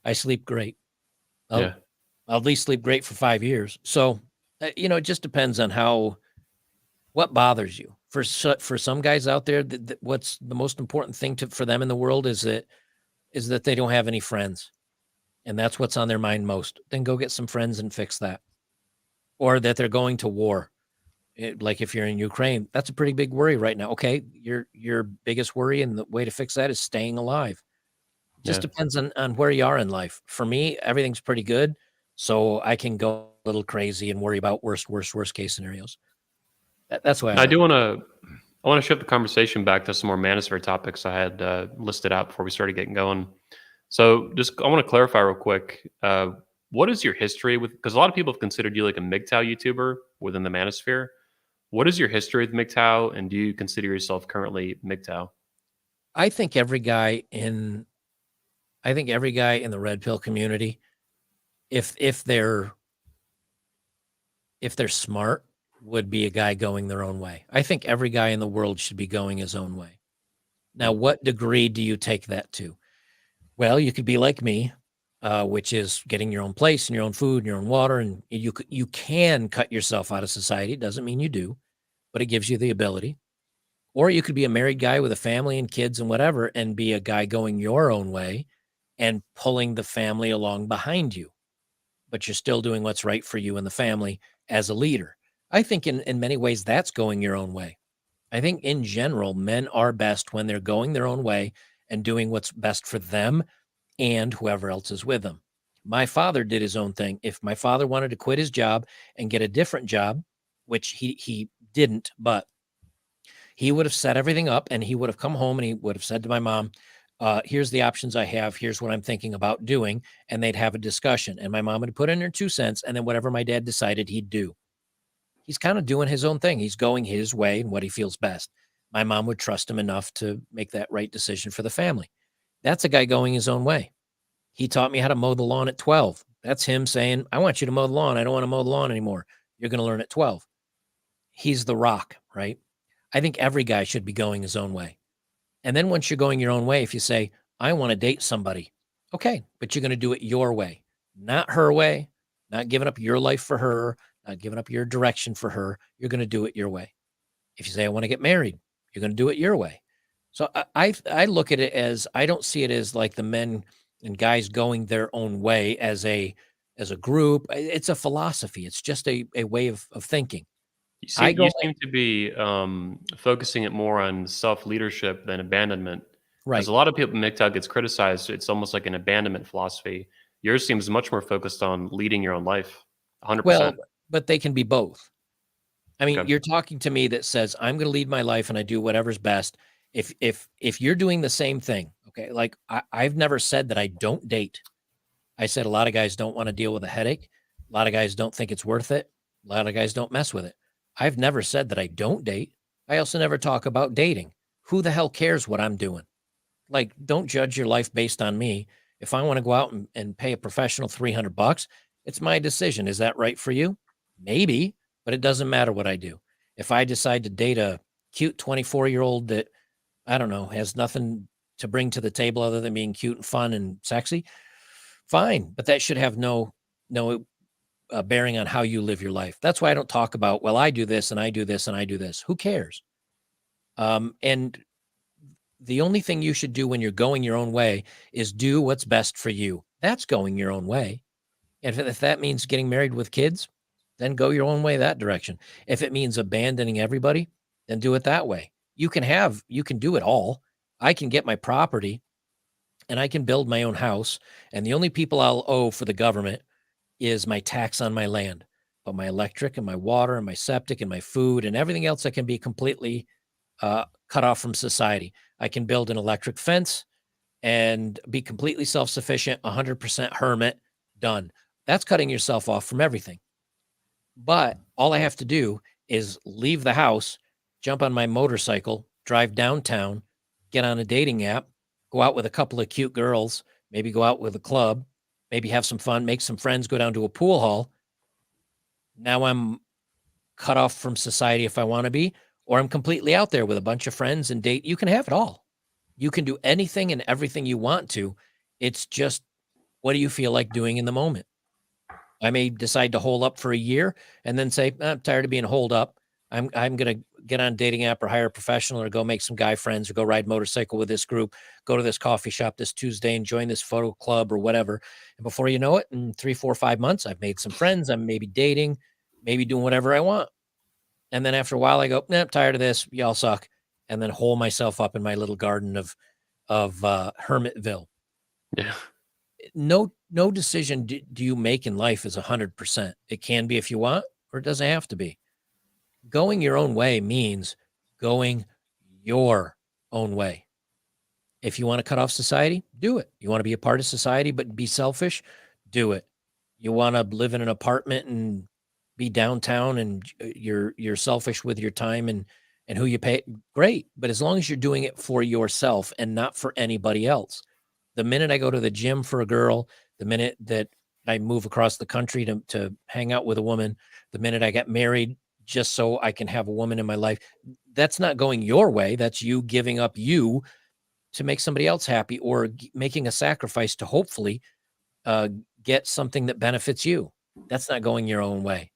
I sleep great. I'll Yeah. I'll at least sleep great for 5 years. So, it just depends on what bothers you. For some guys out there, what's the most important thing for them in the world is that they don't have any friends, and that's what's on their mind most. Then go get some friends and fix that. Or that they're going to war. Like if you're in Ukraine, that's a pretty big worry right now. Okay, your biggest worry and the way to fix that is staying alive. Just Yeah. depends on where you are in life. For me, everything's pretty good, so I can go a little crazy and worry about worst case scenarios. That's why I I look do at want to. I want to shift the conversation back to some more Manosphere topics I had listed out before we started getting going. So, just I want to clarify real quick. What is your history with? Because a lot of people have considered you like a MGTOW YouTuber within the Manosphere. What is your history with MGTOW, and do you consider yourself currently MGTOW? I think every guy in the red pill community, if they're smart, would be a guy going their own way. I think every guy in the world should be going his own way. Now, Hmm. what degree do you take that to? Well, you could be like me, which is getting your own place and your own food and your own water, and you can cut yourself out of society. It doesn't mean you do, but it gives you the ability. Or you could be a married guy with a family and kids and whatever, and be a guy going your own way and pulling the family along behind you, but you're still doing what's right for you and the family as a leader. I think in many ways that's going your own way. I think in general, men are best when they're going their own way and doing what's best for them and whoever else is with them. My father did his own thing. If my father wanted to quit his job and get a different job, which he didn't, but he would have set everything up, and he would have come home and he would have said to my mom, here's the options I have. Here's what I'm thinking about doing. And they'd have a discussion. And my mom would put in her 2 cents. And then whatever my dad decided, he'd do. He's kind of doing his own thing. He's going his way and what he feels best. My mom would trust him enough to make that right decision for the family. That's a guy going his own way. He taught me how to mow the lawn at 12. That's him saying, I want you to mow the lawn. I don't want to mow the lawn anymore. You're going to learn at 12. He's the rock, right? I think every guy should be going his own way. And then once you're going your own way, if you say, I want to date somebody, okay, but you're going to do it your way, not her way, not giving up your life for her, not giving up your direction for her. You're going to do it your way. If you say, I want to get married, you're going to do it your way. So I look at it as, I don't see it as like the men and guys going their own way as a group. It's a philosophy. It's just a way of thinking. You I seem go, you seem to be focusing it more on self leadership than abandonment. As Right. a lot of people, MGTOW gets criticized. It's almost like an abandonment philosophy. Yours seems much more focused on leading your own life. Well, 100%. but they can be both. I mean, Okay. you're talking to me that says I'm going to lead my life and I do whatever's best. If you're doing the same thing, okay, like I've never said that I don't date. I said a lot of guys don't want to deal with a headache. A lot of guys don't think it's worth it. A lot of guys don't mess with it. I've never said that I don't date. I also never talk about dating. Who the hell cares what I'm doing? Like, don't judge your life based on me. If I want to go out and pay a professional $300, it's my decision. Is that right for you? Maybe, but it doesn't matter what I do. If I decide to date a cute 24-year-old that I don't know, has nothing to bring to the table other than being cute and fun and sexy, fine. But that should have no bearing on how you live your life. That's why I don't talk about, well, I do this and I do this and I do this. Who cares? And the only thing you should do when you're going your own way is do what's best for you. That's going your own way. And if that means getting married with kids, then go your own way that direction. If it means abandoning everybody, then do it that way. You can do it all. I can get my property and I can build my own house. And the only people I'll owe for the government is my tax on my land. But my electric and my water and my septic and my food and everything else that can be completely cut off from society. I can build an electric fence and be completely self-sufficient, 100% hermit, done. That's cutting yourself off from everything. But all I have to do is leave the house, jump on my motorcycle, drive downtown, get on a dating app, go out with a couple of cute girls, maybe go out with a club, maybe have some fun, make some friends, go down to a pool hall. Now I'm cut off from society if I want to be, or I'm completely out there with a bunch of friends and date. You can have it all. You can do anything and everything you want to. It's just, what do you feel like doing in the moment? I may decide to hole up for a year and then say, I'm tired of being holed up. I'm gonna get on a dating app or hire a professional or go make some guy friends or go ride motorcycle with this group, go to this coffee shop this Tuesday and join this photo club or whatever. And before you know it, in 3, 4, 5 months, I've made some friends. I'm maybe dating, maybe doing whatever I want. And then after a while, I go, nah, I'm tired of this. Y'all suck. And then hole myself up in my little garden of Hermitville. Yeah. No decision do you make in life is 100%. It can be if you want, or it doesn't have to be. Going your own way means going your own way. If you want to cut off society, do it. You want to be a part of society but be selfish, do it. You want to live in an apartment and be downtown and you're selfish with your time and who you pay, great. But as long as you're doing it for yourself and not for anybody else. The minute I go to the gym for a girl, the minute that I move across the country to hang out with a woman, the minute I get married just so I can have a woman in my life, that's not going your way. That's you giving up you to make somebody else happy or making a sacrifice to hopefully uh, get something that benefits you. That's not going your own way.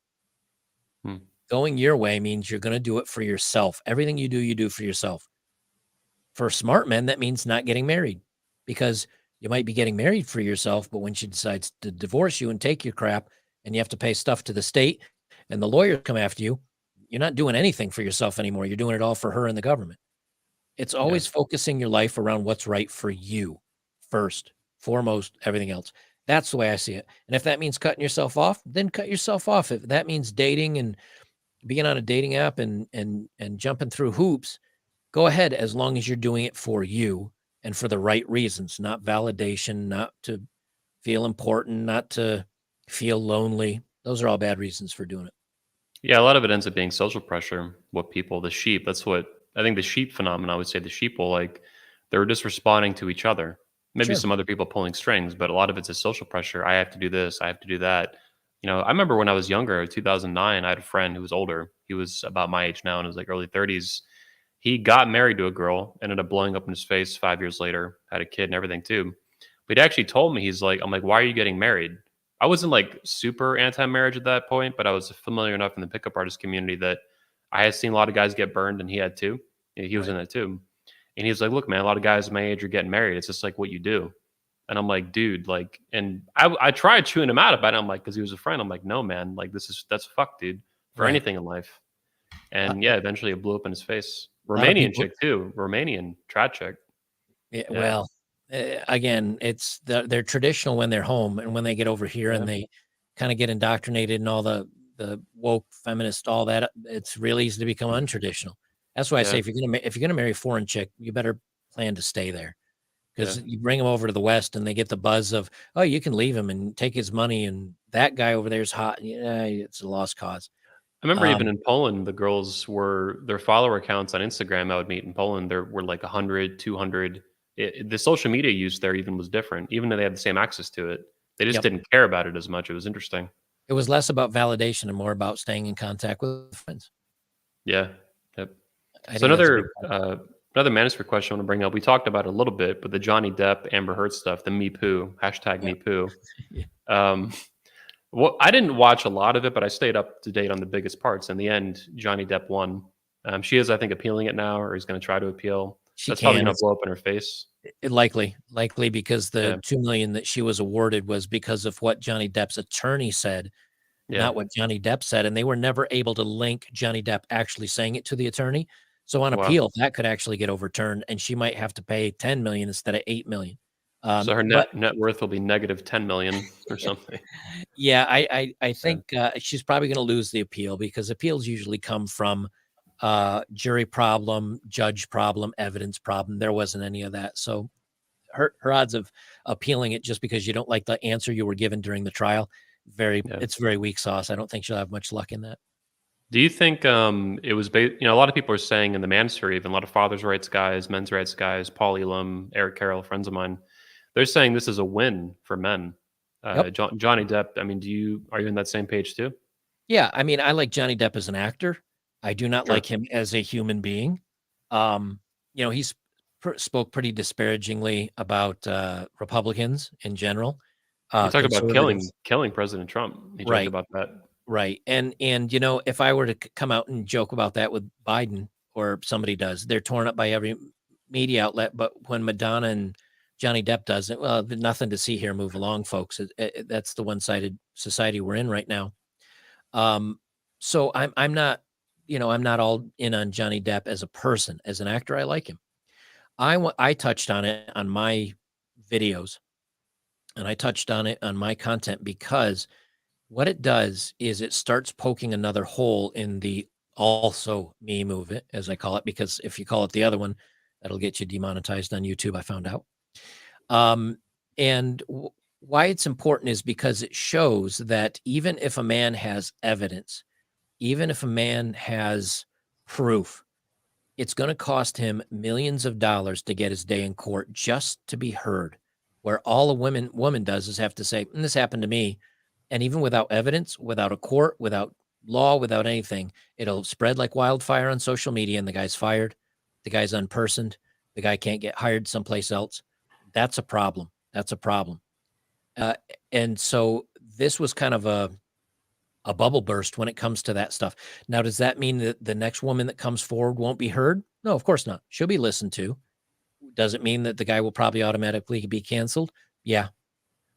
Hmm. Going your way means you're going to do it for yourself. Everything you do for yourself. For smart men, that means not getting married because you might be getting married for yourself, but when she decides to divorce you and take your crap and you have to pay stuff to the state and the lawyers come after you, you're not doing anything for yourself anymore. You're doing it all for her and the government. It's Yeah. always focusing your life around what's right for you first, foremost, everything else. That's the way I see it. And if that means cutting yourself off, then cut yourself off. If that means dating and being on a dating app and jumping through hoops, go ahead as long as you're doing it for you and for the right reasons, not validation, not to feel important, not to feel lonely. Those are all bad reasons for doing it. Yeah, a lot of it ends up being social pressure. What people, the sheep, that's what I think the sheep phenomenon, I would say the sheep will like, they're just responding to each other. Maybe Sure. some other people pulling strings, but a lot of it's a social pressure. I have to do this, I have to do that. I remember when I was younger, 2009, I had a friend who was older. He was about my age now and was like early 30s. He got married to a girl, ended up blowing up in his face 5 years later, had a kid and everything too. But he actually told me, I'm like, why are you getting married? I wasn't like super anti-marriage at that point, but I was familiar enough in the pickup artist community that I had seen a lot of guys get burned, and he had too. He was Right. in it too, and he was like, "Look, man, a lot of guys my age are getting married. It's just like what you do." And I'm like, "Dude, like," and I tried chewing him out about it. I'm like, because he was a friend. I'm like, "No, man, like that's fuck, dude, for Right. anything in life." A And yeah, eventually it blew up in his face. lot of Romanian people, chick too, Romanian trad chick. Yeah. Well, again, they're traditional when they're home, and when they get over here Yeah. and they kind of get indoctrinated in all the woke feminist, all that, it's really easy to become untraditional. That's why I say Yeah. if you're gonna marry a foreign chick, you better plan to stay there Yeah. because you bring them over to the West and they get the buzz of, oh, you can leave him and take his money, and that guy over there is hot. Yeah, it's a lost cause. I remember even Um, in Poland, the girls were their follower accounts on Instagram I would meet in Poland, there were like 100, 200. The social media use there even was different, even though they had the same access to it. They just yep. didn't care about it as much. It was interesting. It was less about validation and more about staying in contact with friends. Yeah. Yep. I So think that's a big part. another Manosphere question I want to bring up. We talked about it a little bit, but the Johnny Depp, Amber Heard stuff, the Me Poo, hashtag Yeah. Me Poo. Yeah. Um, well, I didn't watch a lot of it, but I stayed up to date on the biggest parts. In the end, Johnny Depp won. She is, I think, appealing it now, or he's going to try to appeal. She That's probably can. going to It's blow up in her face. likely because Yeah, the 2 million that she was awarded was because of what Johnny Depp's attorney said, yeah. not what Johnny Depp said, and they were never able to link Johnny Depp actually saying it to the attorney. So on Wow. appeal, that could actually get overturned, and she might have to pay 10 million instead of 8 million. So her But net worth will be negative 10 million or something. yeah, I Yeah, think she's probably going to lose the appeal because appeals usually come from jury problem, judge problem, evidence problem. There wasn't any of that, so her odds of appealing it just because you don't like the answer you were given during the trial, yeah. it's very weak sauce. I don't think she'll have much luck in that. Do you think it was? A lot of people are saying in the Manosphere, even a lot of fathers' rights guys, men's rights guys, Paul Elam, Eric Carroll, friends of mine, they're saying this is a win for men. Yep. Johnny Depp. I mean, are you in that same page too? Yeah, I mean, I like Johnny Depp as an actor. I do not Sure. like him as a human being. Um, he's spoke pretty disparagingly about Republicans in general, He talked about conservatives. killing President Trump. He joked Right, about that. right. And if I were to come out and joke about that with Biden or somebody does, they're torn up by every media outlet. But when Madonna and Johnny Depp does it, well, there's nothing to see here. Move along, folks. That's the one-sided society we're in right now. Um, so I'm not, I'm not all in on Johnny Depp as a person. As an actor, I like him. I touched on it on my videos, and I touched on it on my content because what it does is it starts poking another hole in the also me movement, as I call it, because if you call it the other one, that'll get you demonetized on YouTube. I found out. Um, and why it's important is because it shows that even if a man has evidence, even if a man has proof, it's going to cost him millions of dollars to get his day in court just to be heard. Where all a woman does is have to say, this happened to me. And even without evidence, without a court, without law, without anything, it'll spread like wildfire on social media and the guy's fired, the guy's unpersoned, the guy can't get hired someplace else. That's a problem. That's a problem. Uh, and so this was kind of a bubble burst when it comes to that stuff. Now, does that mean that the next woman that comes forward won't be heard? No, of course not. She'll be listened to. Does it mean that the guy will probably automatically be canceled? Yeah.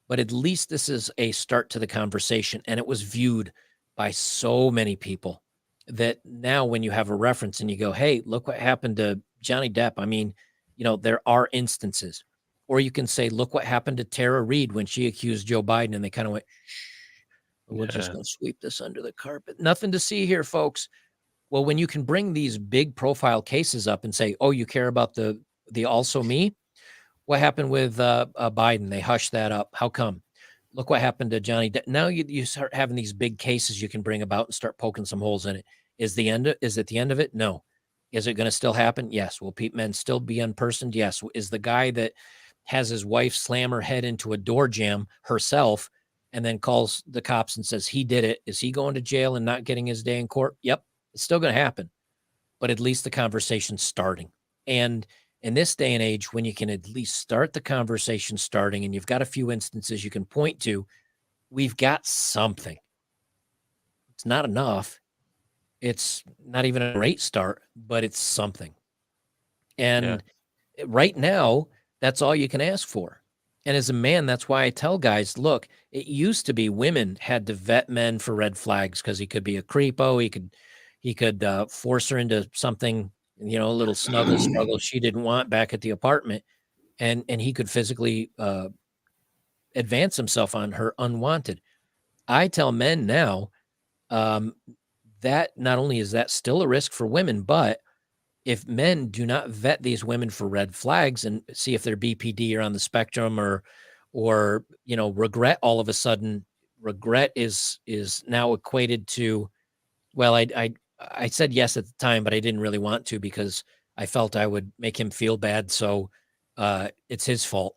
But at least this is a start to the conversation. And it was viewed by so many people that now when you have a reference and you go, hey, look what happened to Johnny Depp. I mean, there are instances. Or you can say, look what happened to Tara Reid when she accused Joe Biden. And they kind of went, we're just Yeah, going to sweep this under the carpet. Nothing to see here, folks. Well, when you can bring these big profile cases up and say, "Oh, you care about the also me?" What happened with Biden? They hushed that up. How come? Look what happened to Johnny Depp. Now you start having these big cases you can bring about and start poking some holes in it. Is it the end of it? No. Is it going to still happen? Yes. Will men still be unpersoned? Yes. Is the guy that has his wife slam her head into a door jamb herself and then calls the cops and says he did it? Is he going to jail and not getting his day in court? Yep. It's still going to happen, but at least the conversation's starting. And in this day and age, when you can at least start the conversation starting and you've got a few instances you can point to, we've got something. It's not enough. It's not even a great start, but it's something. yeah, And right now, that's all you can ask for. And as a man, that's why I tell guys, look, it used to be women had to vet men for red flags because he could be a creepo. He could force her into something, a little snuggle struggle she didn't want back at the apartment. and he could physically advance himself on her unwanted. I tell men now um, that not only is that still a risk for women, but if men do not vet these women for red flags and see if they're BPD or on the spectrum, or regret, all of a sudden regret is now equated to, well, I said yes at the time, but I didn't really want to because I felt I would make him feel bad, so it's his fault.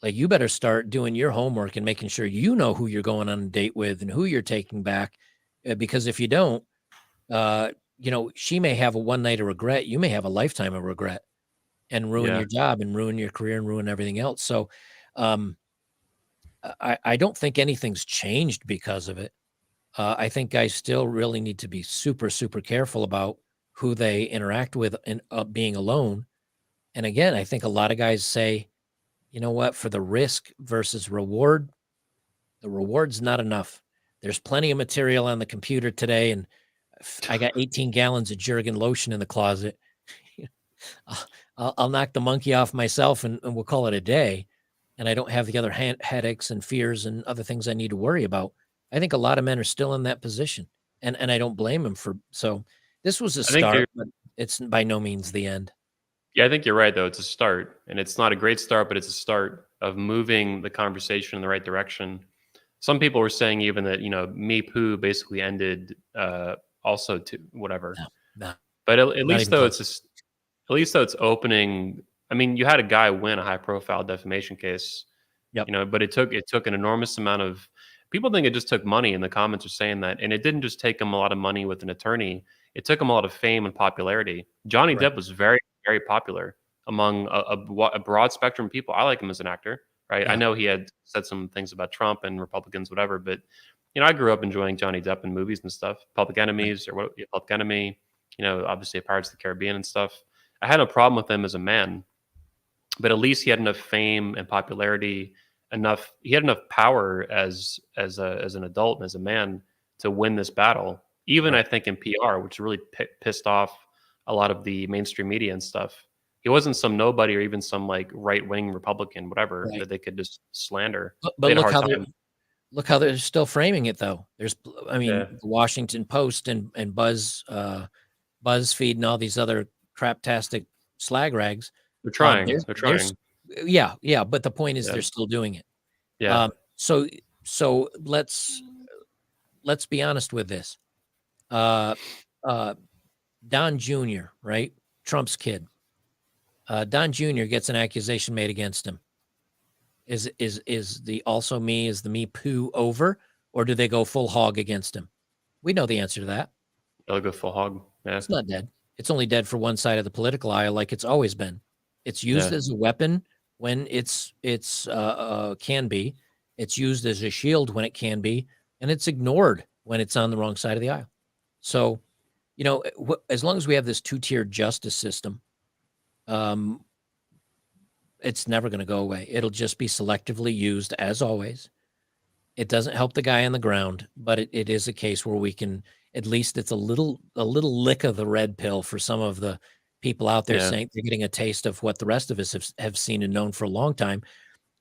Like, you better start doing your homework and making sure you know who you're going on a date with and who you're taking back, because if you don't, uh, she may have a one night of regret. You may have a lifetime of regret and ruin Yeah. your job and ruin your career and ruin everything else. So, um, I don't think anything's changed because of it. I think guys still really need to be super, super careful about who they interact with and being alone. And again, I think a lot of guys say, you know what, for the risk versus reward, the reward's not enough. There's plenty of material on the computer today, and I got 18 gallons of Jergen lotion in the closet. I'll knock the monkey off myself, and we'll call it a day. And I don't have the other headaches and fears and other things I need to worry about. I think a lot of men are still in that position, and I don't blame them for. So this was a I think you're start, but it's by no means the end. Yeah, I think you're right though. It's a start, and it's not a great start, but it's a start of moving the conversation in the right direction. Some people were saying even that Me Poo basically ended also to whatever. No, no, But at not least even though close. at least though it's opening. I mean, you had a guy win a high profile defamation case, Yep. but it took an enormous amount of people think it just took money, and the comments are saying that, and it didn't just take him a lot of money with an attorney. It took him a lot of fame and popularity. Johnny Right. Depp was very, very popular among a broad spectrum of people. I like him as an actor, right? I Yeah. know he had said some things about Trump and Republicans, whatever, but I grew up enjoying Johnny Depp in movies and stuff. Public Right. Enemies or what? Yeah, Public Enemy. Obviously Pirates of the Caribbean and stuff. I had no problem with him as a man, but at least he had enough fame and popularity, enough he had enough power as an adult and as a man to win this battle. Even I Right. think in PR, which really pissed off a lot of the mainstream media and stuff. He wasn't some nobody or even some like right wing Republican, whatever Right. that they could just slander. But They had a hard time. look how they're still framing it though. I Yeah, mean, the Washington Post and BuzzFeed and all these other craptastic slag rags. they're trying. They're There's trying. yeah, yeah, but the point is Yeah, they're still doing it. yeah. Um, so so let's be honest with this. Uh, uh, Don Jr., right? Trump's kid. Don Jr. gets an accusation made against him. Is the also me is the me poo over, or do they go full hog against him? We know the answer to that. They'll go full hog. Yeah, It's not dead. It's only dead for one side of the political aisle, like it's always been. It's used yeah. as a weapon when it's can be. It's used as a shield when it can be, and it's ignored when it's on the wrong side of the aisle. So, as long as we have this two-tiered justice system, um, it's never going to go away. It'll just be selectively used as always. It doesn't help the guy on the ground, but it is a case where we can, at least it's a little lick of the red pill for some of the people out there Yeah, saying they're getting a taste of what the rest of us have seen and known for a long time.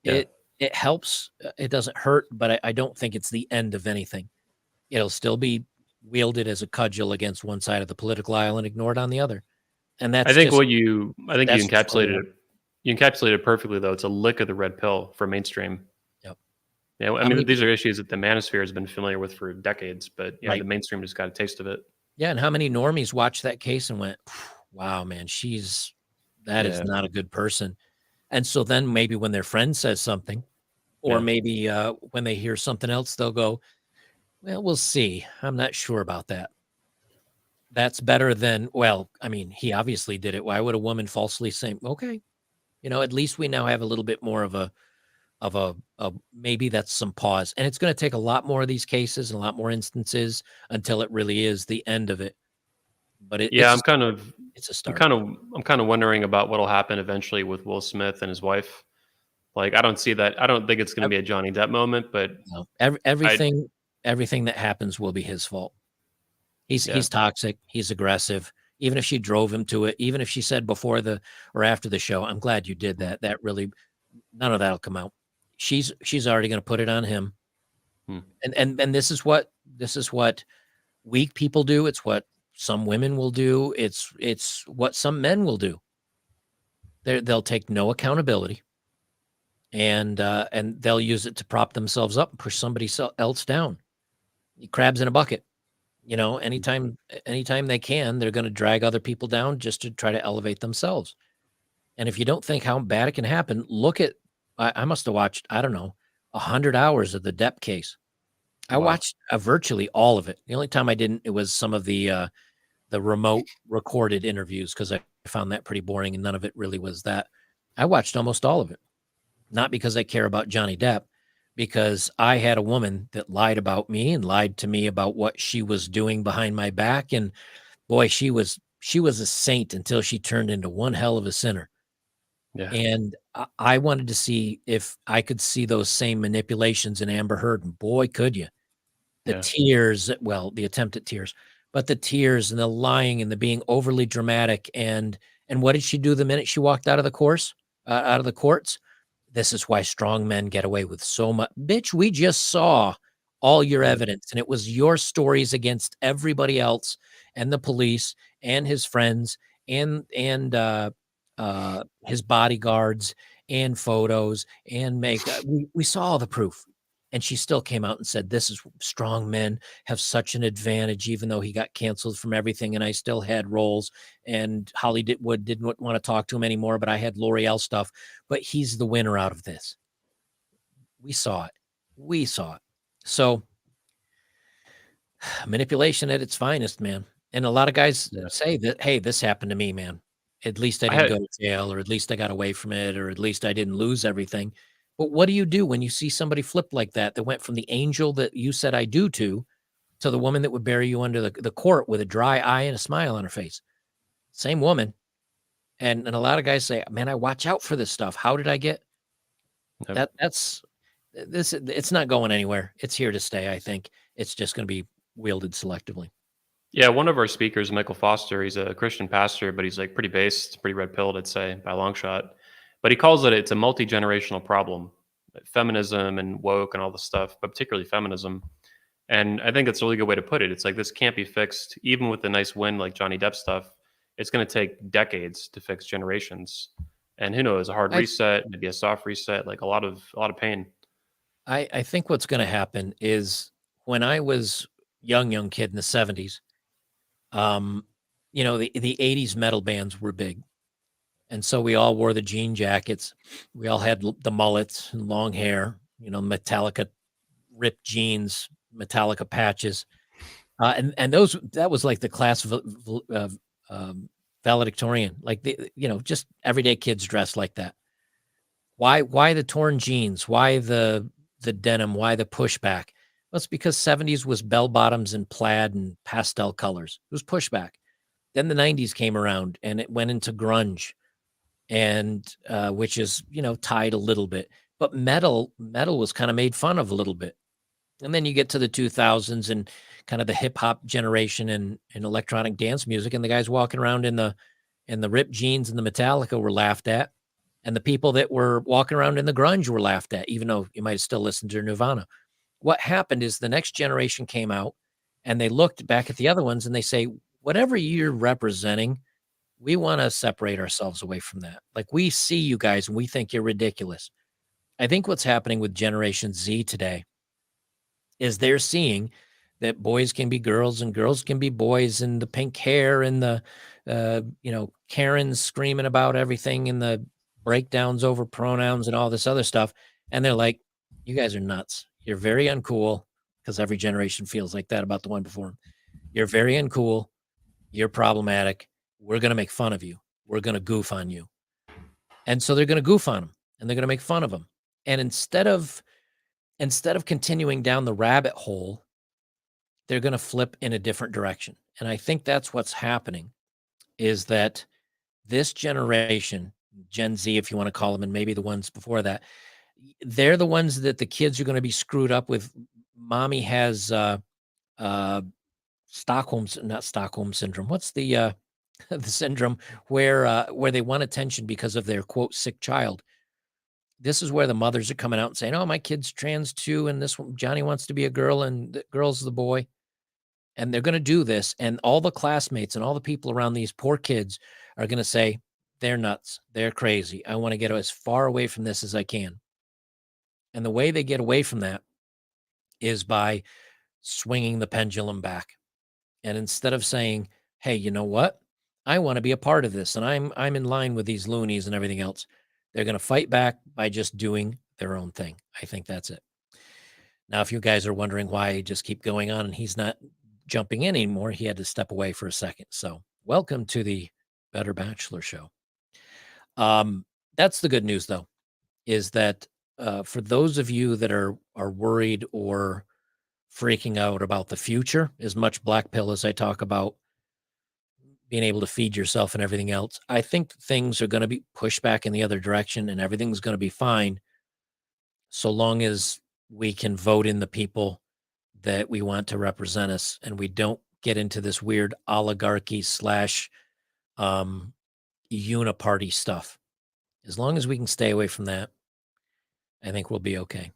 yeah. It helps. It doesn't hurt, but I don't think it's the end of anything. It'll still be wielded as a cudgel against one side of the political aisle and ignored on the other. And I think you that's just where we encapsulated are. it. You encapsulated it perfectly, though. It's a lick of the red pill for mainstream. Yep. Yeah, I How mean, many these are issues that the Manosphere has been familiar with for decades, but the right. mainstream just got a taste of it. Yeah, and how many normies watched that case and went, "Wow, man, that is Yeah, not a good person." And so then maybe when their friend says something, or yeah, maybe when they hear something else, they'll go, "Well, we'll see. I'm not sure about that." That's better than, well, I mean, he obviously did it. Why would a woman falsely say, "Okay"? At least we now have a little bit more of a maybe that's some pause. And it's going to take a lot more of these cases and a lot more instances until it really is the end of it. But yeah. it's a start. I'm kind of wondering about what'll happen eventually with Will Smith and his wife. Like, I don't see that. I don't think it's going to be a Johnny Depp moment, but No, I, everything that happens will be his fault. yeah, He's toxic. He's aggressive. even if she drove him to it, even if she said before the or after the show, I'm glad you did that. That really, none of that'll come out. She's already going to put it on him. Hmm. And this is what weak people do. It's what some women will do. It's what some men will do. They'll take no accountability, and they'll use it to prop themselves up and push somebody else down. Crabs in a bucket. Anytime they can, they're going to drag other people down just to try to elevate themselves. And if you don't think how bad it can happen, look at I must have watched, I don't know, 100 hours of the Depp case. I Wow. watched virtually all of it. The only time I didn't, it was some of the remote recorded interviews because I found that pretty boring and none of it really was that. I watched almost all of it, not because I care about Johnny Depp, because I had a woman that lied about me and lied to me about what she was doing behind my back. And boy, she was a saint until she turned into one hell of a sinner. Yeah. And I wanted to see if I could see those same manipulations in Amber Heard, and boy, could you. The Yeah. tears, well, the attempt at tears, but the tears and the lying and the being overly dramatic. And what did she do the minute she walked out of the out of the courts? This is why strong men get away with so much. Bitch, we just saw all your Yeah. evidence, and it was your stories against everybody else and the police and his friends and his bodyguards and photos and makeup. We saw all the proof. And she still came out and said, this is strong men have such an advantage, even though he got canceled from everything. And I still had roles, and Hollywood didn't want to talk to him anymore, but I had L'Oreal stuff. But he's the winner out of this. We saw it. We saw it. So manipulation at its finest, man. And a lot of guys Yeah. say that, hey, this happened to me, man. At least I I didn't had go to jail, or at least I got away from it, or at least I didn't lose everything. But what do you do when you see somebody flip like that went from the angel that you said I do to the woman that would bury you under the court with a dry eye and a smile on her face? Same woman. And a lot of guys say, man, I watch out for this stuff. How did I get Yep. that's this? It's not going anywhere. It's here to stay. I think it's just going to be wielded selectively. Yeah, one of our speakers, Michael Foster, he's a Christian pastor, but he's like pretty based, pretty red pilled, I'd say, by a long shot. But he calls it's a multi generational problem, like feminism and woke and all this stuff, but particularly feminism. And I think it's a really good way to put it. It's like this can't be fixed, even with the nice win like Johnny Depp stuff. It's going to take decades to fix generations, and who knows, a hard I reset, maybe a soft reset, like a lot of pain. I think what's going to happen is when I was young kid in the 70s, um, the 80s metal bands were big. And so we all wore the jean jackets. We all had the mullets and long hair, Metallica ripped jeans, Metallica patches. And that was like the class of valedictorian, like just everyday kids dressed like that. Why the torn jeans? Why the denim? Why the pushback? Well, it's because 70s was bell bottoms and plaid and pastel colors. It was pushback. Then the 90s came around and it went into grunge, and which is tied a little bit. But metal was kind of made fun of a little bit. And then you get to the 2000s and kind of the hip hop generation and electronic dance music, and the guys walking around in the ripped jeans and the Metallica were laughed at, and the people that were walking around in the grunge were laughed at, even though you might have still listened to Nirvana. What happened is the next generation came out, and they looked back at the other ones and they say, whatever you're representing, we want to separate ourselves away from that. Like, we see you guys and we think you're ridiculous. I think what's happening with Generation Z today is they're seeing that boys can be girls and girls can be boys, and the pink hair and the Karens screaming about everything and the breakdowns over pronouns and all this other stuff. And they're like, you guys are nuts. You're very uncool, because every generation feels like that about the one before them. You're very uncool. You're problematic. We're going to make fun of you. We're going to goof on you. And so they're going to goof on them, and they're going to make fun of them. And instead of continuing down the rabbit hole, they're going to flip in a different direction. And I think that's what's happening, is that this generation, Gen Z, if you want to call them, and maybe the ones before that, they're the ones that the kids are going to be screwed up with. Mommy has not Stockholm syndrome. What's the the syndrome where they want attention because of their quote sick child. This is where the mothers are coming out and saying, "Oh, my kid's trans too, and this one, Johnny wants to be a girl, and the girl's the boy." And they're going to do this, and all the classmates and all the people around these poor kids are going to say, "They're nuts. They're crazy. I want to get as far away from this as I can." And the way they get away from that is by swinging the pendulum back. And instead of saying, "Hey, you know what? I want to be a part of this, and I'm in line with these loonies and everything else," they're going to fight back by just doing their own thing. I think that's it. Now, if you guys are wondering why I just keep going on and he's not jumping in anymore, he had to step away for a second. So, welcome to the Better Bachelor show. That's the good news, though, is that for those of you that are worried or freaking out about the future, as much black pill as I talk about being able to feed yourself and everything else, I think things are going to be pushed back in the other direction and everything's going to be fine so long as we can vote in the people that we want to represent us and we don't get into this weird oligarchy slash uniparty stuff. As long as we can stay away from that, I think we'll be okay.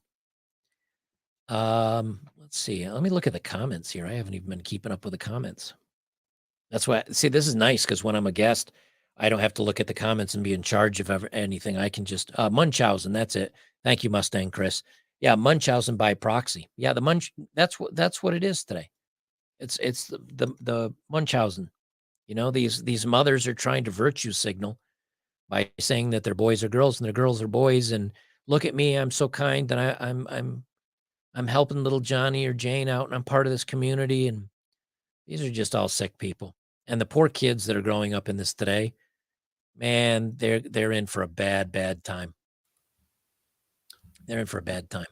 Let's see. Let me look at the comments here. I haven't even been keeping up with the comments. That's why, see, this is nice because when I'm a guest, I don't have to look at the comments and be in charge of anything. I can just Munchausen. That's it. Thank you, Mustang Chris. Yeah, Munchausen by proxy. Yeah, that's what it is today. It's the Munchausen. You know, these mothers are trying to virtue signal by saying that their boys are girls and their girls are boys. And look at me, I'm so kind, and I'm helping little Johnny or Jane out, and I'm part of this community. And these are just all sick people. And the poor kids that are growing up in this today, man, they're in for a bad time. They're in for a bad time.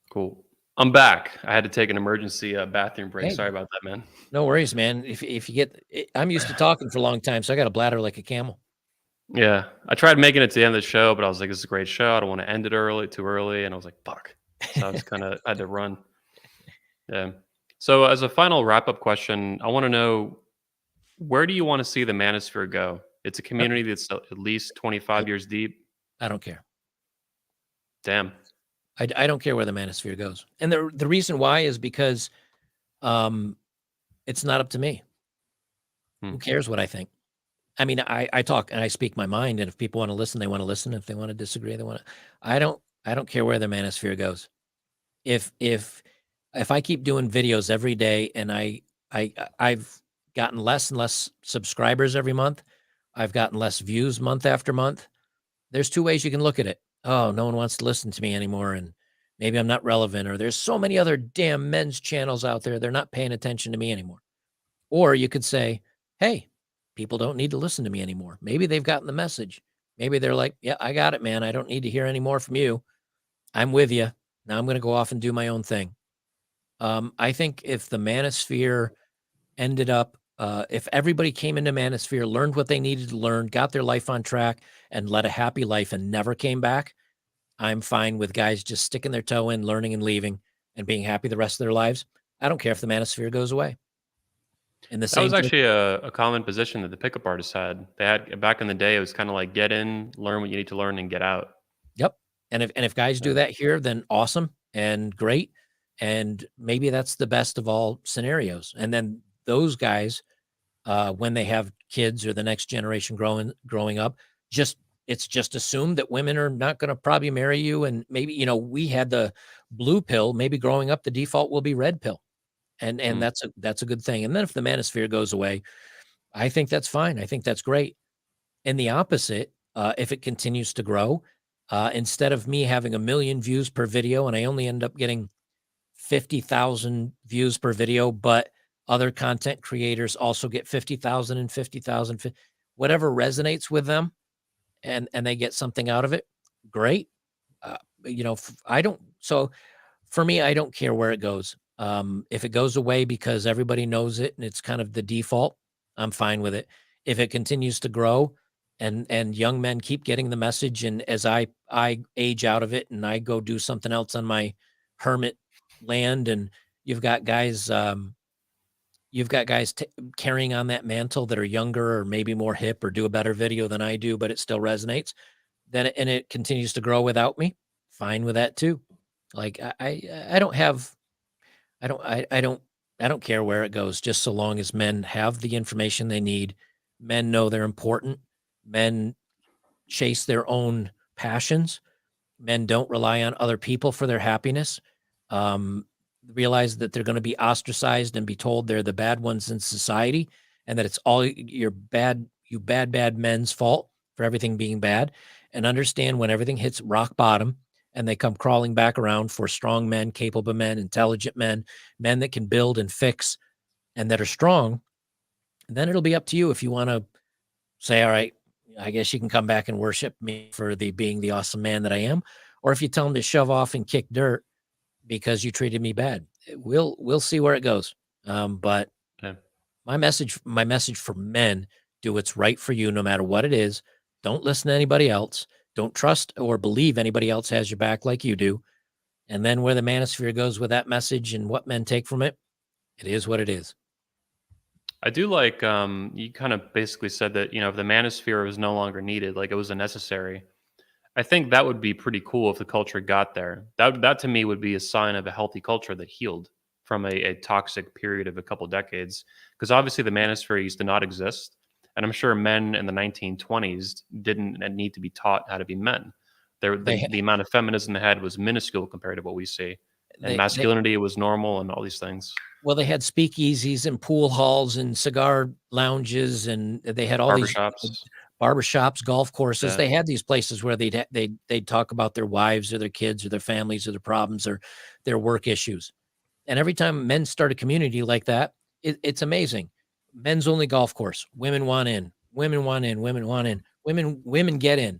Cool. I'm back. I had to take an emergency bathroom break. Hey, Sorry about that, man. no worries, man. If you get, I'm used to talking for a long time, so I got a bladder like a camel. Yeah, I tried making it to the end of the show, but I was like, "This is a great show. I don't want to end it too early," and I was like, "Fuck." So I was kind of had to run. Yeah. So as a final wrap up question, I want to know, where do you want to see the Manosphere go? It's a community that's at least 25 years deep. I don't care. Damn. I don't care where the Manosphere goes. And the reason why is because it's not up to me. Who cares what I think? I mean, I talk and I speak my mind, and if people want to listen, they want to listen. If they want to disagree, they want to. I don't care where the Manosphere goes. If I keep doing videos every day and I've gotten less and less subscribers every month, I've gotten less views month after month. There's two ways you can look at it. Oh, no one wants to listen to me anymore, and maybe I'm not relevant, or there's so many other damn men's channels out there. They're not paying attention to me anymore. Or you could say, hey, people don't need to listen to me anymore. Maybe they've gotten the message. Maybe they're like, yeah, I got it, man. I don't need to hear any more from you. I'm with you. Now I'm going to go off and do my own thing. I think if the Manosphere ended up, if everybody came into Manosphere, learned what they needed to learn, got their life on track, and led a happy life and never came back, I'm fine with guys just sticking their toe in, learning and leaving, and being happy the rest of their lives. I don't care if the Manosphere goes away. And the That was same thing. actually a common position that the pickup artists had. They had back in the day. It was kind of like, get in, learn what you need to learn, and get out. Yep. And if guys do that here, then awesome and great. And maybe that's the best of all scenarios. And then those guys, when they have kids or the next generation growing up, it's just assumed that women are not going to probably marry you. And maybe, we had the blue pill, maybe growing up, the default will be red pill. And that's a good thing. And then if the Manosphere goes away, I think that's fine. I think that's great. And the opposite, if it continues to grow, instead of me having 1 million views per video and I only end up getting 50,000 views per video, but other content creators also get 50,000 and 50,000, whatever resonates with them, and they get something out of it, great. I don't. So for me, I don't care where it goes. If it goes away because everybody knows it and it's kind of the default, I'm fine with it. If it continues to grow and young men keep getting the message, and as I age out of it and I go do something else on my hermit land, and you've got guys You've got guys carrying on that mantle that are younger or maybe more hip or do a better video than I do, but it still resonates. Then and it continues to grow without me. Fine with that too. Like I don't have I don't I don't I don't care where it goes, just so long as men have the information they need. Men know they're important. Men chase their own passions. Men don't rely on other people for their happiness. Um, realize that they're going to be ostracized and be told they're the bad ones in society, and that it's all your bad men's fault for everything being bad. And understand when everything hits rock bottom and they come crawling back around for strong men, capable men, intelligent men, men that can build and fix and that are strong, then it'll be up to you if you want to say, all right, I guess you can come back and worship me for being the awesome man that I am. Or if you tell them to shove off and kick dirt because you treated me bad, we'll see where it goes. But Yeah. my message for men: do what's right for you, no matter what it is. Don't listen to anybody else. Don't trust or believe anybody else has your back like you do. And then where the manosphere goes with that message and what men take from it, it is what it is. I do like you kind of basically said that, if the manosphere was no longer needed, like it was unnecessary. I think that would be pretty cool if the culture got there. That to me would be a sign of a healthy culture that healed from a toxic period of a couple decades. Because obviously the manosphere used to not exist, and I'm sure men in the 1920s didn't need to be taught how to be men. They The amount of feminism they had was minuscule compared to what we see, and they masculinity was normal, and all these things. Well, they had speakeasies and pool halls and cigar lounges, and they had all these Barbershops, barbershops, golf courses. yeah, They had these places where they'd talk about their wives or their kids or their families or their problems or their work issues. And every time men start a community like that, it's amazing. Men's only golf course. Women want in. Women want in. Women want in. Women get in.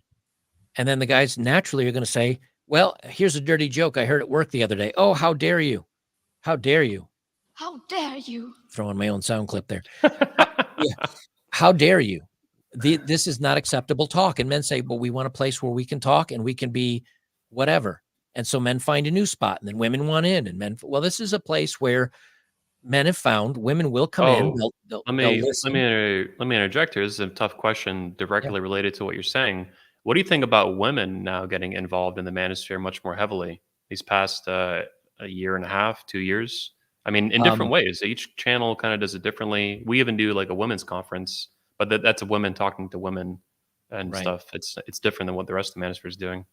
And then the guys naturally are going to say, "Well, here's a dirty joke I heard at work the other day. Oh, how dare you? How dare you?" How dare you? Throwing my own sound clip there. Yeah. How dare you? This is not acceptable talk. And men say, well, we want a place where we can talk and we can be whatever. And so men find a new spot and then women want in and men, well, this is a place where men have found women will come in. Oh, They'll listen. let me interject here. This is a tough question Yeah. directly related to what you're saying. What do you think about women now getting involved in the manosphere much more heavily these past a year and a half, 2 years? I mean, in different Um, ways. Each channel kind of does it differently. We even do like a women's conference, but that's a women talking to women and right. stuff. It's different than what the rest of the manosphere is doing.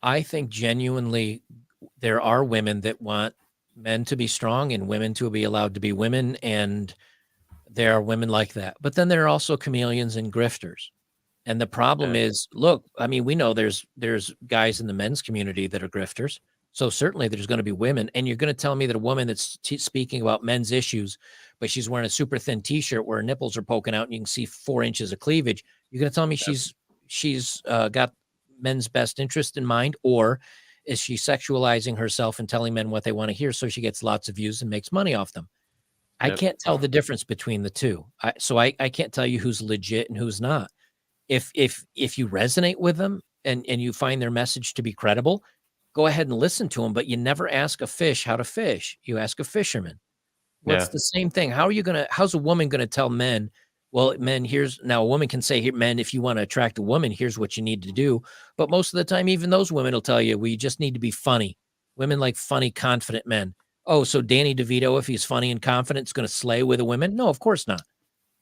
I think genuinely there are women that want men to be strong and women to be allowed to be women. And there are women like that. But then there are also chameleons and grifters. And the problem Yeah, is, look, I mean, we know there's guys in the men's community that are grifters. So certainly there's going to be women. And you're going to tell me that a woman that's speaking about men's issues, but she's wearing a super thin T-shirt where her nipples are poking out and you can see 4 inches of cleavage. You're going to tell me yeah, she's got men's best interest in mind, or is she sexualizing herself and telling men what they want to hear so she gets lots of views and makes money off them? I yep, can't tell the difference between the two. I can't tell you who's legit and who's not. If you resonate with them and you find their message to be credible, go ahead and listen to them, but you never ask a fish how to fish. You ask a fisherman. Well, it's yeah, the same thing. How's a woman gonna tell men, well, men, here's now a woman can say, here, men, if you want to attract a woman, here's what you need to do. But most of the time, even those women will tell you, we just need to be funny. Women like funny, confident men. Oh, so Danny DeVito, if he's funny and confident, is going to slay with a woman? No, of course not.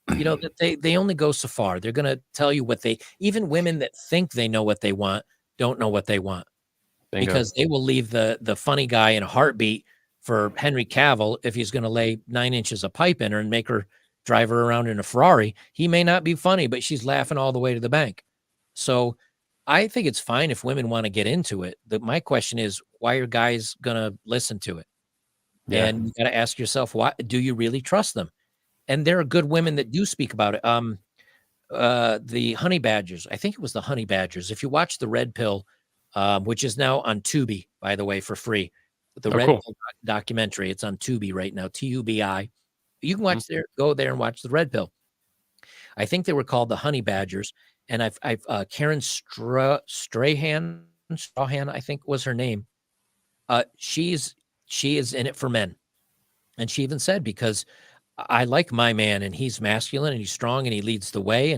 That they only go so far. They're going to tell you what even women that think they know what they want don't know what they want, bingo. because they will leave the funny guy in a heartbeat for Henry Cavill if he's going to lay 9 inches of pipe in her and make her drive her around in a Ferrari. He may not be funny, but she's laughing all the way to the bank. So I think it's fine if women want to get into it. My question is, why are guys going to listen to it? Yeah. And you got to ask yourself, why do you really trust them? And there are good women that do speak about it. The honey badgers, I think it was the honey badgers. If you watch the Red Pill, which is now on Tubi, by the way, for free, the Oh, Red cool. Pill documentary, it's on Tubi right now, TUBI. You can Mhm. go there and watch the Red Pill. I think they were called the honey badgers, and I've Karen Strahan, I think was her name. She is in it for men, and she even said, because I like my man, and he's masculine and he's strong and he leads the way,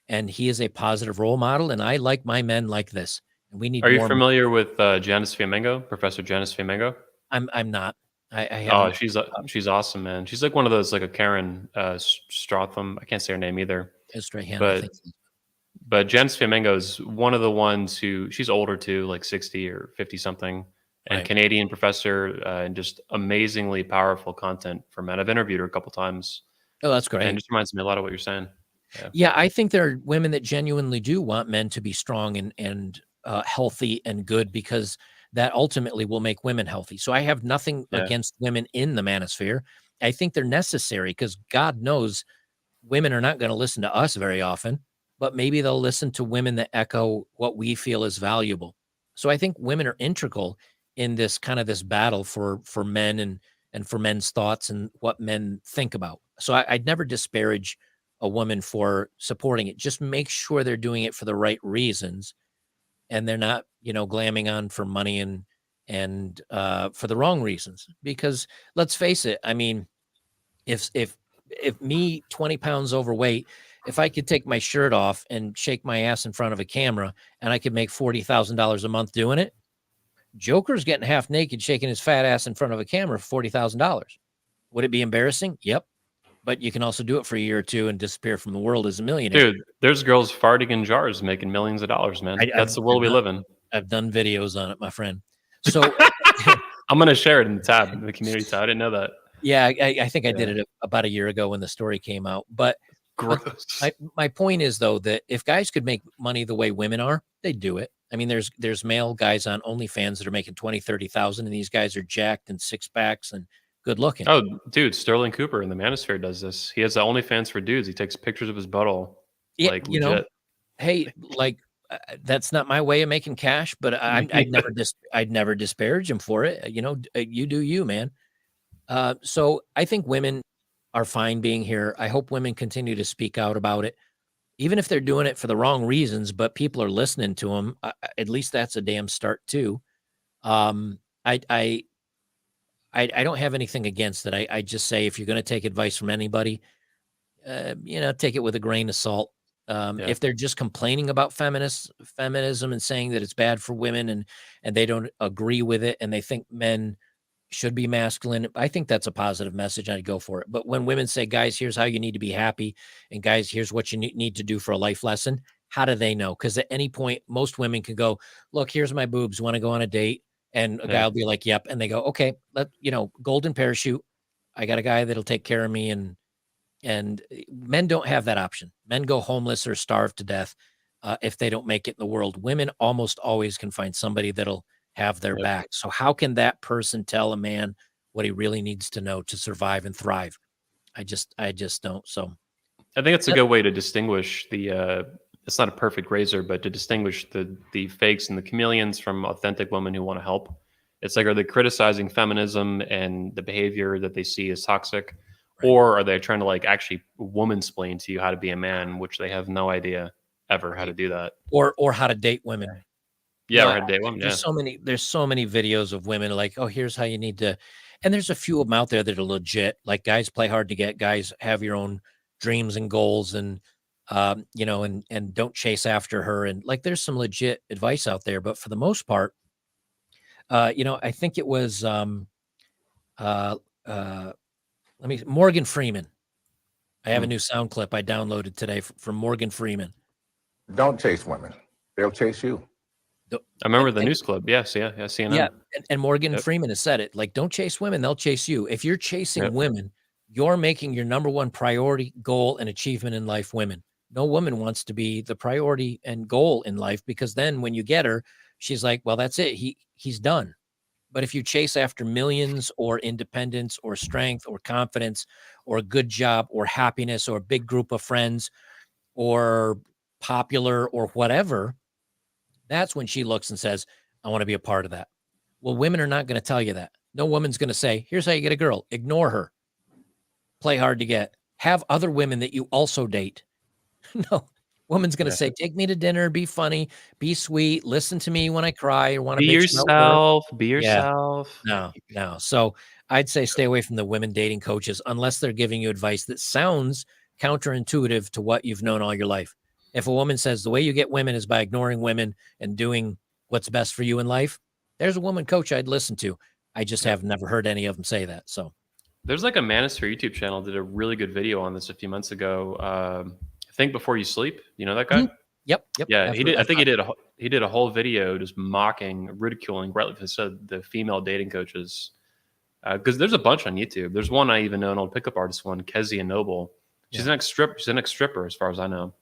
and he is a positive role model. And I like my men like this. And we need Are you more. familiar with Janice Fiamengo, Professor Janice Fiamengo? I'm not. I Oh, haven't. she's awesome, man. She's like one of those like a Karen Strotham. I can't say her name either, Strahan, I but think. Janice Fiamengo is one of the ones who she's older too, like 60 or 50 something, and Right. Canadian professor, and just amazingly powerful content for men. I've interviewed her a couple times, Oh, that's and it great. just reminds me a lot of what you're saying. Yeah, Yeah, I think there are women that genuinely do want men to be strong and healthy and good, because that ultimately will make women healthy. So I have nothing yeah, against women in the manosphere. I think they're necessary because God knows women are not going to listen to us very often, but maybe they'll listen to women that echo what we feel is valuable. So I think women are integral in this kind of this battle for men and for men's thoughts and what men think about. So I'd never disparage a woman for supporting it. Just make sure they're doing it for the right reasons and they're not, glamming on for money and for the wrong reasons. Because let's face it, I mean, if me 20 pounds overweight, if I could take my shirt off and shake my ass in front of a camera and I could make $40,000 a month doing it, Joker's getting half naked, shaking his fat ass in front of a camera for $40,000. Would it be embarrassing? Yep. But you can also do it for a year or two and disappear from the world as a millionaire. dude. There's girls farting in jars making millions of dollars, man. I, I've, That's the world I've we done live in. I've done videos on it, my friend. So I'm gonna share it in the tab, in the community tab. I didn't know that. yeah, I think I did Yeah, it about a year ago when the story came out. But gross. my point is though that if guys could make money the way women are, they'd do it. I mean, there's male guys on OnlyFans that are making 20, 30,000, and these guys are jacked and six packs and good looking. Oh, dude, Sterling Cooper in the Manosphere does this. He has the OnlyFans for dudes. He takes pictures of his butthole, Yeah, like legit. hey, like that's not my way of making cash, but I'd never disparage him for it. You do you, man. So I think women are fine being here. I hope women continue to speak out about it, even if they're doing it for the wrong reasons, but people are listening to them. At least that's a damn start too. Um, I, I, I don't have anything against it. I just say if you're going to take advice from anybody, take it with a grain of salt. Yeah, If they're just complaining about feminism and saying that it's bad for women and they don't agree with it and they think men should be masculine, I think that's a positive message. I'd go for it. But when women say, guys, here's how you need to be happy, and guys, here's what you need to do for a life lesson, how do they know? Because at any point, most women can go, look, here's my boobs. Want to go on a date? And a guy yeah, will be like, yep. And they go, okay, golden parachute. I got a guy that'll take care of me. And men don't have that option. Men go homeless or starve to death if they don't make it in the world. Women almost always can find somebody that'll have their yep. back. So how can that person tell a man what he really needs to know to survive and thrive? I just don't. So I think it's a that- good way to distinguish the. It's not a perfect razor, but to distinguish the fakes and the chameleons from authentic women who want to help. It's like, are they criticizing feminism and the behavior that they see as toxic, right. or are they trying to like actually woman-splain to you how to be a man, which they have no idea ever how to do that? Or how to date women. Yeah, or how to date women. Yeah, There's so many videos of women like, oh, here's how you need to, and there's a few of them out there that are legit. Like, guys, play hard to get. Guys, have your own dreams and goals, and don't chase after her. And like, there's some legit advice out there. But for the most part, I think it was uh, uh, Morgan Freeman. I have a Hmm. new sound clip I downloaded today from Morgan Freeman. Don't chase women. They'll chase you. I remember And, the and news clip. Yes, yeah, yeah, Yeah, CNN. and Morgan Yep, Freeman has said it, like, "Don't chase women, they'll chase you." If you're chasing yep, women, you're making your number one priority, goal, and achievement in life women. No woman wants to be the priority and goal in life, because then when you get her, she's like, "Well, that's it. He's done." But if you chase after millions or independence or strength or confidence or a good job or happiness or a big group of friends or popular or whatever, that's when she looks and says, "I want to be a part of that." Well, women are not going to tell you that. No woman's going to say, here's how you get a girl. Ignore her. Play hard to get. Have other women that you also date. No. Woman's going to yeah. say, take me to dinner, be funny, be sweet, listen to me when I cry or want Be to bitch about work. yourself. Be Yeah. yourself. No, no. So I'd say stay away from the women dating coaches unless they're giving you advice that sounds counterintuitive to what you've known all your life. If a woman says the way you get women is by ignoring women and doing what's best for you in life, there's a woman coach I'd listen to. I just have never heard any of them say that. So There's like a Manosphere YouTube channel did a really good video on this a few months ago. Think Before You Sleep. You know that guy? Mhm. Yep. Yeah, he did. I think he did a whole video just mocking, ridiculing, rightly said, the female dating coaches. Because there's a bunch on YouTube. There's one I even know, an old pickup artist one, Kezia Noble. She's an ex stripper, as far as I know,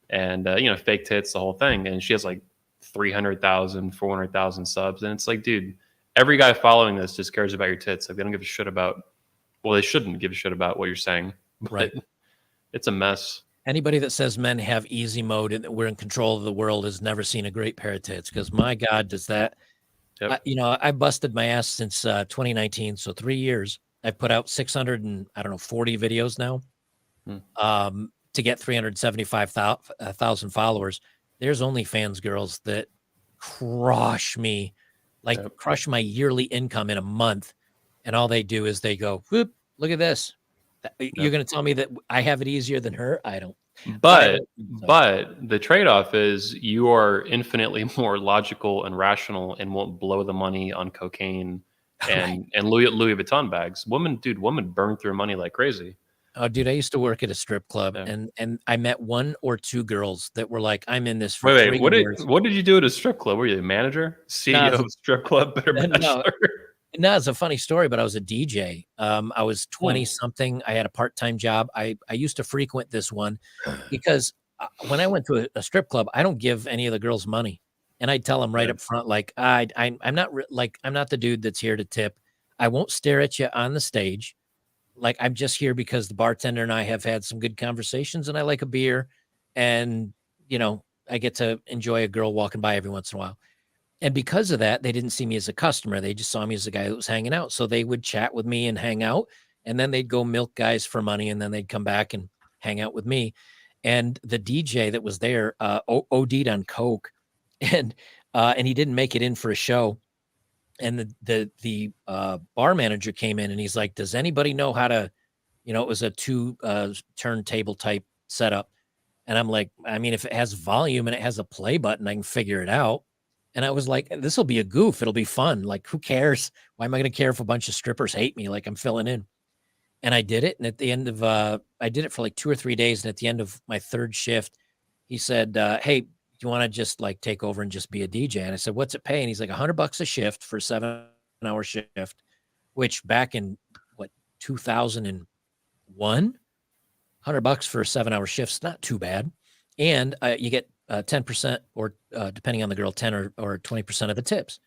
and fake tits, the whole thing. And she has like 300,000, 400,000 subs, and it's like, dude, every guy following this just cares about your tits. Like they don't give a shit about. Well, they shouldn't give a shit about what you're saying. Right. It's a mess. Anybody that says men have easy mode and that we're in control of the world has never seen a great pair of tits. Because my God, does that? Yep. I busted my ass since 2019, so 3 years. I've put out 640 videos now to get 375,000 followers. There's OnlyFans girls that crush me, crush my yearly income in a month. And all they do is they go, whoop, look at this. You're going to tell me that I have it easier than her? I don't. But the trade-off is you are infinitely more logical and rational and won't blow the money on cocaine and Louis Vuitton bags. Women burn through money like crazy. Oh, dude, I used to work at a strip club, and I met 1 or 2 girls that were like, I'm in this for 3 years. What did you do at a strip club? Were you a manager? CEO of a strip club? Better Bachelor? No, it's a funny story, but I was a DJ. I was 20 something. I had a part-time job. I used to frequent this one because when I went to a strip club, I don't give any of the girls money. And I tell them right up front, like, I'm not I'm not the dude that's here to tip. I won't stare at you on the stage. Like, I'm just here because the bartender and I have had some good conversations and I like a beer and, I get to enjoy a girl walking by every once in a while. And because of that, they didn't see me as a customer. They just saw me as a guy that was hanging out. So they would chat with me and hang out, and then they'd go milk guys for money, and then they'd come back and hang out with me. And the DJ that was there OD'd on coke, and he didn't make it in for a show. And the bar manager came in, and he's like, "Does anybody know how to?" It was a 2 turntable type setup, and I'm like, I mean, if it has volume and it has a play button, I can figure it out. And I was like, this will be a goof. It'll be fun. Like, who cares? Why am I going to care if a bunch of strippers hate me? Like, I'm filling in. And I did it. And at the end of, I did it for like 2 or 3 days. And at the end of my 3rd shift, he said, hey, do you want to just like take over and just be a DJ? And I said, what's it pay? And he's like, $100 a shift for a 7-hour shift, which back in 2001, $100 for a 7-hour shift's not too bad. And you get 10% or depending on the girl, 10 or 20% of the tips.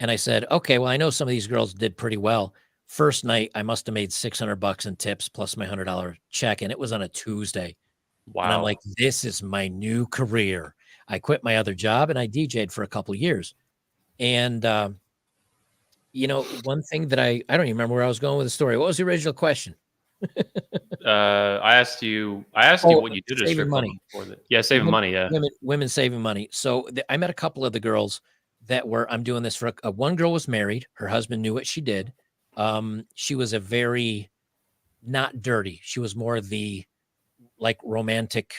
And I said, okay, well, I know some of these girls did pretty well. First night, I must have made $600 in tips plus my $100 check. And it was on a Tuesday. Wow. And I'm like, this is my new career. I quit my other job and I DJ'd for a couple of years. And, one thing that I don't even remember where I was going with the story. What was the original question? I asked you what you did at saving money. Saving money. Yeah. Women saving money. So I met a couple of the girls that I'm doing this for. One girl was married. Her husband knew what she did. She was a very not dirty. She was more the like romantic,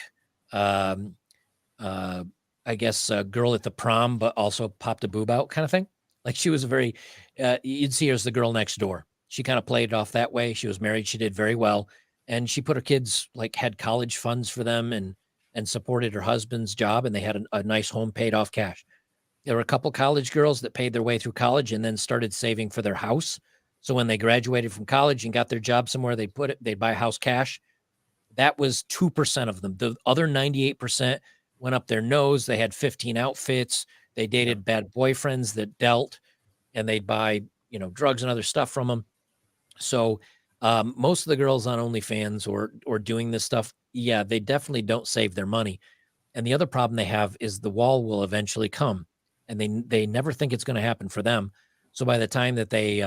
I guess, girl at the prom, but also popped a boob out kind of thing. Like she was a very, you'd see her as the girl next door. She kind of played it off that way. She was married. She did very well. And she put her kids, like had college funds for them and supported her husband's job. And they had a nice home paid off cash. There were a couple college girls that paid their way through college and then started saving for their house. So when they graduated from college and got their job somewhere, they'd buy a house cash. That was 2% of them. The other 98% went up their nose. They had 15 outfits. They dated bad boyfriends that dealt, and they'd buy, drugs and other stuff from them. So most of the girls on OnlyFans or doing this stuff, yeah, they definitely don't save their money. And the other problem they have is the wall will eventually come, and they never think it's going to happen for them. So by the time that they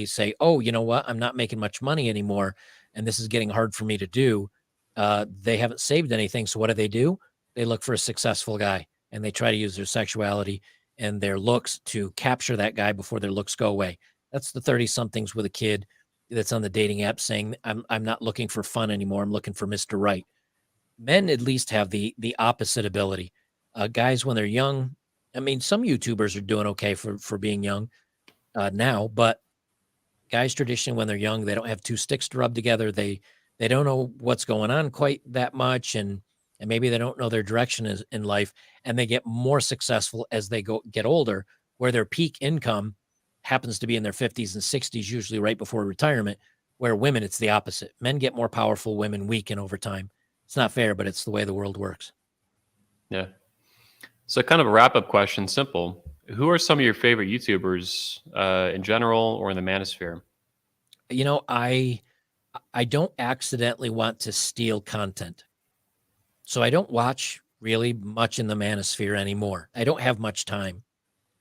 say, oh, you know what, I'm not making much money anymore, and this is getting hard for me to do, they haven't saved anything. So what do? They look for a successful guy, and they try to use their sexuality and their looks to capture that guy before their looks go away. That's the 30 somethings with a kid that's on the dating app saying, I'm not looking for fun anymore. I'm looking for Mr. Right. Men at least have the opposite ability. Guys, when they're young, I mean, some YouTubers are doing okay for being young now, but guys traditionally when they're young, they don't have two sticks to rub together. They don't know what's going on quite that much, and maybe they don't know their direction is in life, and they get more successful as they get older, where their peak income happens to be in their 50s and 60s, usually right before retirement, where women, it's the opposite. Men get more powerful, women weaken over time. It's not fair, but it's the way the world works. Yeah. So kind of a wrap-up question, simple. Who are some of your favorite YouTubers in general or in the Manosphere? You know, I don't accidentally want to steal content. So I don't watch really much in the Manosphere anymore. I don't have much time.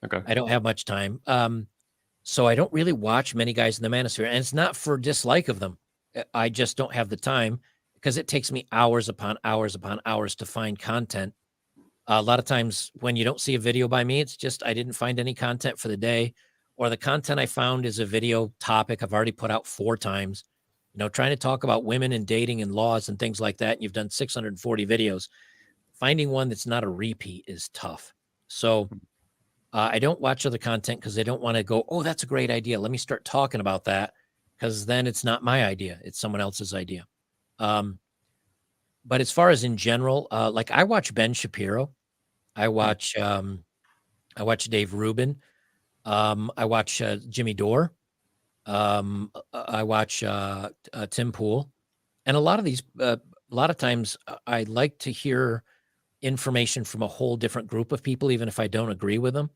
Okay. I don't have much time. So I don't really watch many guys in the Manosphere, and it's not for dislike of them. I just don't have the time because it takes me hours upon hours upon hours to find content. A lot of times when you don't see a video by me, it's just I didn't find any content for the day, or the content I found is a video topic I've already put out 4 times. You know, trying to talk about women and dating and laws and things like that. And you've done 640 videos. Finding one that's not a repeat is tough. So I don't watch other content because I don't want to go, oh, that's a great idea. Let me start talking about that, because then it's not my idea. It's someone else's idea. But as far as in general, like I watch Ben Shapiro. I watch Dave Rubin. I watch Jimmy Dore. I watch Tim Pool. And a lot of times I like to hear information from a whole different group of people, even if I don't agree with them,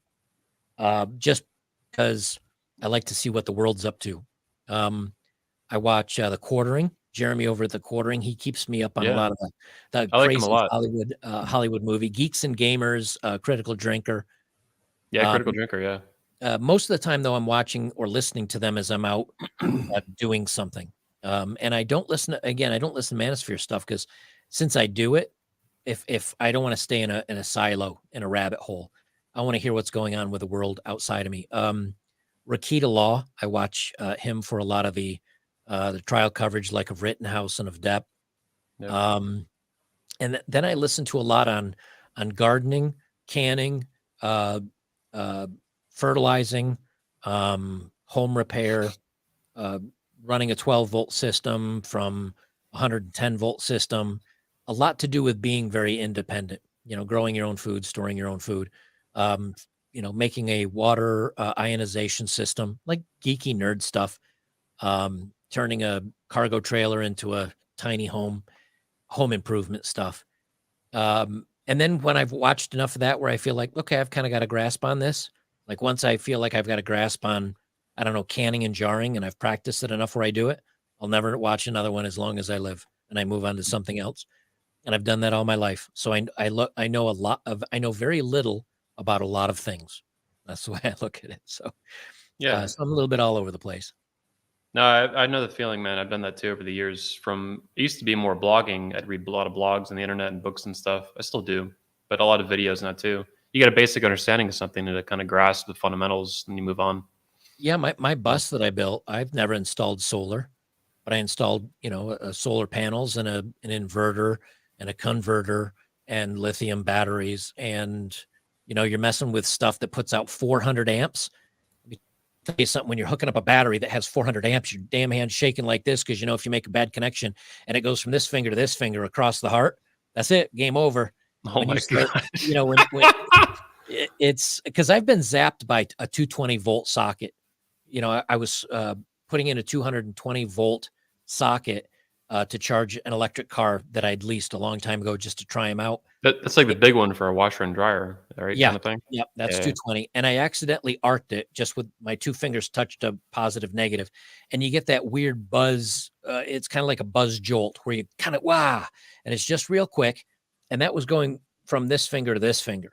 just because I like to see what the world's up to. I watch The Quartering, Jeremy over at The Quartering. He keeps me up on a Yeah. lot of the I like him a crazy lot. Hollywood movie, Geeks and Gamers, Critical Drinker. Yeah, Critical Drinker, yeah. Most of the time, though, I'm watching or listening to them as I'm out doing something. And I don't listen to Manosphere stuff because since I do it, if I don't want to stay in a silo, in a rabbit hole, I want to hear what's going on with the world outside of me. Rakita Law, I watch him for a lot of the trial coverage, like of Rittenhouse and of Depp. Yep. And then I listen to a lot on gardening, canning, fertilizing, home repair, running a 12-volt system from 110-volt system. A lot to do with being very independent, you know, growing your own food, storing your own food, you know, making a water ionization system, like geeky nerd stuff, turning a cargo trailer into a tiny home improvement stuff. And then when I've watched enough of that where I feel like, okay, I've kind of got a grasp on this. Like once I feel like I've got a grasp on, I don't know, canning and jarring, and I've practiced it enough where I do it, I'll never watch another one as long as I live, and I move on to something else. And I've done that all my life. So I know very little about a lot of things. That's the way I look at it. So, Yeah. so I'm a little bit all over the place. No, I know the feeling, man. I've done that too over the years. It used to be more blogging. I'd read a lot of blogs on the internet and books and stuff. I still do, but a lot of videos now too. You get a basic understanding of something to kind of grasp the fundamentals, and you move on. Yeah, my bus that I built, I've never installed solar, but I installed, you know, solar panels and an inverter and a converter and lithium batteries. And, you know, you're messing with stuff that puts out 400 amps. Let me tell you something, when you're hooking up a battery that has 400 amps, your damn hand's shaking like this because, you know, if you make a bad connection and it goes from this finger to this finger across the heart, that's it, game over. Oh When my you start, god! you know, when it's because I've been zapped by a 220-volt socket. You know, I was putting in a 220-volt socket to charge an electric car that I'd leased a long time ago just to try them out. That's like the big one for a washer and dryer, right? Yeah, Kind of thing. yeah, that's Yeah. 220. And I accidentally arced it just with my 2 fingers touched a positive, negative. And you get that weird buzz. It's kind of like a buzz jolt where you kind of, wow. And it's just real quick. And that was going from this finger to this finger.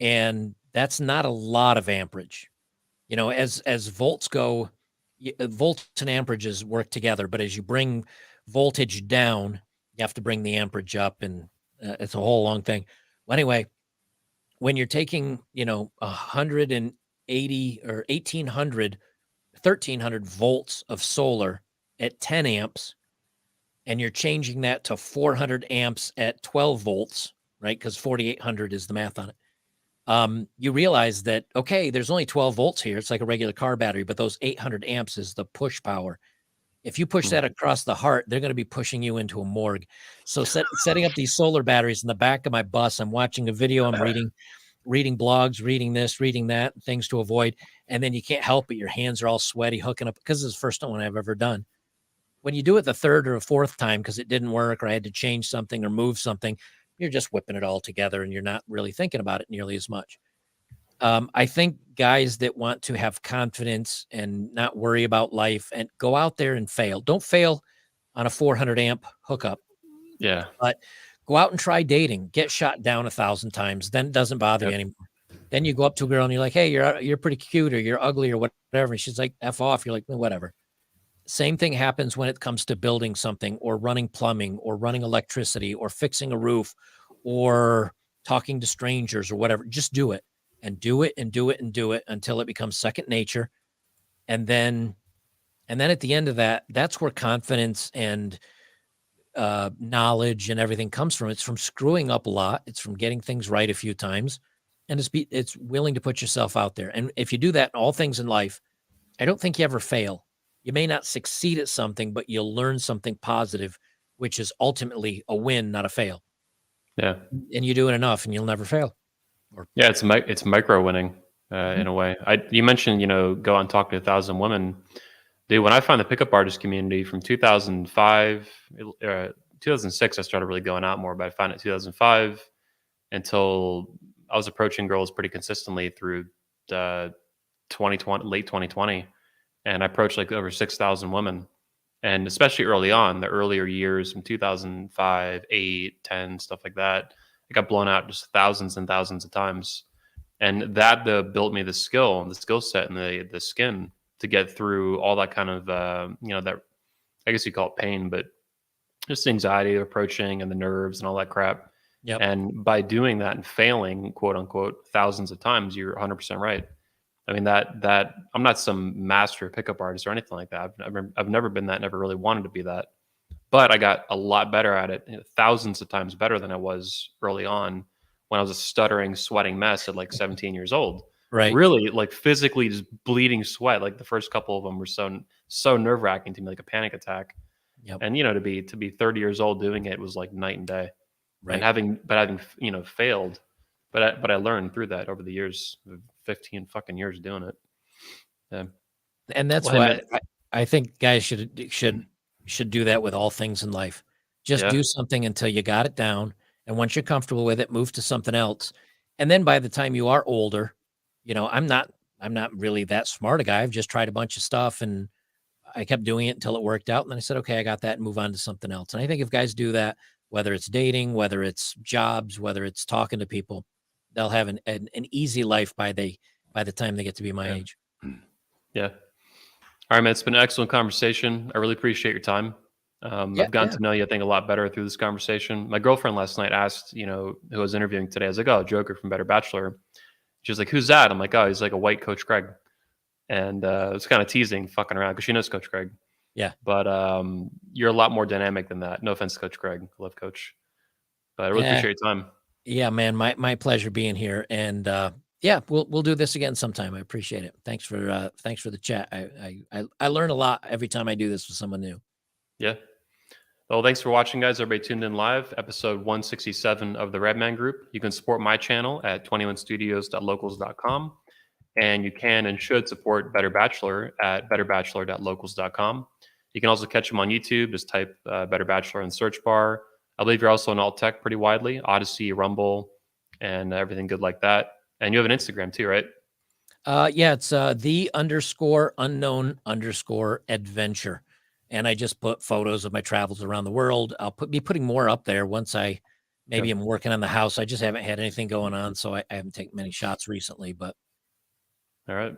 And that's not a lot of amperage. You know, as volts go, volts and amperages work together, but as you bring voltage down, you have to bring the amperage up, and it's a whole long thing. Well, anyway, when you're taking, 180 or 1800, 1300 volts of solar at 10 amps, and you're changing that to 400 amps at 12 volts, right? Because 4800 is the math on it. You realize that, okay, there's only 12 volts here. It's like a regular car battery, but those 800 amps is the push power. If you push that across the heart, they're going to be pushing you into a morgue. So setting up these solar batteries in the back of my bus, I'm watching a video, I'm reading blogs, reading this, reading that, things to avoid. And then you can't help it. Your hands are all sweaty, hooking up, because it's the first one I've ever done. When you do it the third or fourth time because it didn't work or I had to change something or move something, you're just whipping it all together and you're not really thinking about it nearly as much. I think guys that want to have confidence and not worry about life and go out there and fail. Don't fail on a 400 amp hookup. Yeah. But go out and try dating. Get shot down 1,000 times. Then it doesn't bother you anymore. Then you go up to a girl and you're like, hey, you're pretty cute or you're ugly or whatever. And she's like, F off. You're like, well, whatever. Same thing happens when it comes to building something or running plumbing or running electricity or fixing a roof or talking to strangers or whatever. Just do it and do it and do it and do it until it becomes second nature. And then at the end of that, that's where confidence and knowledge and everything comes from. It's from screwing up a lot. It's from getting things right a few times. And it's willing to put yourself out there. And if you do that in all things in life, I don't think you ever fail. You may not succeed at something, but you'll learn something positive, which is ultimately a win, not a fail. Yeah. And you do it enough and you'll never fail. Yeah, it's micro winning in a way. You mentioned, go out and talk to 1,000 women. Dude, when I found the pickup artist community from 2005, 2006, I started really going out more, but I found it 2005 until I was approaching girls pretty consistently through 2020, late 2020. And I approached like over 6,000 women. And especially early on, the earlier years from 2005, 8, 10, stuff like that, I got blown out just thousands and thousands of times. And that built me the skill set and the skin to get through all that kind of, that, I guess you call it pain, but just anxiety of approaching and the nerves and all that crap. Yep. And by doing that and failing, quote unquote, thousands of times, you're 100% right. I mean, that I'm not some master pickup artist or anything like that. I've never been that, never really wanted to be that. But I got a lot better at it, thousands of times better than I was early on when I was a stuttering, sweating mess at like 17 years old. Right. Really, like physically just bleeding sweat. Like the first couple of them were so nerve-wracking to me, like a panic attack. Yep. And to be 30 years old doing it was like night and day. Right. And having failed, but I learned through that over the years, 15 fucking years doing it. Yeah. And that's why I think guys should do that with all things in life. Just do something until you got it down. And once you're comfortable with it, move to something else. And then by the time you are older, I'm not really that smart a guy. I've just tried a bunch of stuff and I kept doing it until it worked out. And then I said, okay, I got that, and move on to something else. And I think if guys do that, whether it's dating, whether it's jobs, whether it's talking to people, they'll have an easy life by the time they get to be my age. Yeah. All right, man. It's been an excellent conversation. I really appreciate your time. I've gotten to know you, I think, a lot better through this conversation. My girlfriend last night asked, who I was interviewing today. I was like, oh, Joker from Better Bachelor. She was like, who's that? I'm like, oh, he's like a white Coach Craig. And it was kind of teasing, fucking around, because she knows Coach Craig. Yeah. But you're a lot more dynamic than that. No offense to Coach Craig. I love Coach. But I really appreciate your time. Yeah, man. My pleasure being here. And we'll do this again sometime. I appreciate it. Thanks for the chat. I learn a lot every time I do this with someone new. Yeah. Well, thanks for watching, guys. Everybody tuned in live, episode 167 of the Redman Group. You can support my channel at 21studios.locals.com. And you can and should support Better Bachelor at betterbachelor.locals.com. You can also catch him on YouTube. Just type Better Bachelor in the search bar. I believe you're also on alt tech pretty widely, Odyssey, Rumble, and everything good like that. And you have an Instagram too, right? It's the_unknown_adventure. And I just put photos of my travels around the world. I'll be putting more up there once I'm working on the house. I just haven't had anything going on, so I haven't taken many shots recently, but. All right.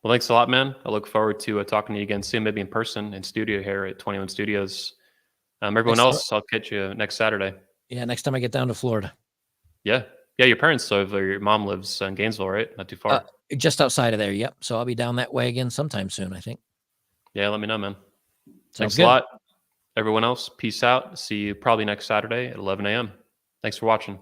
Well, thanks a lot, man. I look forward to talking to you again soon, maybe in person in studio here at 21 Studios. Everyone else, I'll catch you next Saturday. Yeah, next time I get down to Florida. Yeah. Yeah, your parents live, or your mom lives in Gainesville, right? Not too far. Just outside of there. Yep. So I'll be down that way again sometime soon, I think. Yeah, let me know, man. Sounds Thanks good. a lot. Everyone else, peace out. See you probably next Saturday at 11 a.m. Thanks for watching.